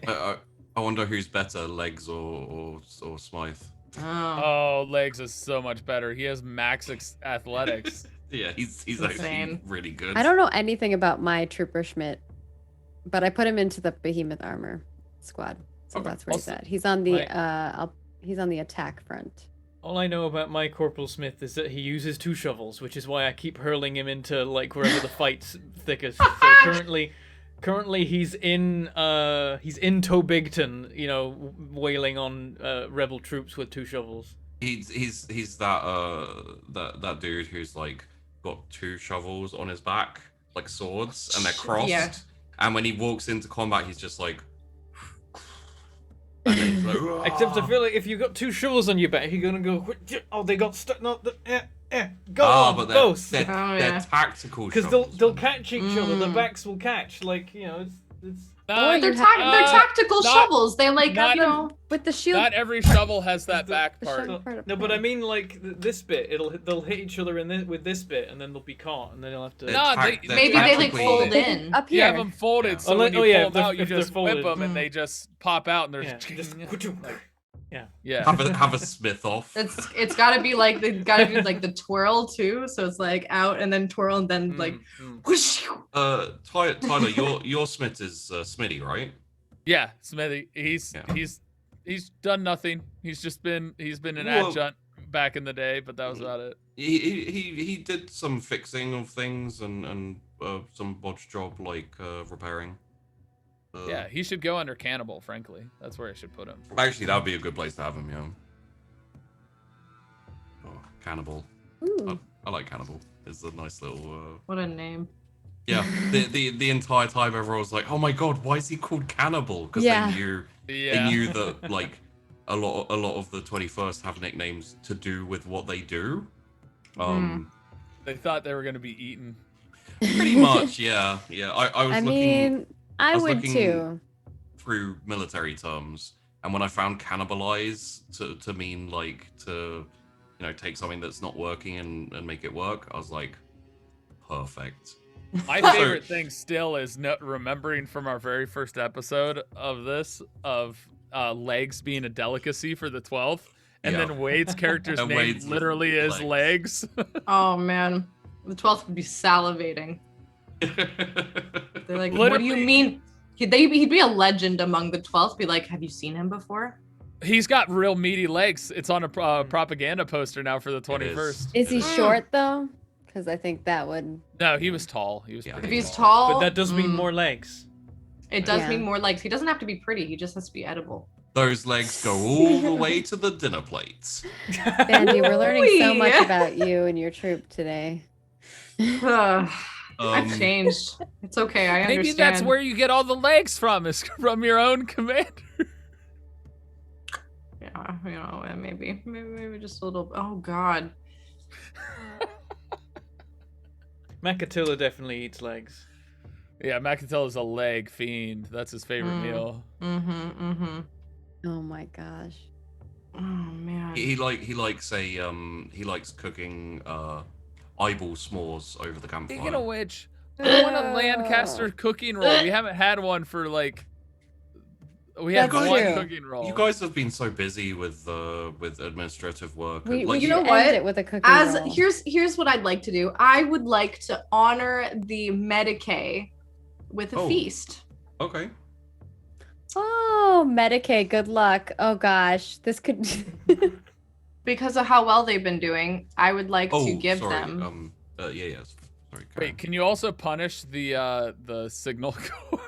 I wonder who's better, Legs or Smythe. Oh. Oh, Legs is so much better. He has max athletics. Yeah, he's Insane. actually really good. I don't know anything about my trooper Schmidt, but I put him into the behemoth armor squad, so Okay. that's where he's Also- at. He's on the My- he's on the attack front. All I know about my Corporal Smith is that he uses 2 shovels, which is why I keep hurling him into like wherever the fight's thickest. So currently he's in Tobigton, you know, wailing on rebel troops with 2 shovels. He's that dude who's like got 2 shovels on his back, like swords, and they're crossed. Yeah. And when he walks into combat, he's just like. And then he's like, Except I feel like if you got 2 shovels on your back, you're gonna go. Oh, they got stuck. No, go on, but both. they're yeah. tactical. Because they'll catch each other. The backs will catch. Like, you know, it's. They're you tactical shovels. They like, not- you know. With the shield. Not every shovel has that back the part. shield part up No, but front. I mean like this bit. They'll hit each other with this bit, and then they'll be caught, and then they'll have to. No, Maybe Maybe they like tactically- fold They in. up You here. have them folded, so Unless- when you oh, yeah, fold if out, you they're just whip folded. them, and they just pop out, and they're Yeah, just like, yeah. have a Smith off. It's gotta be like they gotta do like the twirl too. So it's like out and then twirl and then like whoosh. Tyler, your Smith is Smitty, right? Yeah, Smithy. He's done nothing. He's been an adjunct back in the day, but that was about it. He did some fixing of things and some bodge job like repairing. Yeah, he should go under Cannibal, frankly. That's where I should put him. Actually, that would be a good place to have him, yeah. Oh, Cannibal. Ooh. I like Cannibal. It's a nice little... What a name. Yeah, the entire time everyone was like, oh my god, why is he called Cannibal? Because Yeah. they knew that, like, a lot of the 21st have nicknames to do with what they do. They thought they were going to be eaten. Pretty much, yeah. I was I would looking too. through military terms, and when I found cannibalize to mean like to, you know, take something that's not working and make it work, I was like, perfect. My favorite thing still is remembering from our very first episode of this, of legs being a delicacy for the 12th, and Yeah. then Wade's character's And name Wade's literally is legs. Oh man, the 12th would be salivating. They're like, what do Literally. you mean? He'd be a legend among the 12th. Be like, have you seen him before? He's got real meaty legs. It's on a propaganda poster now for the 21st. Is he short though? Because I think that would. No, he was tall. He was Yeah. pretty If he's tall. tall, But that does mean more legs. It does Yeah. mean more legs. He doesn't have to be pretty. He just has to be edible. Those legs go all the way to the dinner plates. Andy, we're learning so Ooh-wee. much about you and your troop today. I've changed. It's okay. I understand. Maybe that's where you get all the legs from, is from your own commander. Yeah, you know, maybe just a little. Oh God. Macatilla definitely eats legs. Yeah, Macatella's a leg fiend. That's his favorite meal. Mm-hmm. Oh my gosh. Oh man. He likes cooking eyeball s'mores over the campfire. Speaking of which, I want a Lancaster cooking roll. We haven't had one for like. We had That's one true. cooking roll. You guys have been so busy with administrative work. We like, should know end what? it with a cookie As roll. here's what I'd like to do. I would like to honor the Medicaid with a Oh. feast. Okay. Oh, Medicaid, good luck. Oh gosh, this could. Because of how well they've been doing, I would like Oh, to give sorry. them. Yeah. Sorry. Wait, can you also punish the signal core?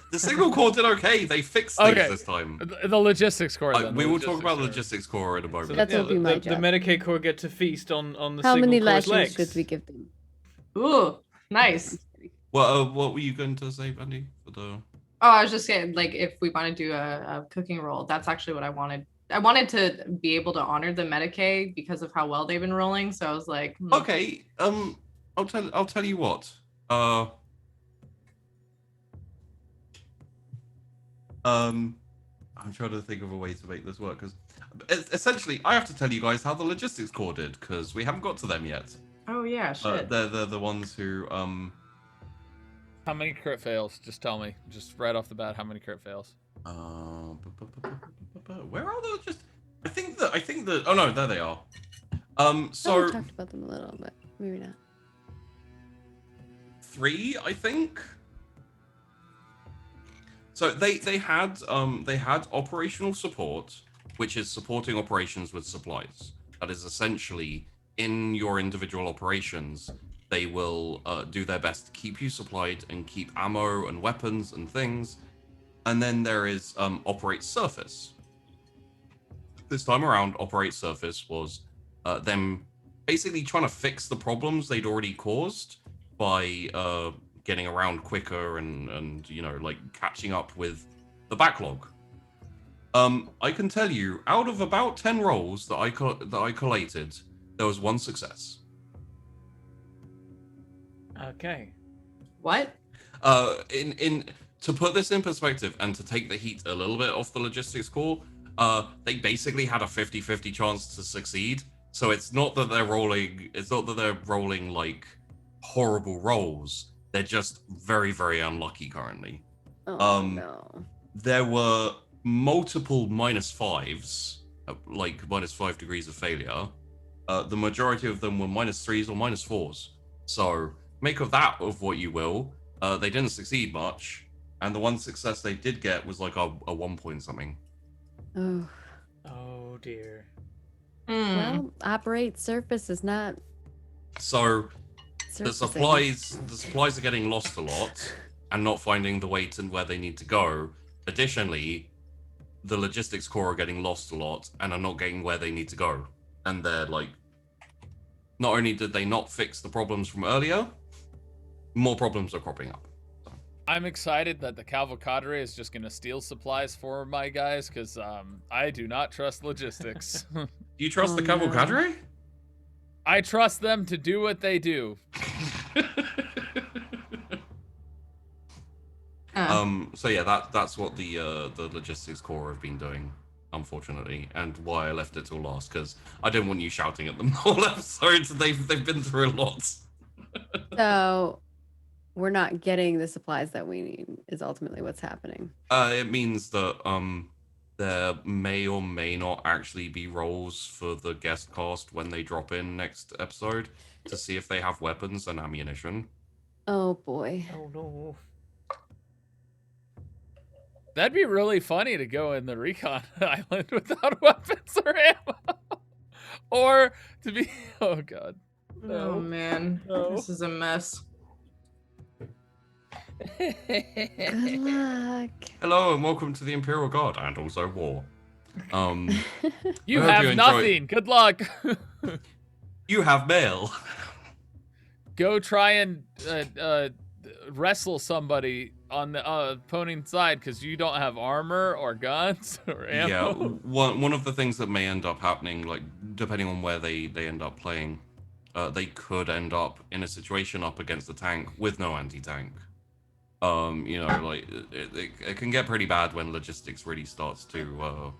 The signal core did okay. They fixed things Okay. this time. The logistics core. Then, We the will talk about the logistics logistics core in a moment. That's what be my the job. Medicaid Corps get to feast on the How signal many corps' lashes legs. should we give them? Ooh, nice. What were you going to say, Andy? For the... Oh, I was just saying, like, if we want to do a cooking roll, that's actually what I wanted. I wanted to be able to honor the Medicaid because of how well they've been rolling. So I was like, Okay. I'll tell you what. I'm trying to think of a way to make this work because essentially I have to tell you guys how the logistics core did because we haven't got to them yet. oh yeah, shit. They're the ones who How many crit fails? Just tell me. Just right off the bat, how many crit fails? Where are they? Just I think that oh no, there they are. Oh, So we talked about them a little, but maybe not. 3, I think. So they had operational support, which is supporting operations with supplies. That is essentially in your individual operations, they will do their best to keep you supplied and keep ammo and weapons and things. And then there is Operate Surface. This time around, Operate Surface was them basically trying to fix the problems they'd already caused by getting around quicker and like catching up with the backlog. I can tell you, out of about 10 rolls that I collated, there was one success. Okay. What? To put this in perspective and to take the heat a little bit off the logistics call, they basically had a 50-50 chance to succeed. So it's not that they're rolling like horrible rolls. They're just very, very unlucky currently. Oh no. There were multiple -5s, like -5 degrees of failure. The majority of them were -3s or -4s. So make of that of what you will. They didn't succeed much, and the one success they did get was like a 1 point something. Oh. Oh dear. Well, Operate Surface is not. So the surfacing. supplies are getting lost a lot and not finding the way to where they need to go. Additionally, the logistics core are getting lost a lot and are not getting where they need to go. And they're like, not only did they not fix the problems from earlier, more problems are cropping up. So. I'm excited that the Cavalcadre is just going to steal supplies for my guys, because I do not trust logistics. Do you trust the Cavalcadre? I trust them to do what they do. So yeah, that's what the logistics core have been doing, unfortunately, and why I left it till last, because I didn't want you shouting at them the whole episode. They've been through a lot. So we're not getting the supplies that we need is ultimately what's happening. It means that there may or may not actually be roles for the guest cast when they drop in next episode to see if they have weapons and ammunition. Oh boy. Oh no. That'd be really funny to go in the recon island without weapons or ammo. Or to be... Oh, God. No. Oh, man. No. This is a mess. Good luck. Hello and welcome to the Imperial Guard and also war. You I hope have you enjoy- nothing. Good luck. You have mail. Go try and wrestle somebody on the opponent's side because you don't have armor or guns or ammo. Yeah, one of the things that may end up happening, like depending on where they end up playing, they could end up in a situation up against the tank with no anti-tank. Like it can get pretty bad when logistics really starts to.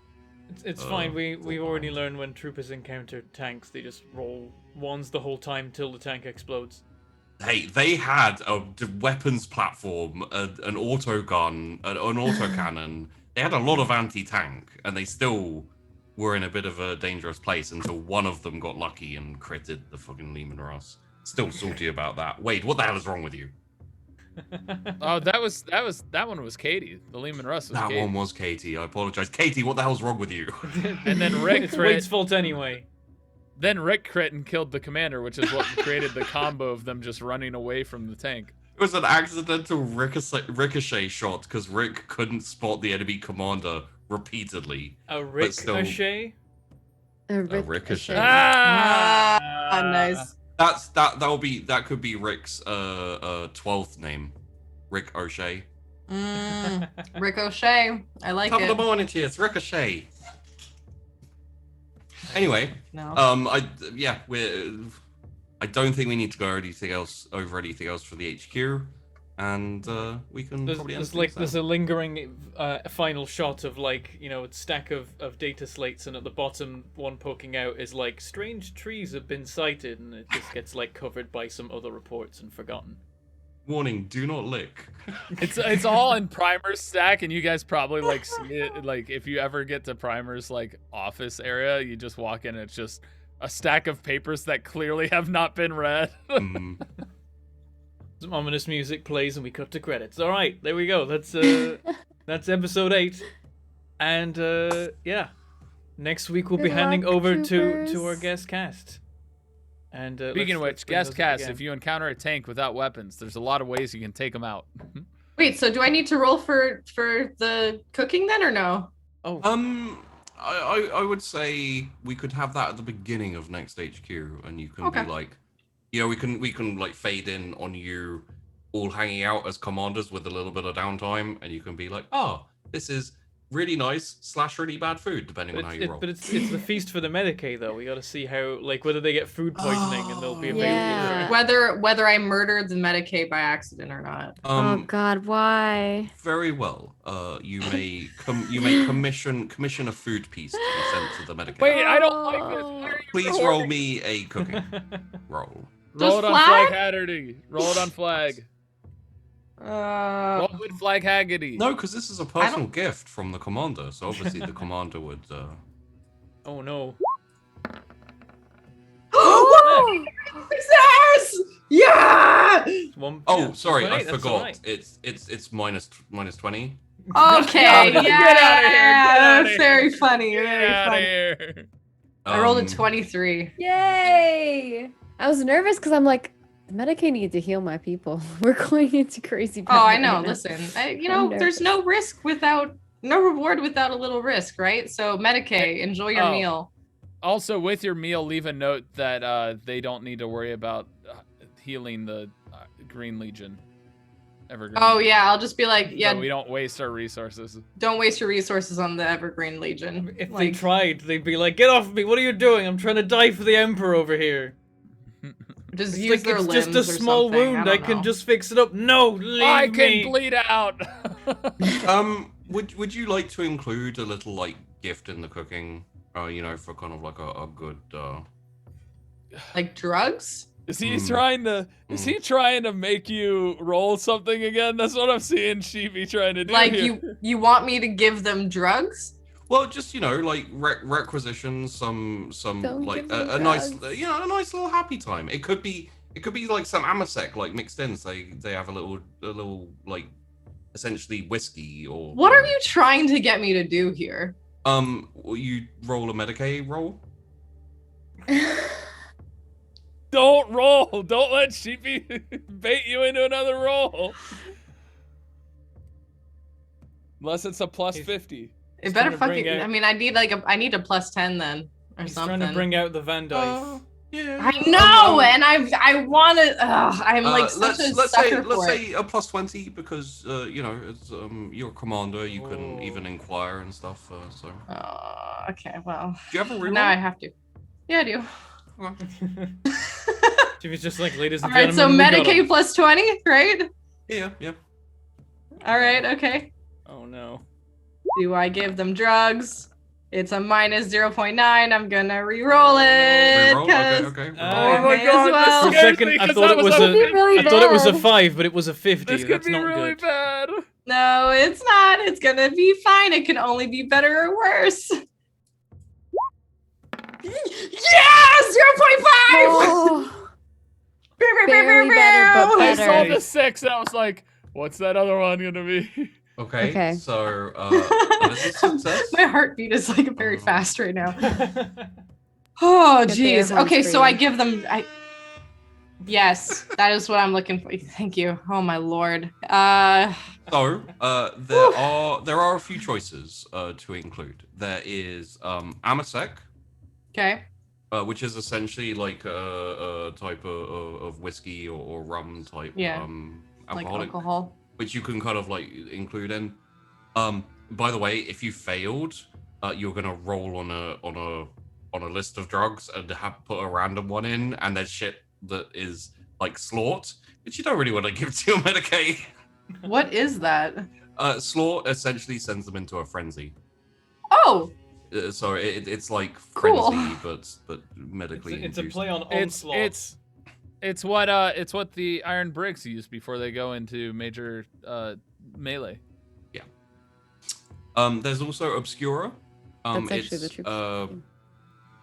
It's fine. We've already learned when troopers encounter tanks, they just roll ones the whole time till the tank explodes. Hey, they had a weapons platform, an auto gun, an autocannon. They had a lot of anti-tank, and they still were in a bit of a dangerous place until one of them got lucky and critted the fucking Lehman Russ. Still salty about that. Wade, what the hell is wrong with you? Oh, that one was Katie. The Lehman Russ was That Katie. one was Katie. I apologize. Katie, what the hell's wrong with you? And then Rick It's crit. Wade's fault anyway. Then Rick crit and killed the commander, which is what created the combo of them just running away from the tank. It was an accidental ricochet shot because Rick couldn't spot the enemy commander repeatedly. A still- ricochet? A ricochet. Ah! Nice. That could be Rick's 12th name. Rick O'Shea. Ricochet. I like Top of it. the morning to you, it's Ricochet. Anyway, No. I don't think we need to go over anything else for the HQ, and we can probably end There's a lingering final shot of a stack of data slates, and at the bottom one poking out is like strange trees have been sighted, and it just gets covered by some other reports and forgotten. Warning: do not lick. It's all in Primer's stack, and you guys probably see it. If you ever get to Primer's office area, you just walk in, and it's just a stack of papers that clearly have not been read. Mm. Some ominous music plays, and we cut to credits. All right, there we go. That's episode 8, and yeah, Next week we'll be Good handing luck, over to troopers. our guest cast. And Speaking of which, let's bring guest those up cast, again. if you encounter a tank without weapons, there's a lot of ways you can take them out. Wait, so do I need to roll for the cooking then, or no? Oh, I would say we could have that at the beginning of next HQ, and you can Okay. be like, you know, we can like fade in on you all hanging out as commanders with a little bit of downtime, and you can be like, oh, this is really nice / really bad food, depending on how you roll. but it's the feast for the Medicaid though. We got to see how like whether they get food poisoning and they'll be available. Yeah. Whether I murdered the Medicaid by accident or not. Oh God, why? Very well. You may commission a food piece to be sent to the Medicaid. Wait, I don't like this. Why are you Please recording? roll me a cooking roll. Roll it on Flag? Flag Hatterty. Roll it on Flag. Uh, Roll with Flag Haggerty. No, because this is a personal gift from the commander, so obviously the commander would. Oh no. success! Yeah. One, Oh, yeah, sorry, I 20, that's forgot. alright. It's minus 20. Okay. Get Yeah. outta here, get outta That's here. very funny. Get Very out of funny. here. I rolled a Um, 23. Yay! I was nervous because I'm like, the Medicaid needs to heal my people. We're going into crazy. Oh, I battle know. right now. Listen, you I'm know, there's no risk without no reward without a little risk, right? So Medicaid, enjoy your Oh. meal. Also, with your meal, leave a note that they don't need to worry about healing the Green Legion. Evergreen. Oh yeah, I'll just be like, yeah, So we don't waste our resources. don't waste your resources on the Evergreen Legion. If they Like, tried, they'd be like, "Get off me! What are you doing? I'm trying to die for the Emperor over here." just It's use like, their it's limbs just a or small something. wound. I don't can know. just fix it up. No, leave I me. can bleed out. Would you like to include a little like gift in the cooking? You know, for kind of like a good. Like drugs. Is he Hmm. trying to? Is he trying to make you roll something again? That's what I'm seeing Sheepy trying to do. Like here. you want me to give them drugs? Well, just you know, like requisition some Don't like give them a nice drugs. a nice little happy time. It could be like some amasec like mixed in. So they have a little like essentially whiskey or. What are you trying to get me to do here? You roll a Medicaid roll. Don't roll. Don't let Sheepy bait you into another roll. Unless it's a plus He's- 50. It He's better trying to bring fucking. out- I mean, I need a plus 10 then or He's something. trying to bring out the Van Dyke. Yeah. I know, and I want to. I'm like such a let's sucker say for it. a plus 20 because you know it's you're a commander. You can even inquire and stuff. So Okay, well. do you have a reroll? Now I have to. Yeah, I do. She was just like, "Ladies All and right, so gentlemen, we got Medicaid him." plus 20, right? Yeah. All right, okay. Oh no. Do I give them drugs? It's a minus 0.9. I'm gonna re-roll it. Reroll? 'cause Okay. Oh my may God, as well. For a scares second, me I 'cause thought that it was was Could be really I thought it was a bad. 5, but it was a 50. This could That's be not really good. bad. No, it's not. It's gonna be fine. It can only be better or worse. Yeah, 0.5. Oh, barely better, but I better. saw the 6. I was like, what's that other one gonna be? Okay. Okay. So that is a success. My heartbeat is like very fast right now. Oh, Get the air geez. horns Okay, for so you. I give them. Yes, that is what I'm looking for. Thank you. Oh my lord. So there are a few choices to include. There is amasec, Okay. which is essentially like a type of whiskey or rum type Yeah, Like alcoholic, alcohol. which you can kind of like include in. By the way, if you failed, you're gonna roll on a list of drugs and put a random one in, and there's shit that is like slort, which you don't really want to give to your Medicaid. What is that? Slort essentially sends them into a frenzy. Oh, So it's like Cool. frenzy, but medically It's a induced. play on It's onslaught. it's what the Iron Bricks use before they go into major melee. There's also Obscura. That's actually It's the troops.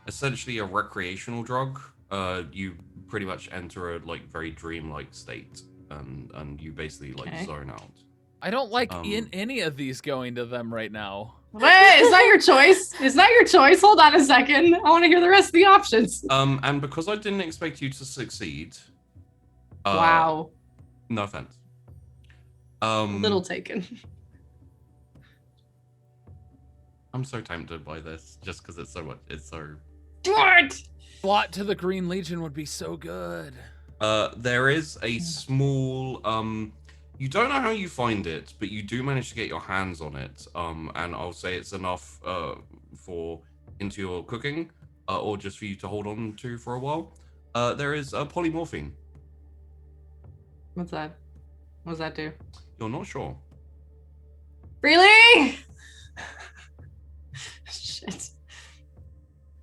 essentially a recreational drug. You pretty much enter a like very dreamlike state, and you basically like Okay. zone out. I don't like Um, in any of these going to them right now. Wait, is that your choice? Is that your choice? Hold on a second. I want to hear the rest of the options. And because I didn't expect you to succeed. Wow. No offense. Little taken. I'm so tempted by this just because it's so much. It's so. What? SWAT to the Green Legion would be so good. There is a small. You don't know how you find it, but you do manage to get your hands on it. And I'll say it's enough for into your cooking, or just for you to hold on to for a while. There is polymorphine. What's that? What does that do? You're not sure. Really? Shit.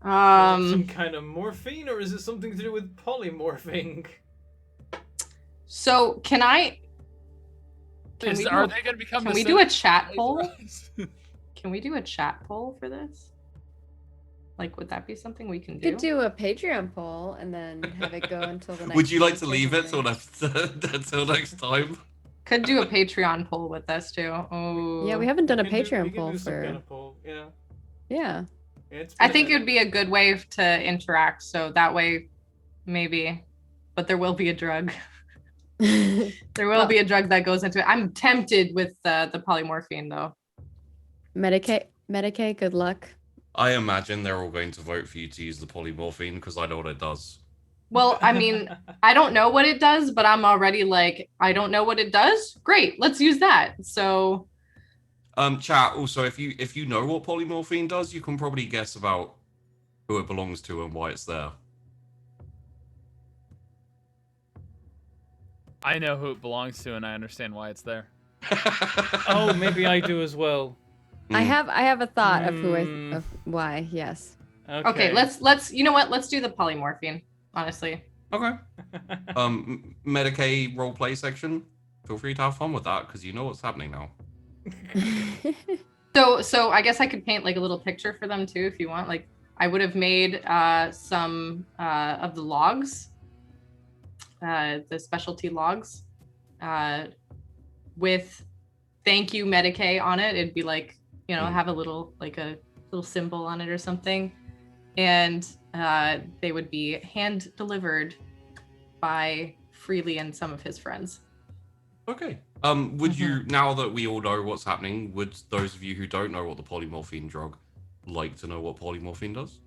Some kind of morphine, or is it something to do with polymorphing? So can I? Are they going to become? Can we do a chat poll? Can we do a chat poll for this? Like, would that be something we can do? You could do a Patreon poll and then have it go until the next. Would you like to leave it till next time? Could do a Patreon poll with this too. Oh. Yeah, we haven't done a We can Patreon do poll some for. kind of poll. Yeah. Yeah. I think it would be a good way to interact. So that way, maybe. But there will be a drug. There will be a drug that goes into it. I'm tempted with the polymorphine though. Medicaid, good luck. I imagine they're all going to vote for you to use the polymorphine because I know what it does. Well, I mean, I don't know what it does, but I'm already like, I don't know what it does. Great, let's use that. So, chat. Also, if you know what polymorphine does, you can probably guess about who it belongs to and why it's there. I know who it belongs to, and I understand why it's there. Oh, maybe I do as well. I have a thought of of why. Yes. okay, let's you know what? Let's do the polymorphine. Honestly. Okay. Medicaid roleplay section. Feel free to have fun with that because you know what's happening now. So I guess I could paint like a little picture for them too if you want. Like I would have made some of the logs, the specialty logs, with thank you Medicaid on it. It'd be like, you know, have a little symbol on it or something, and they would be hand delivered by Freely and some of his friends. Okay. Would you, now that we all know what's happening, would those of you who don't know what the polymorphine drug like to know what polymorphine does?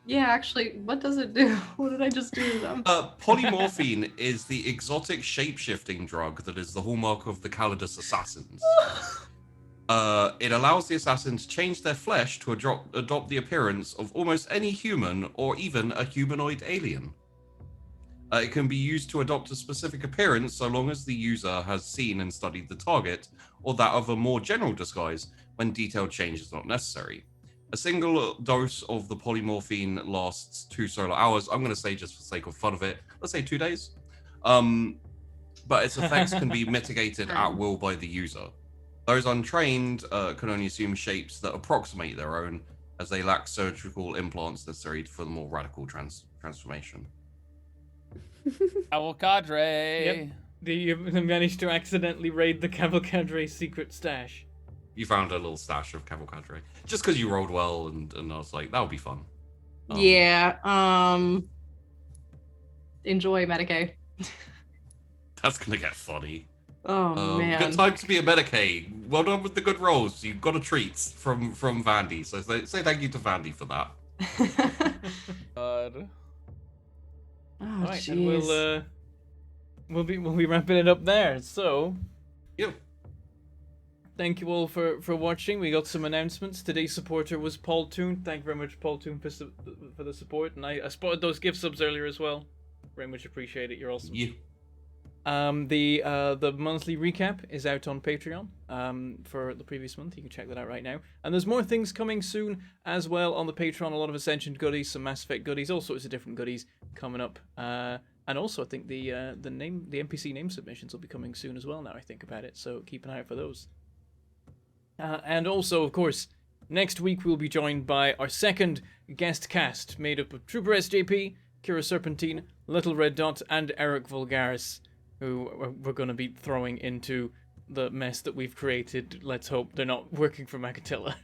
Yeah, actually, what does it do? What did I just do to them? Polymorphine is the exotic shape-shifting drug that is the hallmark of the Calidus assassins. It allows the assassin to change their flesh to adopt the appearance of almost any human or even a humanoid alien. It can be used to adopt a specific appearance so long as the user has seen and studied the target, or that of a more general disguise when detailed change is not necessary. A single dose of the polymorphine lasts 2 solar hours. I'm going to say, just for the sake of fun of it, let's say 2 days. But its effects can be mitigated at will by the user. Those untrained can only assume shapes that approximate their own, as they lack surgical implants necessary for the more radical transformation. Cavalcadre. Yep. You managed to accidentally raid the Cavalcadre secret stash. You found a little stash of Cavalcadre. Just because you rolled well, and I was like, that would be fun. Yeah. Enjoy Medicaid. That's going to get funny. Oh, man. Good time to be a Medicaid. Well done with the good rolls. You got a treat from Vandy. So say thank you to Vandy for that. God. Oh, All right, jeez. and we'll be wrapping it up there. So, Yep. thank you all for watching. We got some announcements. Today's supporter was Paul Toon. Thank you very much, Paul Toon, for the support. And I spotted those gift subs earlier as well. Very much appreciate it. You're awesome. Yeah. The monthly recap is out on Patreon for the previous month. You can check that out right now. And there's more things coming soon as well on the Patreon. A lot of Ascension goodies, some Mass Effect goodies, all sorts of different goodies coming up. And also, I think the NPC name submissions will be coming soon as well. Now I think about it, so keep an eye out for those. And also, of course, next week we'll be joined by our second guest cast, made up of Trooper SJP, Kira Serpentine, Little Red Dot, and Eric Vulgaris, who we're going to be throwing into the mess that we've created. Let's hope they're not working for Makatilla.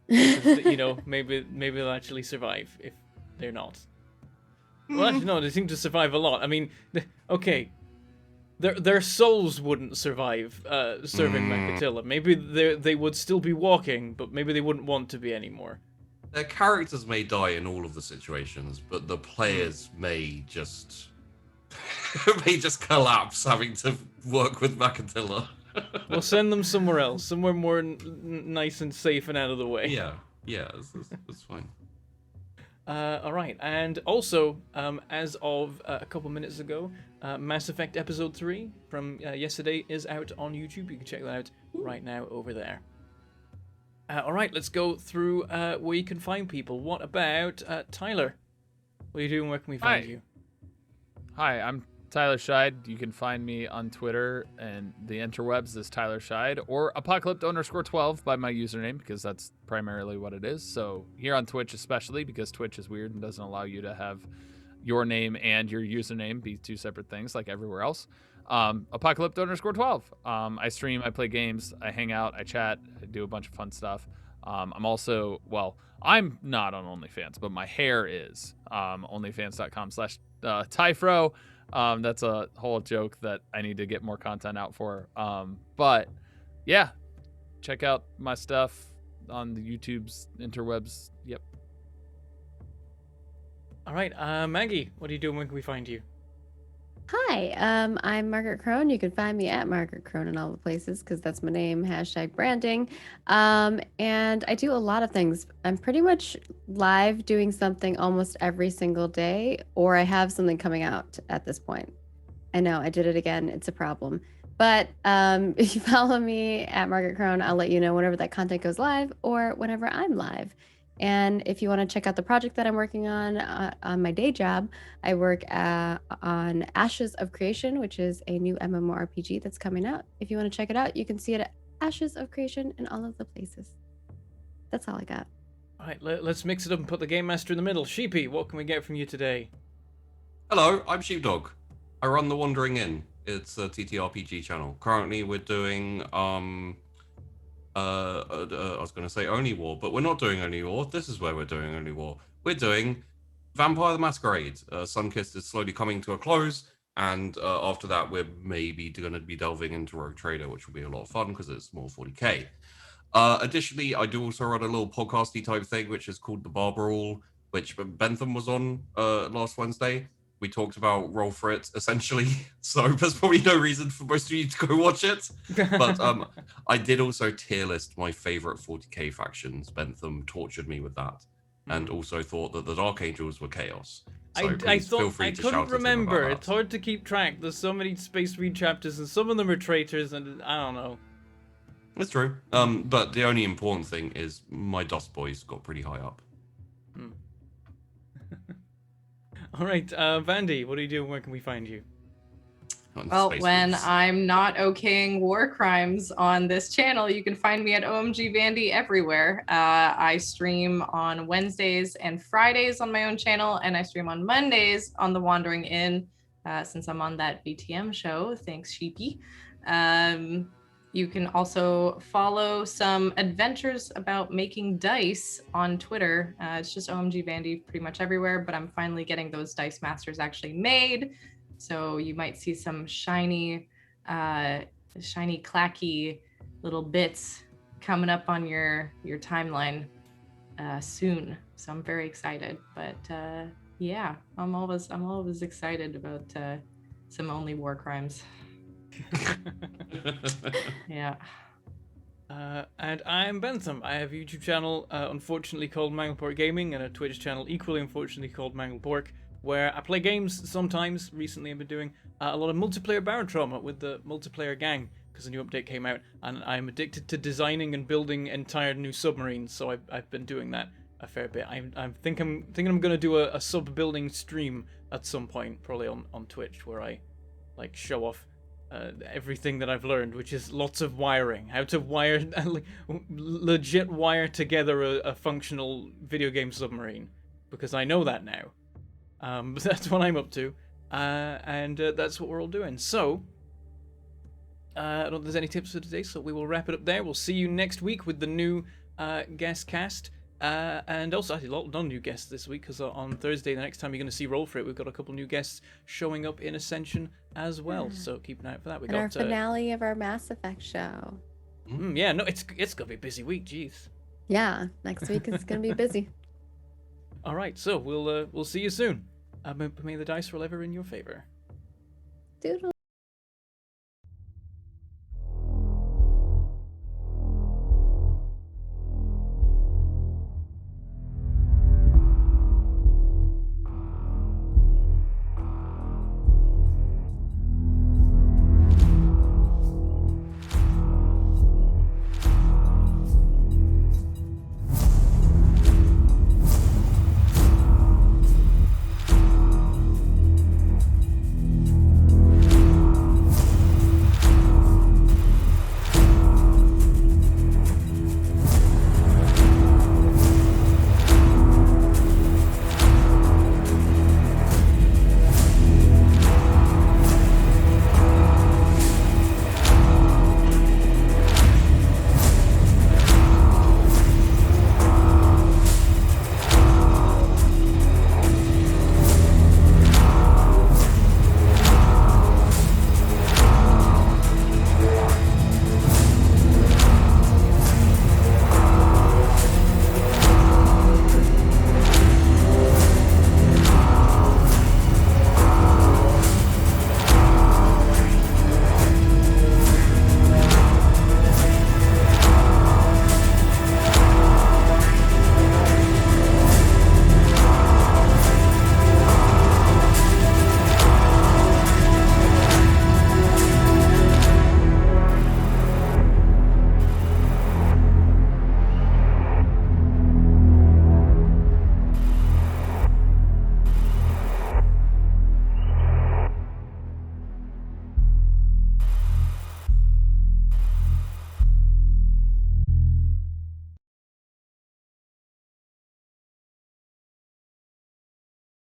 You know, maybe they'll actually survive if they're not. Well, actually, no, they seem to survive a lot. I mean, okay, their souls wouldn't survive serving Makatilla. Maybe they would still be walking, but maybe they wouldn't want to be anymore. Their characters may die in all of the situations, but the players may just collapse having to work with Makatilla. We'll send them somewhere else, somewhere more nice and safe and out of the way. Yeah, that's fine. All right, and also, as of a couple minutes ago, Mass Effect Episode 3 from yesterday is out on YouTube. You can check that out right now over there. All right, let's go through where you can find people. What about Tyler? What are you doing? Where can we find you? Hi, I'm Tyler Scheid. You can find me on Twitter and the interwebs as Tyler Scheid or Apocalypto_12 by my username, because that's primarily what it is. So here on Twitch especially, because Twitch is weird and doesn't allow you to have your name and your username be two separate things like everywhere else. Apocalypto_12. I stream, I play games, I hang out, I chat, I do a bunch of fun stuff. I'm also, well, I'm not on OnlyFans, but my hair is. Onlyfans.com/Tyfro. That's a whole joke that I need to get more content out for. But yeah, check out my stuff on the YouTube's interwebs. Yep. All right, Maggie, what are you doing? When can we find you? Hi, I'm Margaret Crone. You can find me at Margaret Crone in all the places because that's my name, #branding. And I do a lot of things. I'm pretty much live doing something almost every single day, or I have something coming out at this point. I know, I did it again. It's a problem. But if you follow me at Margaret Crone, I'll let you know whenever that content goes live or whenever I'm live. And if you want to check out the project that I'm working on my day job, I work on Ashes of Creation, which is a new MMORPG that's coming out. If you want to check it out, you can see it at Ashes of Creation in all of the places. That's all I got. All right, let's mix it up and put the Game Master in the middle. Sheepy, what can we get from you today? Hello, I'm Sheepdog. I run The Wandering Inn. It's a TTRPG channel. Currently, we're doing I was going to say Only War, but we're not doing Only War. This is where we're doing Only War. We're doing Vampire the Masquerade. Sunkist is slowly coming to a close, and after that, we're maybe going to be delving into Rogue Trader, which will be a lot of fun because it's more 40k. Additionally, I do also run a little podcasty type thing, which is called The Bar Brawl, which Bentham was on last Wednesday. We talked about Roll for It, essentially, so there's probably no reason for most of you to go watch it. But I did also tier list my favorite 40k factions. Bentham tortured me with that, and also thought that the Dark Angels were chaos. So I feel thought free I to couldn't shout at him remember. about It's that. hard to keep track. There's so many Space Marine chapters, and some of them are traitors, and I don't know. It's true. But the only important thing is my Dust Boys got pretty high up. All right, Vandy, what are you doing? Where can we find you? Well, Space when Wolves. I'm not okaying war crimes on this channel, you can find me at OMG Vandy everywhere. I stream on Wednesdays and Fridays on my own channel, and I stream on Mondays on The Wandering Inn, since I'm on that VTM show. Thanks, Sheepy. You can also follow some adventures about making dice on Twitter. It's just OMG Vandy pretty much everywhere, but I'm finally getting those Dice Masters actually made. So you might see some shiny, clacky little bits coming up on your timeline soon. So I'm very excited. But yeah, I'm always excited about some only war crimes. Yeah. And I'm Bentham. I have a YouTube channel, unfortunately called Mangleport Gaming, and a Twitch channel equally unfortunately called Manglepork, where I play games sometimes. Recently I've been doing a lot of multiplayer Baron Trauma with the multiplayer gang, because a new update came out, and I'm addicted to designing and building entire new submarines, so I've been doing that a fair bit. I'm thinking I'm going to do a sub-building stream at some point, probably on Twitch, where I like show off everything that I've learned, which is lots of wiring, how to wire, legit wire together a functional video game submarine, because I know that now. That's what I'm up to, and that's what we're all doing. So, I don't think there's any tips for today, so we will wrap it up there. We'll see you next week with the new guest cast. And also, actually, a lot of new guests this week, because on Thursday, the next time you're going to see Roll For It, we've got a couple new guests showing up in Ascension as well. So keep an eye out for that. We And our finale of our Mass Effect show. Yeah, no, it's going to be a busy week, jeez. Yeah, next week is going to be busy. All right, so we'll see you soon. May the dice roll ever in your favor. Doodle.